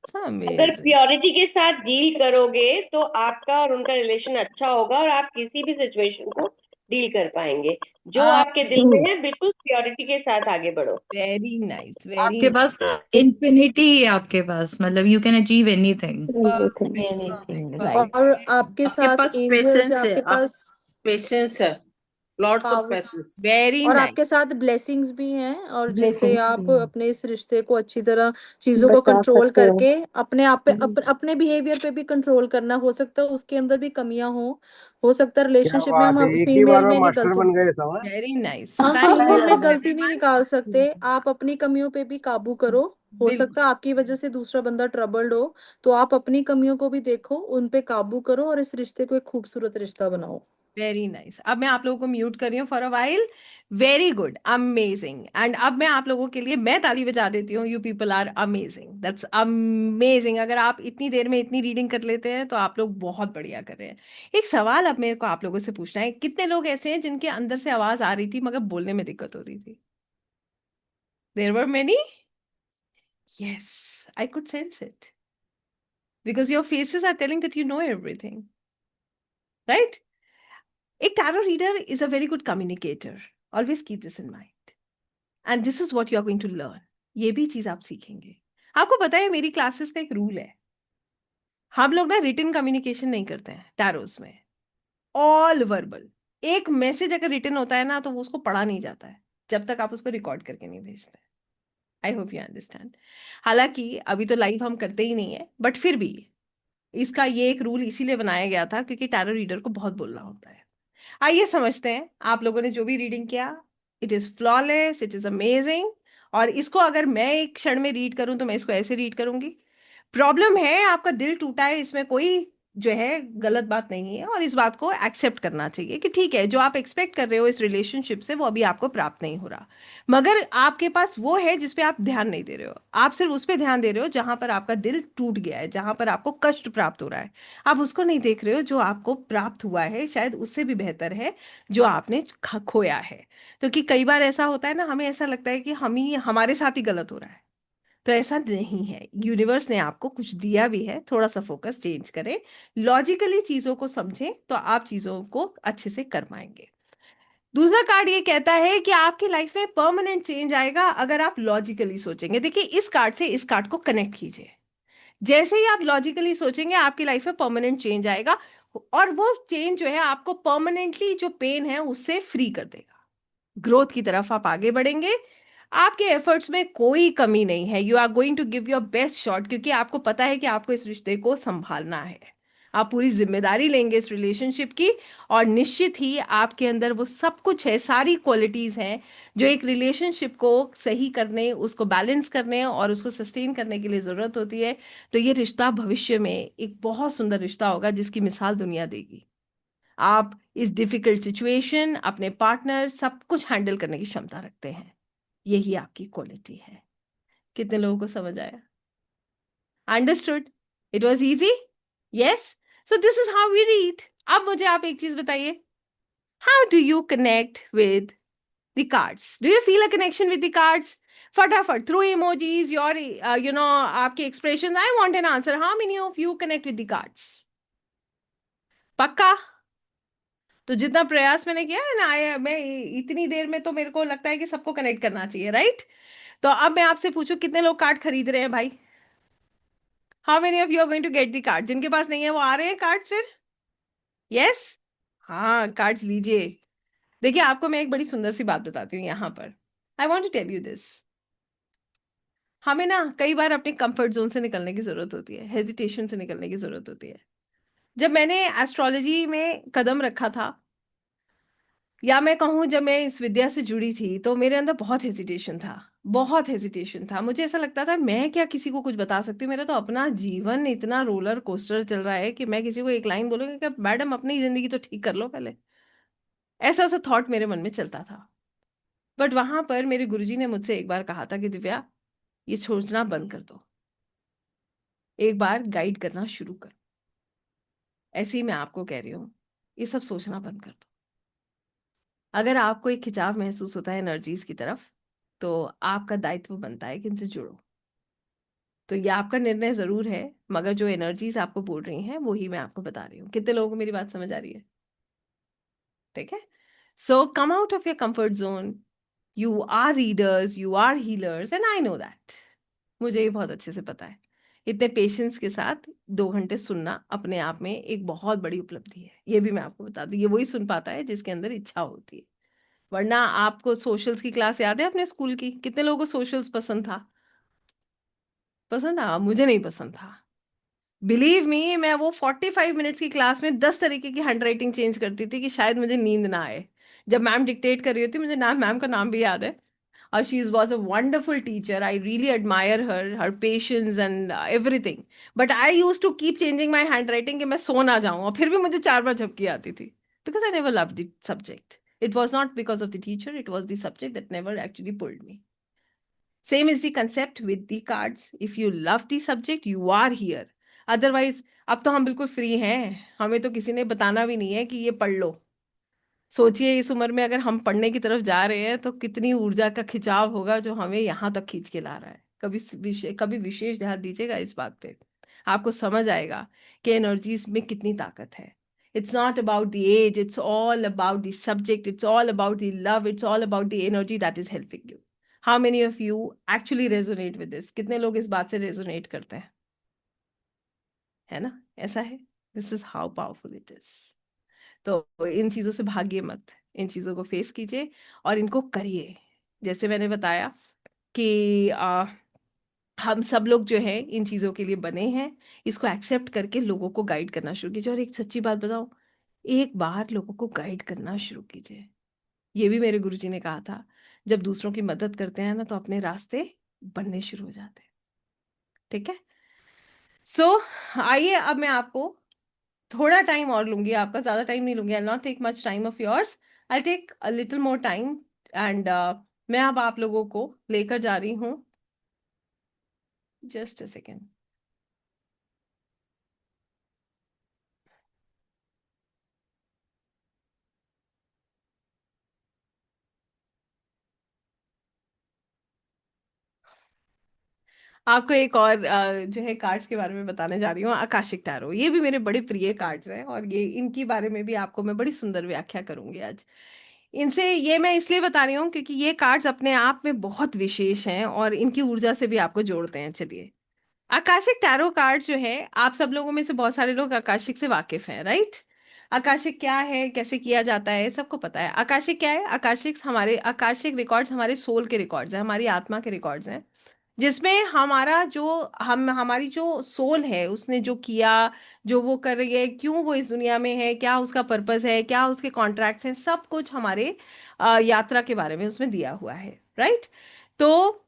अगर अमेजिंग। प्योरिटी के साथ डील करोगे तो आपका और उनका रिलेशन अच्छा होगा और आप किसी भी सिचुएशन को डील कर पाएंगे। जो आपके दिल में है बिल्कुल प्योरिटी के साथ आगे बढ़ो। वेरी नाइस, वेरी आपके पास इंफिनिटी है, आपके पास मतलब you can achieve anything. Perfect, perfect, anything right. Perfect. और आपके आपके साथ पास एंजल्स है, पेशेंस है, आपके आप पास पेशेंस है, lots of power patience. Very और नाइस। आपके साथ ब्लेसिंग्स भी हैं, और जिससे ब्लेसिंग्स भी आप हैं। अपने इस रिश्ते को अच्छी तरह चीजों को कंट्रोल करके अपने आप पे अपने बिहेवियर पे भी कंट्रोल करना। हो सकता है उसके अंदर भी कमियां हो सकता है क्या रिलेशनशिप में बात है, हम एक ही बार फीमेल में में नहीं मास्टर गलती बन गए समझ। Very nice. फीमेल में गलती नहीं निकाल सकते। आप अपनी कमियों पे भी काबू करो। हो बिल्कुल। सकता है आपकी वजह से दूसरा बंदा ट्रबल्ड हो, तो आप अपनी कमियों को भी देखो, उन पे काबू करो और इस रिश्ते को एक खूबसूरत रिश्ता बनाओ। Very nice. अब मैं आप लोगों को म्यूट कर रही हूँ for a while. Very good, amazing. And अब मैं आप लोगों के लिए मैं ताली बजा देती हूँ। You people are amazing, that's amazing. अगर आप इतनी देर में इतनी रीडिंग कर लेते हैं तो आप लोग बहुत बढ़िया कर रहे हैं। एक सवाल अब मेरे को आप लोगों से पूछना है, कितने लोग ऐसे हैं जिनके अंदर से आवाज आ रही थी मगर बोलने में दिक्कत हो रही थी? There were many. Yes, I could sense it because your faces are telling that you know everything, right? A tarot reader is a very good communicator. Always keep this in mind. And this is what you are going to learn. ये भी चीज आप सीखेंगे। आपको पता है मेरी क्लासेस का एक रूल है, हम लोग ना रिटन कम्युनिकेशन नहीं करते हैं टैरोस में, ऑल वर्बल। एक मैसेज अगर रिटन होता है ना तो वो उसको पढ़ा नहीं जाता है जब तक आप उसको रिकॉर्ड करके नहीं भेजते। आई होप यू अंडरस्टैंड। हालांकि अभी तो लाइव हम करते ही नहीं है, बट फिर भी इसका ये एक रूल इसीलिए बनाया गया था क्योंकि टैरो रीडर को बहुत बोलना होता है। आइए समझते हैं, आप लोगों ने जो भी रीडिंग किया, it is flawless, it is amazing. और इसको अगर मैं एक क्षण में रीड करूं तो मैं इसको ऐसे रीड करूंगी। प्रॉब्लम है आपका दिल टूटा है, इसमें कोई जो है गलत बात नहीं है, और इस बात को एक्सेप्ट करना चाहिए कि ठीक है, जो आप एक्सपेक्ट कर रहे हो इस रिलेशनशिप से वो अभी आपको प्राप्त नहीं हो रहा। मगर आपके पास वो है जिस पे आप ध्यान नहीं दे रहे हो, आप सिर्फ उस पे ध्यान दे रहे हो जहां पर आपका दिल टूट गया है, जहां पर आपको कष्ट प्राप्त हो रहा है। आप उसको नहीं देख रहे हो जो आपको प्राप्त हुआ है, शायद उससे भी बेहतर है जो आपने खोया है। तो कि कई बार ऐसा होता है ना, हमें ऐसा लगता है कि हम ही हमारे साथ ही गलत हो रहा है। तो ऐसा नहीं है, यूनिवर्स ने आपको कुछ दिया भी है, थोड़ा सा फोकस चेंज करें, लॉजिकली चीजों को समझें तो आप चीजों को अच्छे से कर पाएंगे। दूसरा कार्ड ये कहता है कि आपकी लाइफ में परमानेंट चेंज आएगा अगर आप लॉजिकली सोचेंगे। देखिए, इस कार्ड से इस कार्ड को कनेक्ट कीजिए। जैसे ही आप लॉजिकली सोचेंगे आपकी लाइफ में परमानेंट चेंज आएगा, और वो चेंज जो है आपको परमानेंटली जो पेन है उससे फ्री कर देगा। ग्रोथ की तरफ आप आगे बढ़ेंगे, आपके एफर्ट्स में कोई कमी नहीं है। You are going to give your best shot, क्योंकि आपको पता है कि आपको इस रिश्ते को संभालना है। आप पूरी जिम्मेदारी लेंगे इस रिलेशनशिप की, और निश्चित ही आपके अंदर वो सब कुछ है, सारी क्वालिटीज हैं जो एक रिलेशनशिप को सही करने, उसको बैलेंस करने और उसको सस्टेन करने के लिए जरूरत होती है। तो ये रिश्ता भविष्य में एक बहुत सुंदर रिश्ता होगा जिसकी मिसाल दुनिया देगी। आप इस डिफिकल्ट सिचुएशन, अपने पार्टनर, सब कुछ हैंडल करने की क्षमता रखते हैं। यही आपकी क्वालिटी है। कितने लोगों को समझ आया? Understood? It was easy? Yes? So this is how we read. अब मुझे आप एक चीज बताइए, how do you connect with the cards? Do you feel a connection with the cards? फटाफट थ्रू इमोजीज, योर आपके expression. I want an answer, how many of you connect with the cards? पक्का? तो जितना प्रयास मैंने किया है ना, मैं इतनी देर में तो मेरे को लगता है कि सबको कनेक्ट करना चाहिए, राइट? तो अब मैं आपसे पूछूं, कितने लोग कार्ड खरीद रहे हैं भाई? How many of you are going to get the card? जिनके पास नहीं है वो आ रहे हैं कार्ड्स फिर? यस? हाँ, कार्ड्स लीजिए। देखिए, आपको मैं एक बड़ी सुंदर सी बात बताती हूँ यहाँ पर। I want to tell you this. हमें ना कई बार अपने कंफर्ट जोन से निकलने की जरूरत होती है, हेजिटेशन से निकलने की जरूरत होती है। जब मैंने एस्ट्रोलॉजी में कदम रखा था, या मैं कहूँ जब मैं इस विद्या से जुड़ी थी, तो मेरे अंदर बहुत हेजिटेशन था, बहुत हेजिटेशन था। मुझे ऐसा लगता था मैं क्या किसी को कुछ बता सकती हूँ, मेरा तो अपना जीवन इतना रोलर कोस्टर चल रहा है कि मैं किसी को एक लाइन बोलूँगी कि मैडम अपनी जिंदगी तो ठीक कर लो पहले। ऐसा ऐसा थॉट मेरे मन में चलता था। बट वहां पर मेरे गुरुजी ने मुझसे एक बार कहा था कि दिव्या, ये सोचना बंद कर दो, एक बार गाइड करना शुरू करो। ऐसे ही मैं आपको कह रही हूँ, ये सब सोचना बंद कर दो। अगर आपको एक खिंचाव महसूस होता है एनर्जीज की तरफ, तो आपका दायित्व बनता है कि इनसे जुड़ो। तो ये आपका निर्णय जरूर है, मगर जो एनर्जीज आपको बोल रही हैं वो ही मैं आपको बता रही हूँ। कितने लोगों को मेरी बात समझ आ रही है? ठीक है? So come out of your comfort zone. You are readers, you are healers, and I know that. मुझे ये बहुत अच्छे से पता है। इतने पेशेंस के साथ 2 घंटे सुनना अपने आप में एक बहुत बड़ी उपलब्धि है, ये भी मैं आपको बता दूं। ये वही सुन पाता है जिसके अंदर इच्छा होती है। वरना आपको सोशल्स की क्लास याद है अपने स्कूल की? कितने लोगों को सोशल्स पसंद था? पसंद था? मुझे नहीं पसंद था। बिलीव मी, मैं वो 45 मिनट्स की क्लास में 10 तरीके की हैंड राइटिंग चेंज करती थी कि शायद मुझे नींद ना आए। जब मैम डिक्टेट कर रही होती, मुझे नाम, मैम का नाम भी याद है, और she was a wonderful teacher. I really admire her patience and everything. But I use to keep changing my handwriting कि मैं सो ना जाऊं, और फिर भी मुझे 4 बार झपकी आती थी, because I never love the subject. It was not because of the teacher, it was the subject that never actually pulled me. Same is the concept with the cards. If you love the subject, you are here. Otherwise, अब तो हम बिल्कुल फ्री हैं, हमें तो किसी ने बताना भी नहीं है कि ये पढ़ लो। सोचिए, इस उम्र में अगर हम पढ़ने की तरफ जा रहे हैं तो कितनी ऊर्जा का खिंचाव होगा जो हमें यहाँ तक खींच के ला रहा है। कभी विशेष ध्यान दीजिएगा इस बात पे, आपको समझ आएगा कि एनर्जीज में कितनी ताकत है। It's not about the age, it's all about the subject, it's all about the love, it's all about the energy that is helping you. How many of you actually resonate with this? कितने लोग इस बात से रेजोनेट करते हैं? है ना? ऐसा है। This is how powerful it is. तो इन चीजों से भागिए मत, इन चीजों को फेस कीजिए और इनको करिए। जैसे मैंने बताया कि हम सब लोग जो है इन चीजों के लिए बने हैं। इसको एक्सेप्ट करके लोगों को गाइड करना शुरू कीजिए। और एक सच्ची बात बताओ, एक बार लोगों को गाइड करना शुरू कीजिए। ये भी मेरे गुरुजी ने कहा था, जब दूसरों की मदद करते हैं ना तो अपने रास्ते बनने शुरू हो जाते हैं। ठीक है। सो आइए, अब मैं आपको थोड़ा टाइम और लूंगी, आपका ज्यादा टाइम नहीं लूंगी। I not take much time of yours, I take a little more time. And मैं अब आप लोगों को लेकर जा रही हूँ, जस्ट अ सेकेंड। आपको एक और जो है कार्ड्स के बारे में बताने जा रही हूँ, आकाशिक टैरो। ये भी मेरे बड़े प्रिय कार्ड्स हैं, और ये इनकी बारे में भी आपको मैं बड़ी सुंदर व्याख्या करूंगी आज। इनसे ये मैं इसलिए बता रही हूँ क्योंकि ये कार्ड्स अपने आप में बहुत विशेष हैं और इनकी ऊर्जा से भी आपको जोड़ते हैं। चलिए, आकाशिक टैरो कार्ड जो है, आप सब लोगों में से बहुत सारे लोग आकाशिक से वाकिफ हैं, राइट? आकाशिक क्या है, कैसे किया जाता है, सबको पता है। आकाशिक क्या है? आकाशिक रिकॉर्ड्स हमारे सोल के रिकॉर्ड्स हैं, हमारी आत्मा के रिकॉर्ड्स हैं, जिसमें हमारा जो हमारी जो सोल है, उसने जो किया, जो वो कर रही है, क्यों वो इस दुनिया में है, क्या उसका पर्पस है, क्या उसके कॉन्ट्रैक्ट्स हैं, सब कुछ हमारे यात्रा के बारे में उसमें दिया हुआ है, राइट? तो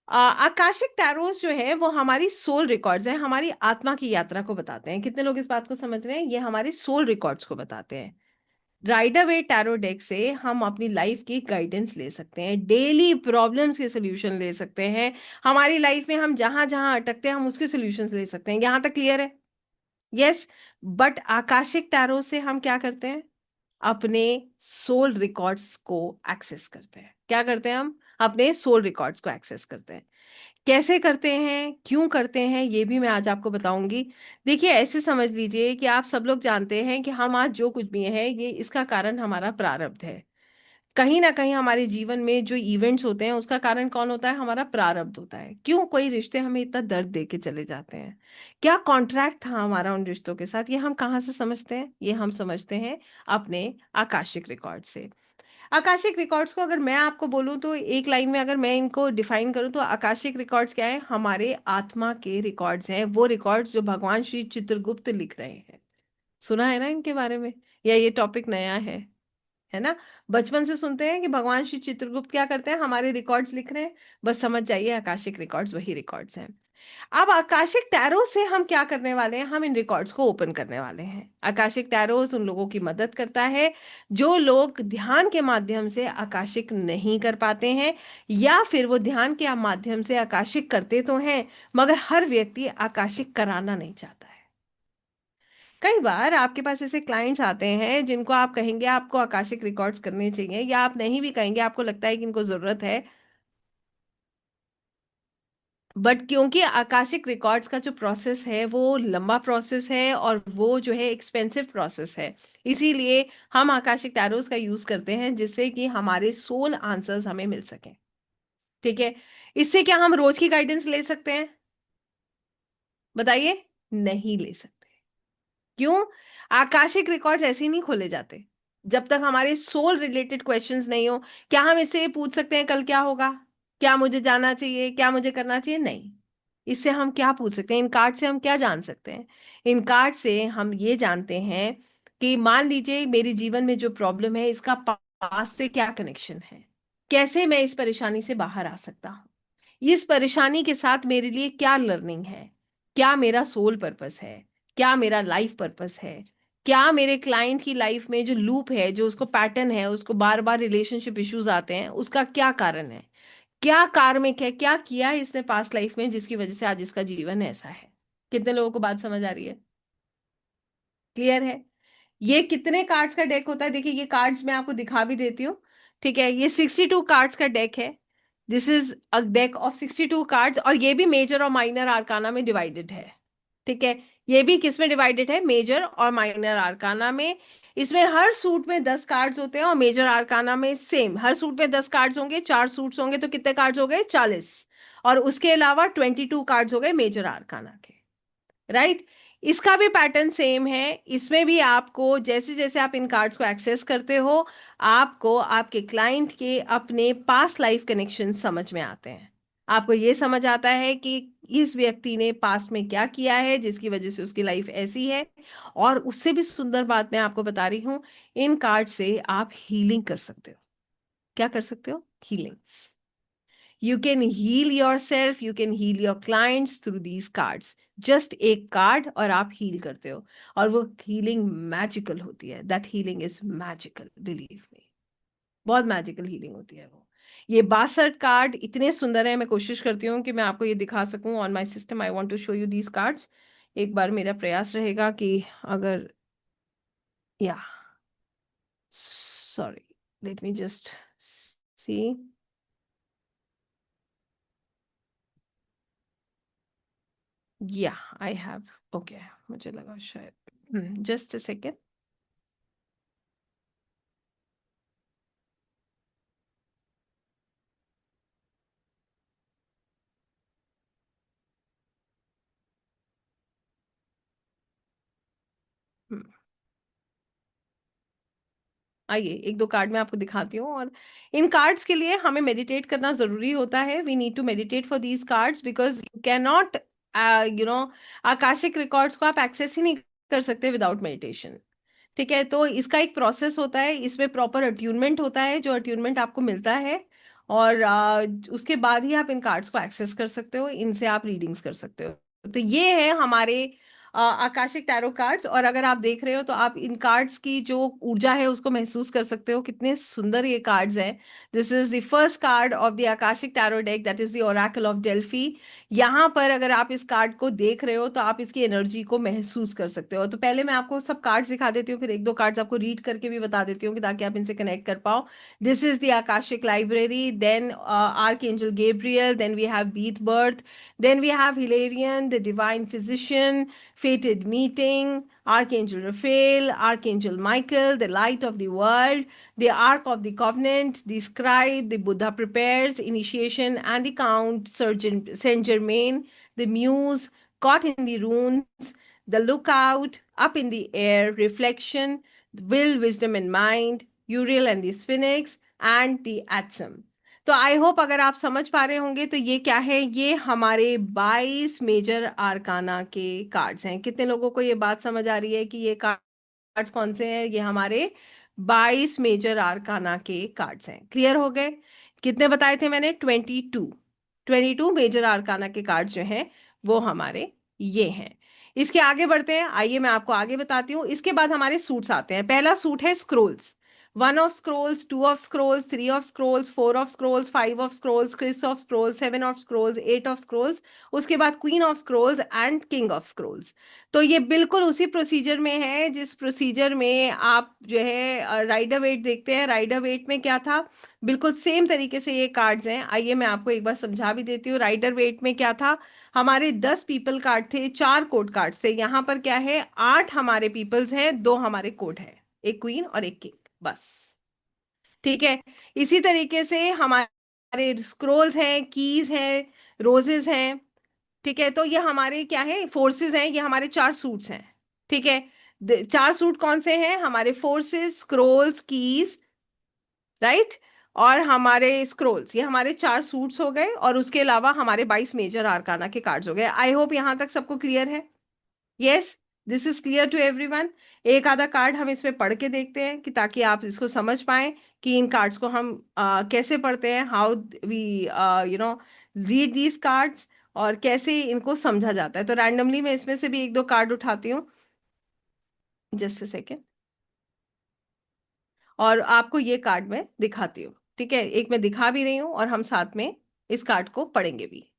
आकाशिक टैरोस जो है वो हमारी सोल रिकॉर्ड्स हैं, हमारी आत्मा की यात्रा को बताते हैं। कितने लोग इस बात को समझ रहे हैं? ये हमारे सोल रिकॉर्ड्स को बताते हैं। राइडर वे टैरो डेक से हम अपनी लाइफ की गाइडेंस ले सकते हैं, डेली प्रॉब्लम्स के सोल्यूशन ले सकते हैं, हमारी लाइफ में हम जहां जहां अटकते हैं हम उसके सोल्यूशंस ले सकते हैं। यहां तक क्लियर है? यस। बट आकाशिक टैरो से हम क्या करते हैं? अपने सोल रिकॉर्ड्स को एक्सेस करते हैं। क्या करते हैं? हम अपने सोल रिकॉर्ड्स को एक्सेस करते हैं। कैसे करते हैं, क्यों करते हैं, ये भी मैं आज आपको बताऊंगी। देखिए, ऐसे समझ लीजिए कि आप सब लोग जानते हैं कि हम आज जो कुछ भी है, ये इसका कारण हमारा प्रारब्ध है। कहीं ना कहीं हमारे जीवन में जो इवेंट्स होते हैं उसका कारण कौन होता है? हमारा प्रारब्ध होता है। क्यों कोई रिश्ते हमें इतना दर्द दे के चले जाते हैं? क्या कॉन्ट्रैक्ट था हमारा उन रिश्तों के साथ? ये हम कहाँ से समझते हैं? ये हम समझते हैं अपने आकाशिक रिकॉर्ड से। आकाशिक रिकॉर्ड्स को अगर मैं आपको बोलूं तो एक लाइन में अगर मैं इनको डिफाइन करूं तो आकाशिक रिकॉर्ड्स क्या है? हमारे आत्मा के रिकॉर्ड्स हैं, वो रिकॉर्ड्स जो भगवान श्री चित्रगुप्त लिख रहे हैं। सुना है ना इनके बारे में? या ये टॉपिक नया है ना? बचपन से सुनते हैं कि भगवान श्री चित्रगुप्त क्या करते हैं? हमारे रिकॉर्ड्स लिख रहे हैं। बस समझ जाइए, आकाशिक रिकॉर्ड्स वही रिकॉर्ड्स हैं। अब आकाशिक टैरो से हम क्या करने वाले हैं? हम इन रिकॉर्ड्स को ओपन करने वाले हैं। आकाशिक टैरोस उन लोगों की मदद करता है जो लोग ध्यान के माध्यम से आकाशिक नहीं कर पाते हैं, या फिर वो ध्यान के माध्यम से आकाशिक करते तो हैं मगर हर व्यक्ति आकाशिक कराना नहीं चाहता है। कई बार आपके पास ऐसे क्लाइंट्स आते हैं जिनको आप कहेंगे आपको आकाशिक रिकॉर्ड्स करने चाहिए, या आप नहीं भी कहेंगे, आपको लगता है कि इनको जरूरत है, बट क्योंकि आकाशिक रिकॉर्ड्स का जो प्रोसेस है वो लंबा प्रोसेस है और वो जो है एक्सपेंसिव प्रोसेस है, इसीलिए हम आकाशिक टैरोस का यूज करते हैं जिससे कि हमारे सोल आंसर्स हमें मिल सके। ठीक है। इससे क्या हम रोज की गाइडेंस ले सकते हैं? बताइए। नहीं ले सकते। क्यों? आकाशिक रिकॉर्ड्स ऐसे ही नहीं खोले जाते जब तक हमारे सोल रिलेटेड क्वेश्चंस नहीं हो। क्या हम इससे ये पूछ सकते हैं कल क्या होगा, क्या मुझे जाना चाहिए, क्या मुझे करना चाहिए? नहीं। इससे हम क्या पूछ सकते हैं? इन कार्ड से हम क्या जान सकते हैं? इन कार्ड से हम ये जानते हैं कि मान लीजिए मेरे जीवन में जो प्रॉब्लम है इसका पास से क्या कनेक्शन है, कैसे मैं इस परेशानी से बाहर आ सकता हूँ, इस परेशानी के साथ मेरे लिए क्या लर्निंग है, क्या मेरा सोल पर्पस है, क्या मेरा लाइफ पर्पस है, क्या मेरे क्लाइंट की लाइफ में जो लूप है, जो उसको पैटर्न है, उसको बार बार रिलेशनशिप इश्यूज आते हैं, उसका क्या कारण है, क्या कार्मिक है, क्या किया है इसने पास्ट लाइफ में जिसकी वजह से आज इसका जीवन ऐसा है। कितने लोगों को बात समझ आ रही है? क्लियर है? ये कितने कार्ड्स का डेक होता है? देखिए, ये कार्ड्स मैं आपको दिखा भी देती हूँ। ठीक है, ये 62 कार्ड्स का डेक है। This is a deck of 62 cards, और ये भी मेजर और माइनर आर्काना में डिवाइडेड है। ठीक है, ये भी किस में डिवाइडेड है? मेजर और माइनर आर्काना में। इसमें हर सूट में 10 कार्ड्स होते हैं, और मेजर आर्काना में सेम, हर सूट में 10 कार्ड्स होंगे। 4 सूट्स होंगे तो कितने कार्ड्स हो गए? 40। और उसके अलावा 22 कार्ड्स हो गए मेजर आर्काना के, राइट? इसका भी पैटर्न सेम है। इसमें भी आपको जैसे जैसे आप इन कार्ड्स को एक्सेस करते हो, आपको आपके क्लाइंट के अपने पास्ट लाइफ कनेक्शन समझ में आते हैं। आपको ये समझ आता है कि इस व्यक्ति ने पास्ट में क्या किया है जिसकी वजह से उसकी लाइफ ऐसी है। और उससे भी सुंदर बात मैं आपको बता रही हूँ, इन कार्ड से आप हीलिंग कर सकते हो। क्या कर सकते हो? Healings. You can heal yourself, you can heal your clients through these cards. जस्ट एक कार्ड और आप हील करते हो, और वो हीलिंग मैजिकल होती है। That healing is magical, believe me. बहुत मैजिकल हीलिंग होती है वो। ये 62 कार्ड इतने सुंदर है, मैं कोशिश करती हूँ कि मैं आपको ये दिखा सकूं on my system. I want to show you these cards. एक बार मेरा प्रयास रहेगा कि अगर, yeah, sorry, let me just see. Yeah, I have, okay, मुझे लगा शायद, जस्ट अ सेकेंड। आइए एक दो कार्ड मैं आपको दिखाती हूँ। और इन कार्ड्स के लिए हमें मेडिटेट करना जरूरी होता है। We need to meditate for these cards because you can not, you know, akashic records को आप एक्सेस ही नहीं कर सकते विदाउट मेडिटेशन। ठीक है, तो इसका एक प्रोसेस होता है, इसमें प्रॉपर अट्यूनमेंट होता है, जो अट्यूनमेंट आपको मिलता है। और उसके बाद ही आप इन कार्ड्स को एक्सेस कर सकते हो, इनसे आप रीडिंग्स कर सकते हो। तो ये है हमारे आकाशिक टैरो कार्ड्स। और अगर आप देख रहे हो तो आप इन कार्ड्स की जो ऊर्जा है उसको महसूस कर सकते हो, कितने सुंदर ये कार्ड्स हैं। This is the first card of the Akashic tarot deck, that is the Oracle of Delphi. यहाँ पर अगर आप इस कार्ड को देख रहे हो तो आप इसकी एनर्जी को महसूस कर सकते हो। तो पहले मैं आपको सब कार्ड्स दिखा देती हूँ, फिर एक दो कार्ड्स आपको रीड करके भी बता देती हूँ कि ताकि आप इनसे कनेक्ट कर पाओ। This is the akashic library, then archangel Gabriel, then we have बीथ birth, then we have Hilarion the divine physician, fated meeting, Archangel Raphael, Archangel Michael, the light of the world, the Ark of the Covenant, the scribe, the Buddha prepares, initiation, and the Count Saint Germain, the muse, caught in the runes, the lookout, up in the air, reflection, will, wisdom, and mind, Uriel and the Sphinx, and the Atom. तो आई होप अगर आप समझ पा रहे होंगे तो ये क्या है, ये हमारे 22 मेजर आर्काना के कार्ड्स हैं। कितने लोगों को ये बात समझ आ रही है कि ये कार्ड्स कौन से हैं? ये हमारे 22 मेजर आर्काना के कार्ड्स हैं। क्लियर हो गए? कितने बताए थे मैंने? 22 मेजर आर्काना के कार्ड्स जो हैं वो हमारे ये हैं। इसके आगे बढ़ते हैं, आइए मैं आपको आगे बताती हूँ। इसके बाद हमारे सूट्स आते हैं। पहला सूट है scrolls. 1 of scrolls, 2 of scrolls, 3 of scrolls, 4 of scrolls, 5 of scrolls, Chris of scrolls, 7 of scrolls, 8 of scrolls, उसके बाद Queen of scrolls and King of scrolls। तो ये बिल्कुल उसी प्रोसीजर में है जिस प्रोसीजर में आप जो है राइडर वेट देखते हैं। राइडर वेट में क्या था, बिल्कुल सेम तरीके से ये कार्ड्स हैं। आइए मैं आपको एक बार समझा भी देती हूँ। राइडर वेट में क्या था, हमारे 10 पीपल कार्ड थे, 4 कोड कार्ड थे। यहाँ पर क्या है, 8 हमारे पीपल्स हैं, 2 हमारे कोड है, एक क्वीन और एक किंग, बस। ठीक है, इसी तरीके से हमारे स्क्रोल्स हैं, कीज हैं, रोजेस हैं। ठीक है, तो ये हमारे क्या है, फोर्सेस हैं। ये हमारे 4 सूट्स हैं। ठीक है, 4 सूट कौन से हैं? हमारे फोर्सेस, स्क्रोल्स, कीज, राइट, और हमारे स्क्रोल्स। ये हमारे 4 सूट्स हो गए, और उसके अलावा हमारे 22 मेजर आर्काना के कार्ड्स हो गए। आई होप यहां तक सबको क्लियर है। Yes, this is clear to everyone. एक आधा कार्ड हम इसमें पढ़ के देखते हैं कि ताकि आप इसको समझ पाएं कि इन कार्ड्स को हम कैसे पढ़ते हैं, how we you know read these cards, और कैसे इनको समझा जाता है। तो रैंडमली मैं इसमें से भी एक दो कार्ड उठाती हूँ, जस्ट अ सेकेंड, और आपको ये कार्ड मैं दिखाती हूँ। ठीक है, एक मैं दिखा भी रही हूँ और हम साथ में इस कार्ड को पढ़ेंगे भी।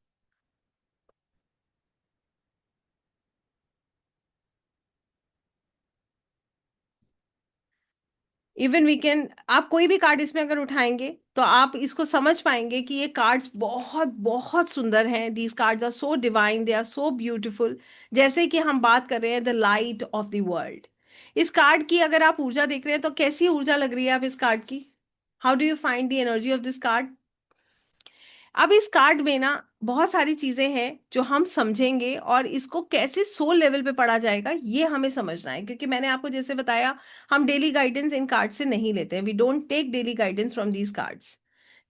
इवन वी कैन, आप कोई भी कार्ड इसमें अगर उठाएंगे तो आप इसको समझ पाएंगे कि ये कार्ड्स बहुत बहुत सुंदर हैं। These cards are so divine, they are so beautiful. जैसे कि हम बात कर रहे हैं the light of the world. इस कार्ड की अगर आप ऊर्जा देख रहे हैं तो कैसी ऊर्जा लग रही है आप इस कार्ड की? How do you find the energy of this card? अब इस कार्ड में ना बहुत सारी चीजें हैं जो हम समझेंगे, और इसको कैसे सोल लेवल पे पढ़ा जाएगा ये हमें समझना है। क्योंकि मैंने आपको जैसे बताया, हम डेली गाइडेंस इन कार्ड से नहीं लेते हैं। We don't take daily guidance from these cards.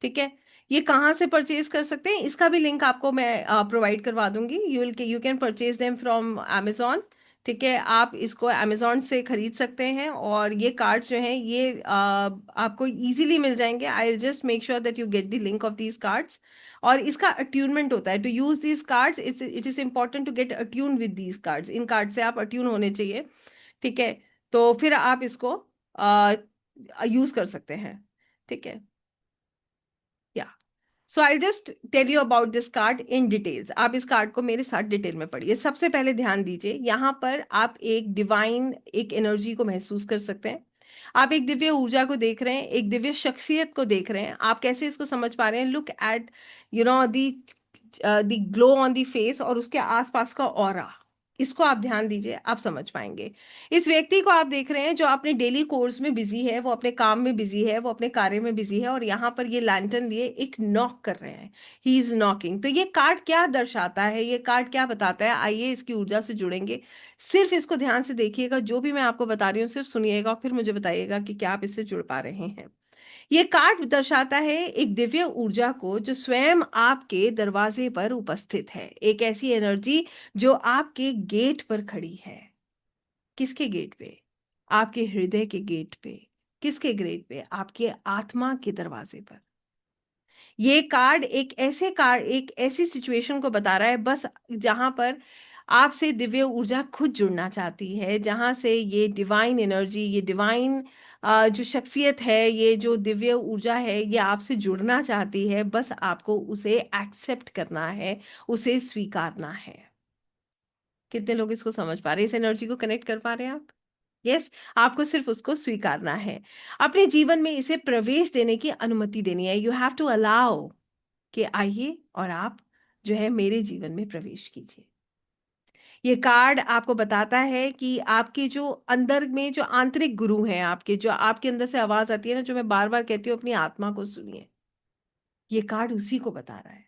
ठीक है, ये कहाँ से परचेज कर सकते हैं, इसका भी लिंक आपको मैं प्रोवाइड करवा दूंगी। You can purchase them from Amazon. ठीक है, आप इसको अमेजोन से खरीद सकते हैं, और ये कार्ड्स जो हैं ये आपको इजीली मिल जाएंगे। I will just make sure that you get the link of these cards. और इसका अट्यूनमेंट होता है, to use these cards it is important to get attune with these cards. इन कार्ड से आप अट्यून होने चाहिए। ठीक है, तो फिर आप इसको यूज कर सकते हैं। ठीक है, या so I just tell you about this card in details. आप इस कार्ड को मेरे साथ डिटेल में पढ़िए। सबसे पहले ध्यान दीजिए, यहाँ पर आप एक डिवाइन एक एनर्जी को महसूस कर सकते हैं। आप एक दिव्य ऊर्जा को देख रहे हैं, एक दिव्य शख्सियत को देख रहे हैं। आप कैसे इसको समझ पा रहे हैं? Look at the the glow on the face और उसके आसपास का ऑरा, इसको आप ध्यान दीजिए, आप समझ पाएंगे। इस व्यक्ति को आप देख रहे हैं जो अपने डेली कोर्स में बिजी है, वो अपने काम में बिजी है, वो अपने कार्य में बिजी है, और यहाँ पर ये लैंटर्न लिए एक नॉक कर रहे हैं। He is knocking. तो ये कार्ड क्या दर्शाता है, ये कार्ड क्या बताता है? आइए इसकी ऊर्जा से जुड़ेंगे। सिर्फ इसको ध्यान से देखिएगा, जो भी मैं आपको बता रही हूँ सिर्फ सुनिएगा, और फिर मुझे बताइएगा कि क्या आप इससे जुड़ पा रहे हैं। ये कार्ड दर्शाता है एक दिव्य ऊर्जा को जो स्वयं आपके दरवाजे पर उपस्थित है। एक ऐसी एनर्जी जो आपके गेट पर खड़ी है। किसके गेट पे? आपके हृदय के गेट पे। किसके गेट पे? आपके आत्मा के दरवाजे पर। ये कार्ड एक ऐसी सिचुएशन को बता रहा है, बस जहां पर आपसे दिव्य ऊर्जा खुद जुड़ना चाहती है, जहां से ये डिवाइन एनर्जी, ये डिवाइन जो शख्सियत है, ये जो दिव्य ऊर्जा है, ये आपसे जुड़ना चाहती है। बस आपको उसे एक्सेप्ट करना है, उसे स्वीकारना है। कितने लोग इसको समझ पा रहे हैं? इस एनर्जी को कनेक्ट कर पा रहे हैं आप? यस, आपको सिर्फ उसको स्वीकारना है। अपने जीवन में इसे प्रवेश देने की अनुमति देनी है। यू हैव टू अलाउ कि आइए और आप जो है मेरे जीवन में प्रवेश कीजिए। ये कार्ड आपको बताता है कि आपके जो अंदर में जो आंतरिक गुरु हैं, आपके जो आपके अंदर से आवाज आती है ना, जो मैं बार बार कहती हूँ, अपनी आत्मा को सुनिए। ये कार्ड उसी को बता रहा है।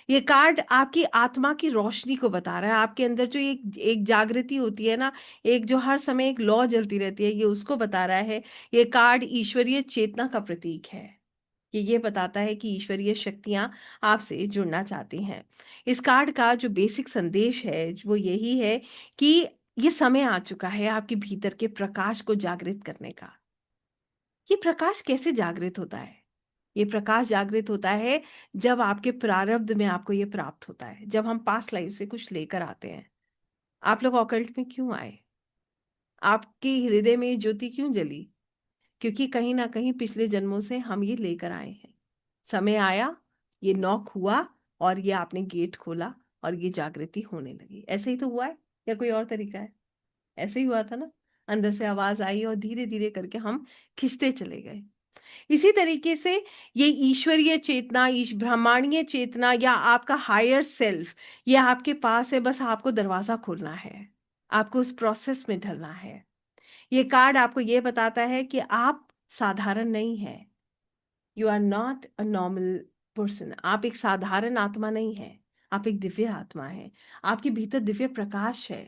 ये कार्ड आपकी आत्मा की रोशनी को बता रहा है। आपके अंदर जो एक एक जागृति होती है ना, एक जो हर समय एक लौ जलती रहती है, ये उसको बता रहा है। ये कार्ड ईश्वरीय चेतना का प्रतीक है। ये बताता है कि ईश्वरीय शक्तियां आपसे जुड़ना चाहती हैं। इस कार्ड का जो बेसिक संदेश है वो यही है कि ये समय आ चुका है आपके भीतर के प्रकाश को जागृत करने का। ये प्रकाश कैसे जागृत होता है? ये प्रकाश जागृत होता है जब आपके प्रारब्ध में आपको ये प्राप्त होता है, जब हम पास्ट लाइफ से कुछ लेकर आते हैं। आप लोग ऑकल्ट में क्यों आए? आपकी हृदय में ये ज्योति क्यों जली? क्योंकि कहीं ना कहीं पिछले जन्मों से हम ये लेकर आए हैं। समय आया, ये नॉक हुआ, और ये आपने गेट खोला, और ये जागृति होने लगी। ऐसे ही तो हुआ है, या कोई और तरीका है? ऐसे ही हुआ था ना। अंदर से आवाज आई और धीरे धीरे करके हम खिंचते चले गए। इसी तरीके से ये ईश्वरीय चेतना, ब्रह्मांडीय चेतना, या आपका हायर सेल्फ, ये आपके पास है। बस आपको दरवाजा खोलना है, आपको उस प्रोसेस में ढलना है। ये कार्ड आपको ये बताता है कि आप साधारण नहीं है। You are not a normal person. आप एक साधारण आत्मा नहीं है, आप एक दिव्य आत्मा है। आपके भीतर दिव्य प्रकाश है।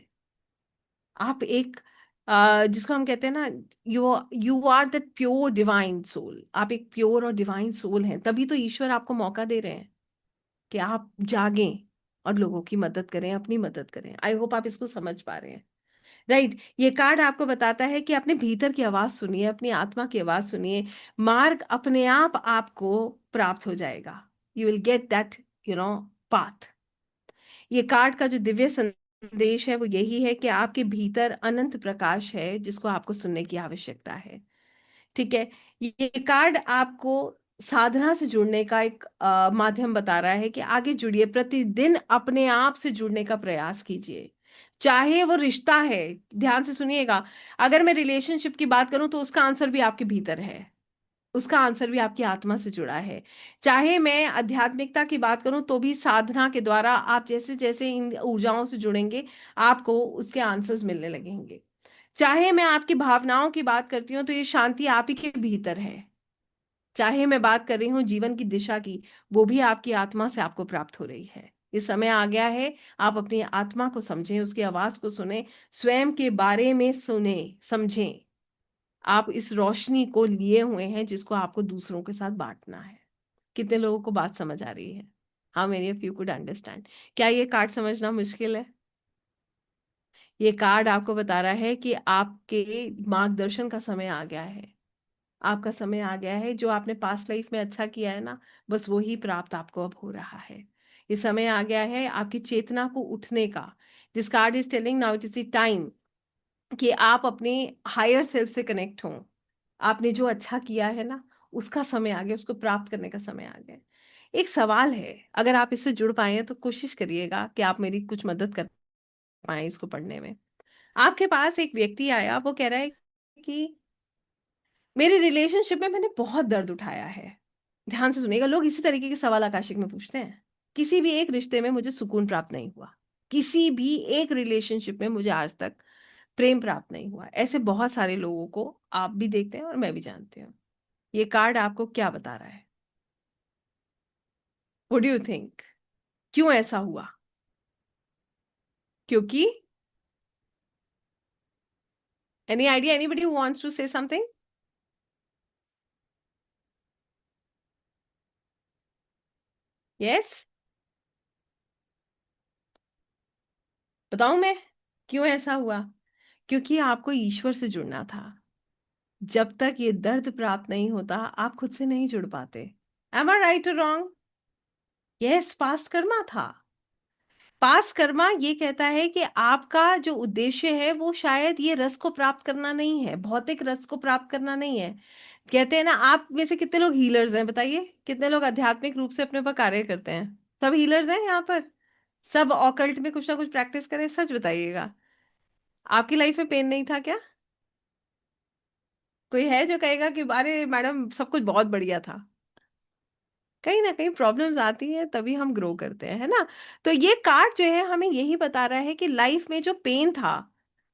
आप एक जिसको हम कहते हैं ना, you you are that pure divine soul. आप एक प्योर और डिवाइन सोल हैं। तभी तो ईश्वर आपको मौका दे रहे हैं कि आप जागें और लोगों की मदद करें, अपनी मदद करें। आई होप आप इसको समझ पा रहे हैं। राइट, ये कार्ड आपको बताता है कि अपने भीतर की आवाज सुनिए, अपनी आत्मा की आवाज सुनिए। मार्ग अपने आप आपको प्राप्त हो जाएगा। You will get that path. ये कार्ड का जो दिव्य संदेश है वो यही है कि आपके भीतर अनंत प्रकाश है जिसको आपको सुनने की आवश्यकता है। ठीक है, ये कार्ड आपको साधना से जुड़ने का एक माध्यम बता रहा है कि आगे जुड़िए, प्रतिदिन अपने आप से जुड़ने का प्रयास कीजिए। चाहे वो रिश्ता है, ध्यान से सुनिएगा, अगर मैं रिलेशनशिप की बात करूं तो उसका आंसर भी आपके भीतर है, उसका आंसर भी आपकी आत्मा से जुड़ा है। चाहे मैं आध्यात्मिकता की बात करूं तो भी साधना के द्वारा आप जैसे जैसे इन ऊर्जाओं से जुड़ेंगे, आपको उसके आंसर्स मिलने लगेंगे। चाहे मैं आपकी भावनाओं की बात करती हूँ तो ये शांति आप ही के भीतर है। चाहे मैं बात कर रही हूँ जीवन की दिशा की, वो भी आपकी आत्मा से आपको प्राप्त हो रही है। ये समय आ गया है, आप अपनी आत्मा को समझें, उसकी आवाज को सुने, स्वयं के बारे में सुने, समझें। आप इस रोशनी को लिए हुए हैं जिसको आपको दूसरों के साथ बांटना है। कितने लोगों को बात समझ आ रही है? How many of you could understand? क्या ये कार्ड समझना मुश्किल है? ये कार्ड आपको बता रहा है कि आपके मार्गदर्शन का समय आ गया है। आपका समय आ गया है। जो आपने पास्ट लाइफ में अच्छा किया है ना, बस वही प्राप्त आपको अब हो रहा है। ये समय आ गया है आपकी चेतना को उठने का। This card is telling now it is the time कि आप अपने हायर सेल्फ से कनेक्ट हों। आपने जो अच्छा किया है ना, उसका समय आ गया, उसको प्राप्त करने का समय आ गया। एक सवाल है, अगर आप इससे जुड़ पाए हैं तो कोशिश करिएगा कि आप मेरी कुछ मदद कर पाए इसको पढ़ने में। आपके पास एक व्यक्ति आया, वो कह रहा है कि मेरे रिलेशनशिप में मैंने बहुत दर्द उठाया है। ध्यान से सुनिएगा, लोग इसी तरीके के सवाल आकाशिक में पूछते हैं। किसी भी एक रिश्ते में मुझे सुकून प्राप्त नहीं हुआ, किसी भी एक रिलेशनशिप में मुझे आज तक प्रेम प्राप्त नहीं हुआ। ऐसे बहुत सारे लोगों को आप भी देखते हैं और मैं भी जानती हूँ। ये कार्ड आपको क्या बता रहा है? What do you think? क्यों ऐसा हुआ? क्योंकि any idea? Anybody who wants to say something? Yes, बताऊं मैं क्यों ऐसा हुआ? क्योंकि आपको ईश्वर से जुड़ना था। जब तक ये दर्द प्राप्त नहीं होता, आप खुद से नहीं जुड़ पाते। एम आई राइट और रॉन्ग? यस, पास्ट कर्मा था। पास्ट कर्मा ये कहता है कि आपका जो उद्देश्य है वो शायद ये रस को प्राप्त करना नहीं है, भौतिक रस को प्राप्त करना नहीं है। कहते हैं ना, आप में से कितने लोग हीलर्स हैं? बताइए, कितने लोग आध्यात्मिक रूप से अपने पर कार्य करते हैं? सब हीलर्स हैं यहाँ पर? सब ऑकल्ट में कुछ ना कुछ प्रैक्टिस करें? सच बताइएगा, आपकी लाइफ में पेन नहीं था क्या? कोई है जो कहेगा कि अरे मैडम सब कुछ बहुत बढ़िया था? कहीं ना कहीं प्रॉब्लम्स आती है, तभी हम ग्रो करते हैं, है ना? तो ये कार्ड जो है हमें यही बता रहा है कि लाइफ में जो पेन था,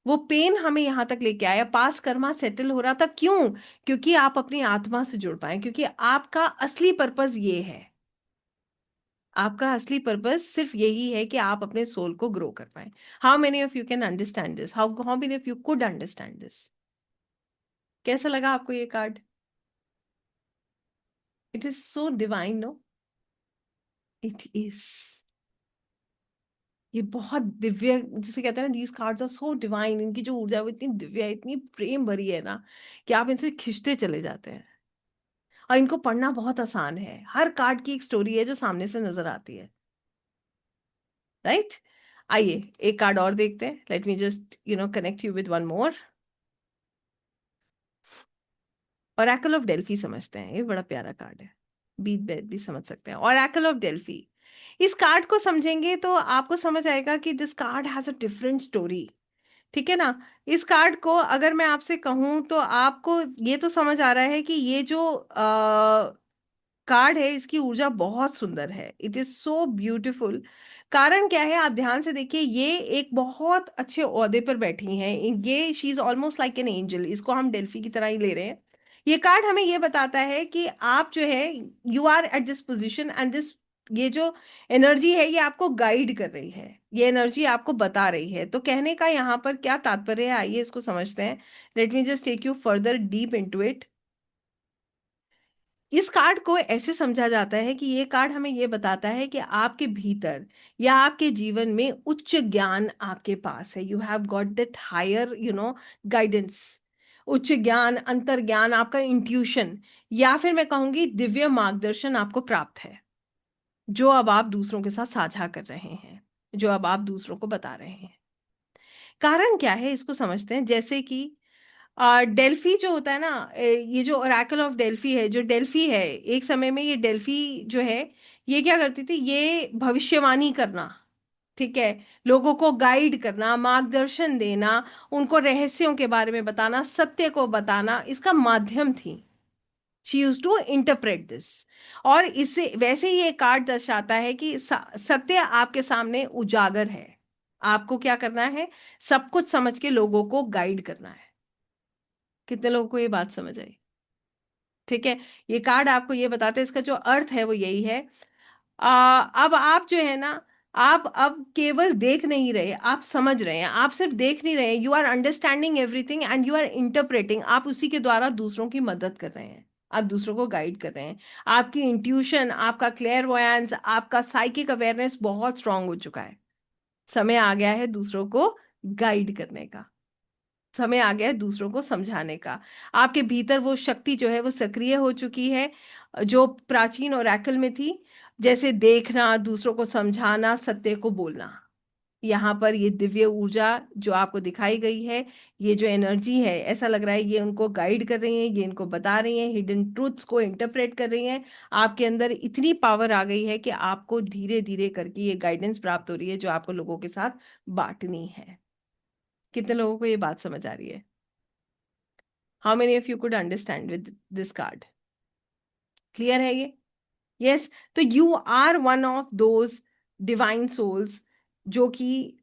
वो पेन हमें यहाँ तक लेके आया। पास कर्मा सेटल हो रहा था, क्यों? क्योंकि आप अपनी आत्मा से जुड़ पाए, क्योंकि आपका असली पर्पस ये है। आपका असली पर्पस सिर्फ यही है कि आप अपने सोल को ग्रो कर पाए। How many of you can understand this? How many of you could understand this? कैसा लगा आपको ये card? It is so divine, no? It is. ये बहुत दिव्य, जिसे कहते हैं ना, these cards are so divine. इनकी जो ऊर्जा है वो इतनी दिव्य है, इतनी प्रेम भरी है ना, कि आप इनसे खिंचते चले जाते हैं। और इनको पढ़ना बहुत आसान है। हर कार्ड की एक स्टोरी है जो सामने से नजर आती है, राइट? आइए एक कार्ड और देखते हैं। Let me just connect you with one more. Oracle of Delphi समझते हैं, ये बड़ा प्यारा कार्ड है। बीट बेट भी समझ सकते हैं। ओरेकल ऑफ डेल्फी, इस कार्ड को समझेंगे तो आपको समझ आएगा कि this card has a different story. ठीक है ना? इस कार्ड को अगर मैं आपसे कहूं तो आपको ये तो समझ आ रहा है कि ये जो कार्ड है, इसकी ऊर्जा बहुत सुंदर है। It is so beautiful. कारण क्या है, आप ध्यान से देखिए। ये एक बहुत अच्छे ओहदे पर बैठी हैं। ये she is almost like an angel. इसको हम डेल्फी की तरह ही ले रहे हैं। ये कार्ड हमें ये बताता है कि आप जो है, you are at this position and this, ये जो एनर्जी है ये आपको गाइड कर रही है, ये एनर्जी आपको बता रही है। तो कहने का यहाँ पर क्या तात्पर्य है, आइए इसको समझते हैं। Let me just take you further deep into it. इस कार्ड को ऐसे समझा जाता है कि ये कार्ड हमें ये बताता है कि आपके भीतर या आपके जीवन में उच्च ज्ञान आपके पास है। You have got that higher guidance. उच्च ज्ञान, अंतर ज्ञान, आपका इंट्यूशन, या फिर मैं कहूंगी दिव्य मार्गदर्शन आपको प्राप्त है, जो अब आप दूसरों के साथ साझा कर रहे हैं, जो अब आप दूसरों को बता रहे हैं। कारण क्या है इसको समझते हैं। जैसे कि डेल्फी जो होता है ना, ये जो ओरेकल ऑफ डेल्फी है, जो डेल्फी है, एक समय में ये डेल्फी जो है, ये क्या करती थी? ये भविष्यवाणी करना, ठीक है, लोगों को गाइड करना, मार्गदर्शन देना, उनको रहस्यों के बारे में बताना, सत्य को बताना, इसका माध्यम थी। She use to interpret this. और इससे वैसे ही ये कार्ड दर्शाता है कि सत्य आपके सामने उजागर है। आपको क्या करना है? सब कुछ समझ के लोगों को गाइड करना है। कितने लोगों को ये बात समझ आई? ठीक है, ये कार्ड आपको ये बताते हैं, इसका जो अर्थ है वो यही है। अब आप जो है ना, आप अब केवल देख नहीं रहे, आप समझ रहे हैं। आप सिर्फ देख नहीं रहे, you are understanding everything and you are interpreting. आप उसी के द्वारा दूसरों की मदद कर रहे हैं। आप दूसरों को गाइड कर रहे हैं। आपकी इंट्यूशन, आपका क्लेयरवॉयंस, आपका साइकिक अवेयरनेस बहुत स्ट्रांग हो चुका है। समय आ गया है दूसरों को गाइड करने का, समय आ गया है दूसरों को समझाने का। आपके भीतर वो शक्ति जो है वो सक्रिय हो चुकी है, जो प्राचीन ओरेकल में थी, जैसे देखना, दूसरों को समझाना, सत्य को बोलना। यहाँ पर ये दिव्य ऊर्जा जो आपको दिखाई गई है, ये जो एनर्जी है, ऐसा लग रहा है ये उनको गाइड कर रही है, ये इनको बता रही है, हिडन ट्रूथ्स को इंटरप्रेट कर रही हैं। आपके अंदर इतनी पावर आ गई है कि आपको धीरे धीरे करके ये गाइडेंस प्राप्त हो रही है जो आपको लोगों के साथ बांटनी है। कितने लोगों को ये बात समझ आ रही है? How many of you could understand with this card? Clear है ये? यस। तो you are one of those divine souls जो कि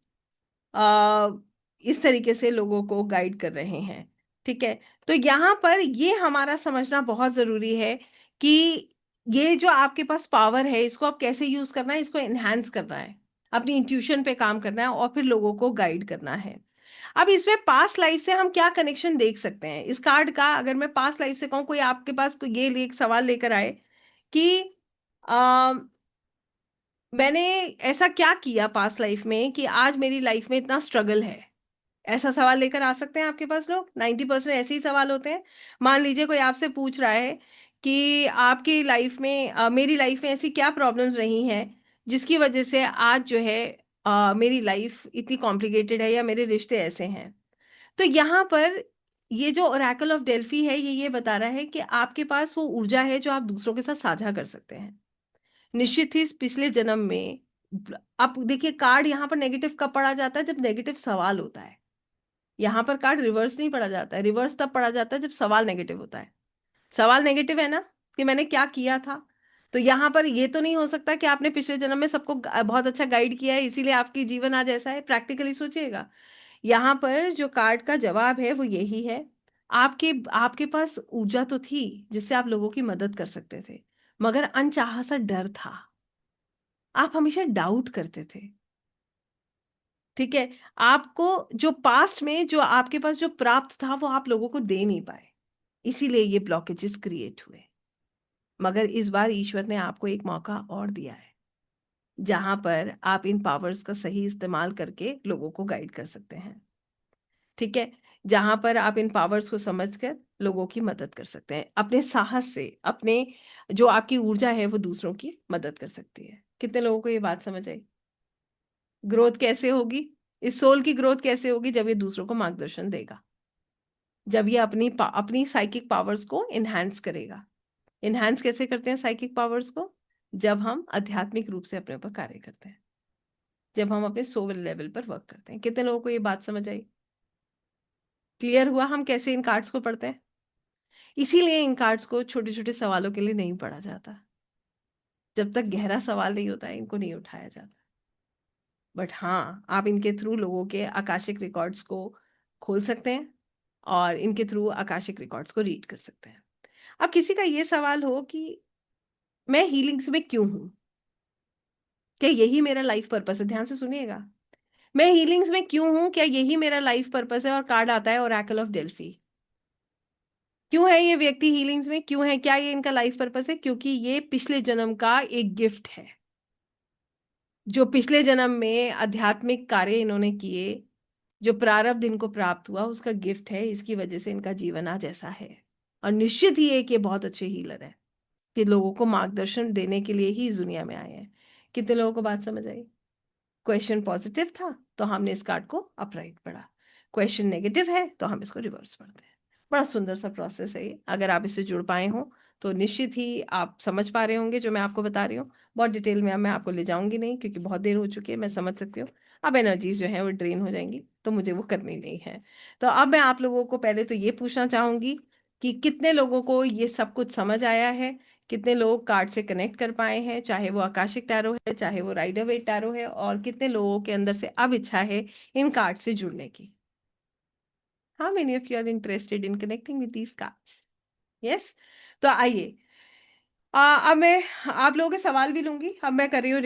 इस तरीके से लोगों को गाइड कर रहे हैं। ठीक है, तो यहाँ पर ये हमारा समझना बहुत जरूरी है कि ये जो आपके पास पावर है इसको आप कैसे यूज करना है, इसको एनहांस करना है, अपनी इंट्यूशन पे काम करना है और फिर लोगों को गाइड करना है। अब इसमें पास्ट लाइफ से हम क्या कनेक्शन देख सकते हैं इस कार्ड का? अगर मैं पास्ट लाइफ से कहूँ, कोई आपके पास कोई ये एक सवाल लेकर आए कि मैंने ऐसा क्या किया पास्ट लाइफ में कि आज मेरी लाइफ में इतना स्ट्रगल है, ऐसा सवाल लेकर आ सकते हैं आपके पास लोग। 90% ऐसे ही सवाल होते हैं। मान लीजिए कोई आपसे पूछ रहा है कि आपकी लाइफ में मेरी लाइफ में ऐसी क्या प्रॉब्लम्स रही हैं जिसकी वजह से आज जो है मेरी लाइफ इतनी कॉम्प्लिकेटेड है या मेरे रिश्ते ऐसे हैं। तो यहाँ पर ये जो ओरेकल ऑफ डेल्फी है ये बता रहा है कि आपके पास वो ऊर्जा है जो आप दूसरों के साथ साझा कर सकते हैं। निश्चित ही इस पिछले जन्म में, आप देखिए कार्ड यहाँ पर नेगेटिव कब पढ़ा जाता है? जब नेगेटिव सवाल होता है। यहाँ पर कार्ड रिवर्स नहीं पढ़ा जाता है, रिवर्स तब पढ़ा जाता है जब सवाल नेगेटिव होता है। सवाल नेगेटिव है ना, कि मैंने क्या किया था। तो यहाँ पर ये तो नहीं हो सकता कि आपने पिछले जन्म में सबको बहुत अच्छा गाइड किया है इसीलिए आपकी जीवन आज ऐसा है। प्रैक्टिकली सोचिएगा, यहाँ पर जो कार्ड का जवाब है वो यही है। आपके आपके पास ऊर्जा तो थी जिससे आप लोगों की मदद कर सकते थे, मगर अनचाहा सा डर था, आप हमेशा डाउट करते थे। ठीक है, आपको जो पास्ट में जो आपके पास जो प्राप्त था वो आप लोगों को दे नहीं पाए, इसीलिए ये ब्लॉकेजेस क्रिएट हुए। मगर इस बार ईश्वर ने आपको एक मौका और दिया है जहां पर आप इन पावर्स का सही इस्तेमाल करके लोगों को गाइड कर सकते हैं। ठीक है, जहां पर आप इन पावर्स को समझकर लोगों की मदद कर सकते हैं, अपने साहस से, अपने जो आपकी ऊर्जा है वो दूसरों की मदद कर सकती है। कितने लोगों को ये बात समझ आई? ग्रोथ कैसे होगी, इस सोल की ग्रोथ कैसे होगी? जब ये दूसरों को मार्गदर्शन देगा, जब ये अपनी साइकिक पावर्स को इनहैंस करेगा। इनहैंस कैसे करते हैं साइकिक पावर्स को? जब हम आध्यात्मिक रूप से अपने ऊपर कार्य करते हैं, जब हम अपने सोल लेवल पर वर्क करते हैं। कितने लोगों को ये बात समझ आई? क्लियर हुआ हम कैसे इन कार्ड्स को पढ़ते हैं? इसीलिए इन कार्ड्स को छोटे छोटे सवालों के लिए नहीं पढ़ा जाता, जब तक गहरा सवाल नहीं होता है इनको नहीं उठाया जाता। बट हाँ, आप इनके थ्रू लोगों के आकाशिक रिकॉर्ड्स को खोल सकते हैं और इनके थ्रू आकाशिक रिकॉर्ड्स को रीड कर सकते हैं। अब किसी का ये सवाल हो कि मैं हीलिंग्स में क्यों हूं, क्या यही मेरा लाइफ पर्पस है? ध्यान से सुनिएगा, मैं हीलिंग्स में क्यों हूं, क्या यही मेरा लाइफ पर्पस है? और कार्ड आता है ओरेकल ऑफ डेल्फी। क्यों है ये व्यक्ति हीलिंग्स में, क्यों है, क्या ये इनका लाइफ पर्पस है? क्योंकि ये पिछले जन्म का एक गिफ्ट है, जो पिछले जन्म में आध्यात्मिक कार्य इन्होंने किए, जो प्रारब्ध इनको प्राप्त हुआ उसका गिफ्ट है। इसकी वजह से इनका जीवन आज ऐसा है। और निश्चित ही एक ये बहुत अच्छे हीलर है कि लोगों को मार्गदर्शन देने के लिए ही इस दुनिया में आए हैं। कितने लोगों को बात समझ आई? क्वेश्चन पॉजिटिव था तो हमने इस कार्ड को अपराइट पढ़ा, क्वेश्चन नेगेटिव है तो हम इसको रिवर्स पढ़ते हैं। बड़ा सुंदर सा प्रोसेस है ये। अगर आप इससे जुड़ पाए हो तो निश्चित ही आप समझ पा रहे होंगे जो मैं आपको बता रही हूँ। बहुत डिटेल में मैं आपको ले जाऊंगी नहीं क्योंकि बहुत देर हो चुकी है, मैं समझ सकती हूँ। अब एनर्जीज जो है वो ड्रेन हो जाएंगी तो मुझे वो करनी नहीं है। तो अब मैं आप लोगों को पहले तो ये पूछना चाहूंगी कि कितने लोगों को ये सब कुछ समझ आया है, कितने लोग कार्ड से कनेक्ट कर पाए हैं, चाहे वो आकाशिक टैरो है चाहे वो राइडर वेट टैरो है, और कितने लोगों के अंदर से अब इच्छा है इन कार्ड से जुड़ने की। How many of you are interested in connecting with these cards? Yes? तो आइए अब मैं आप लोगों के सवाल भी लूंगी। अब मैं कर रही हूँ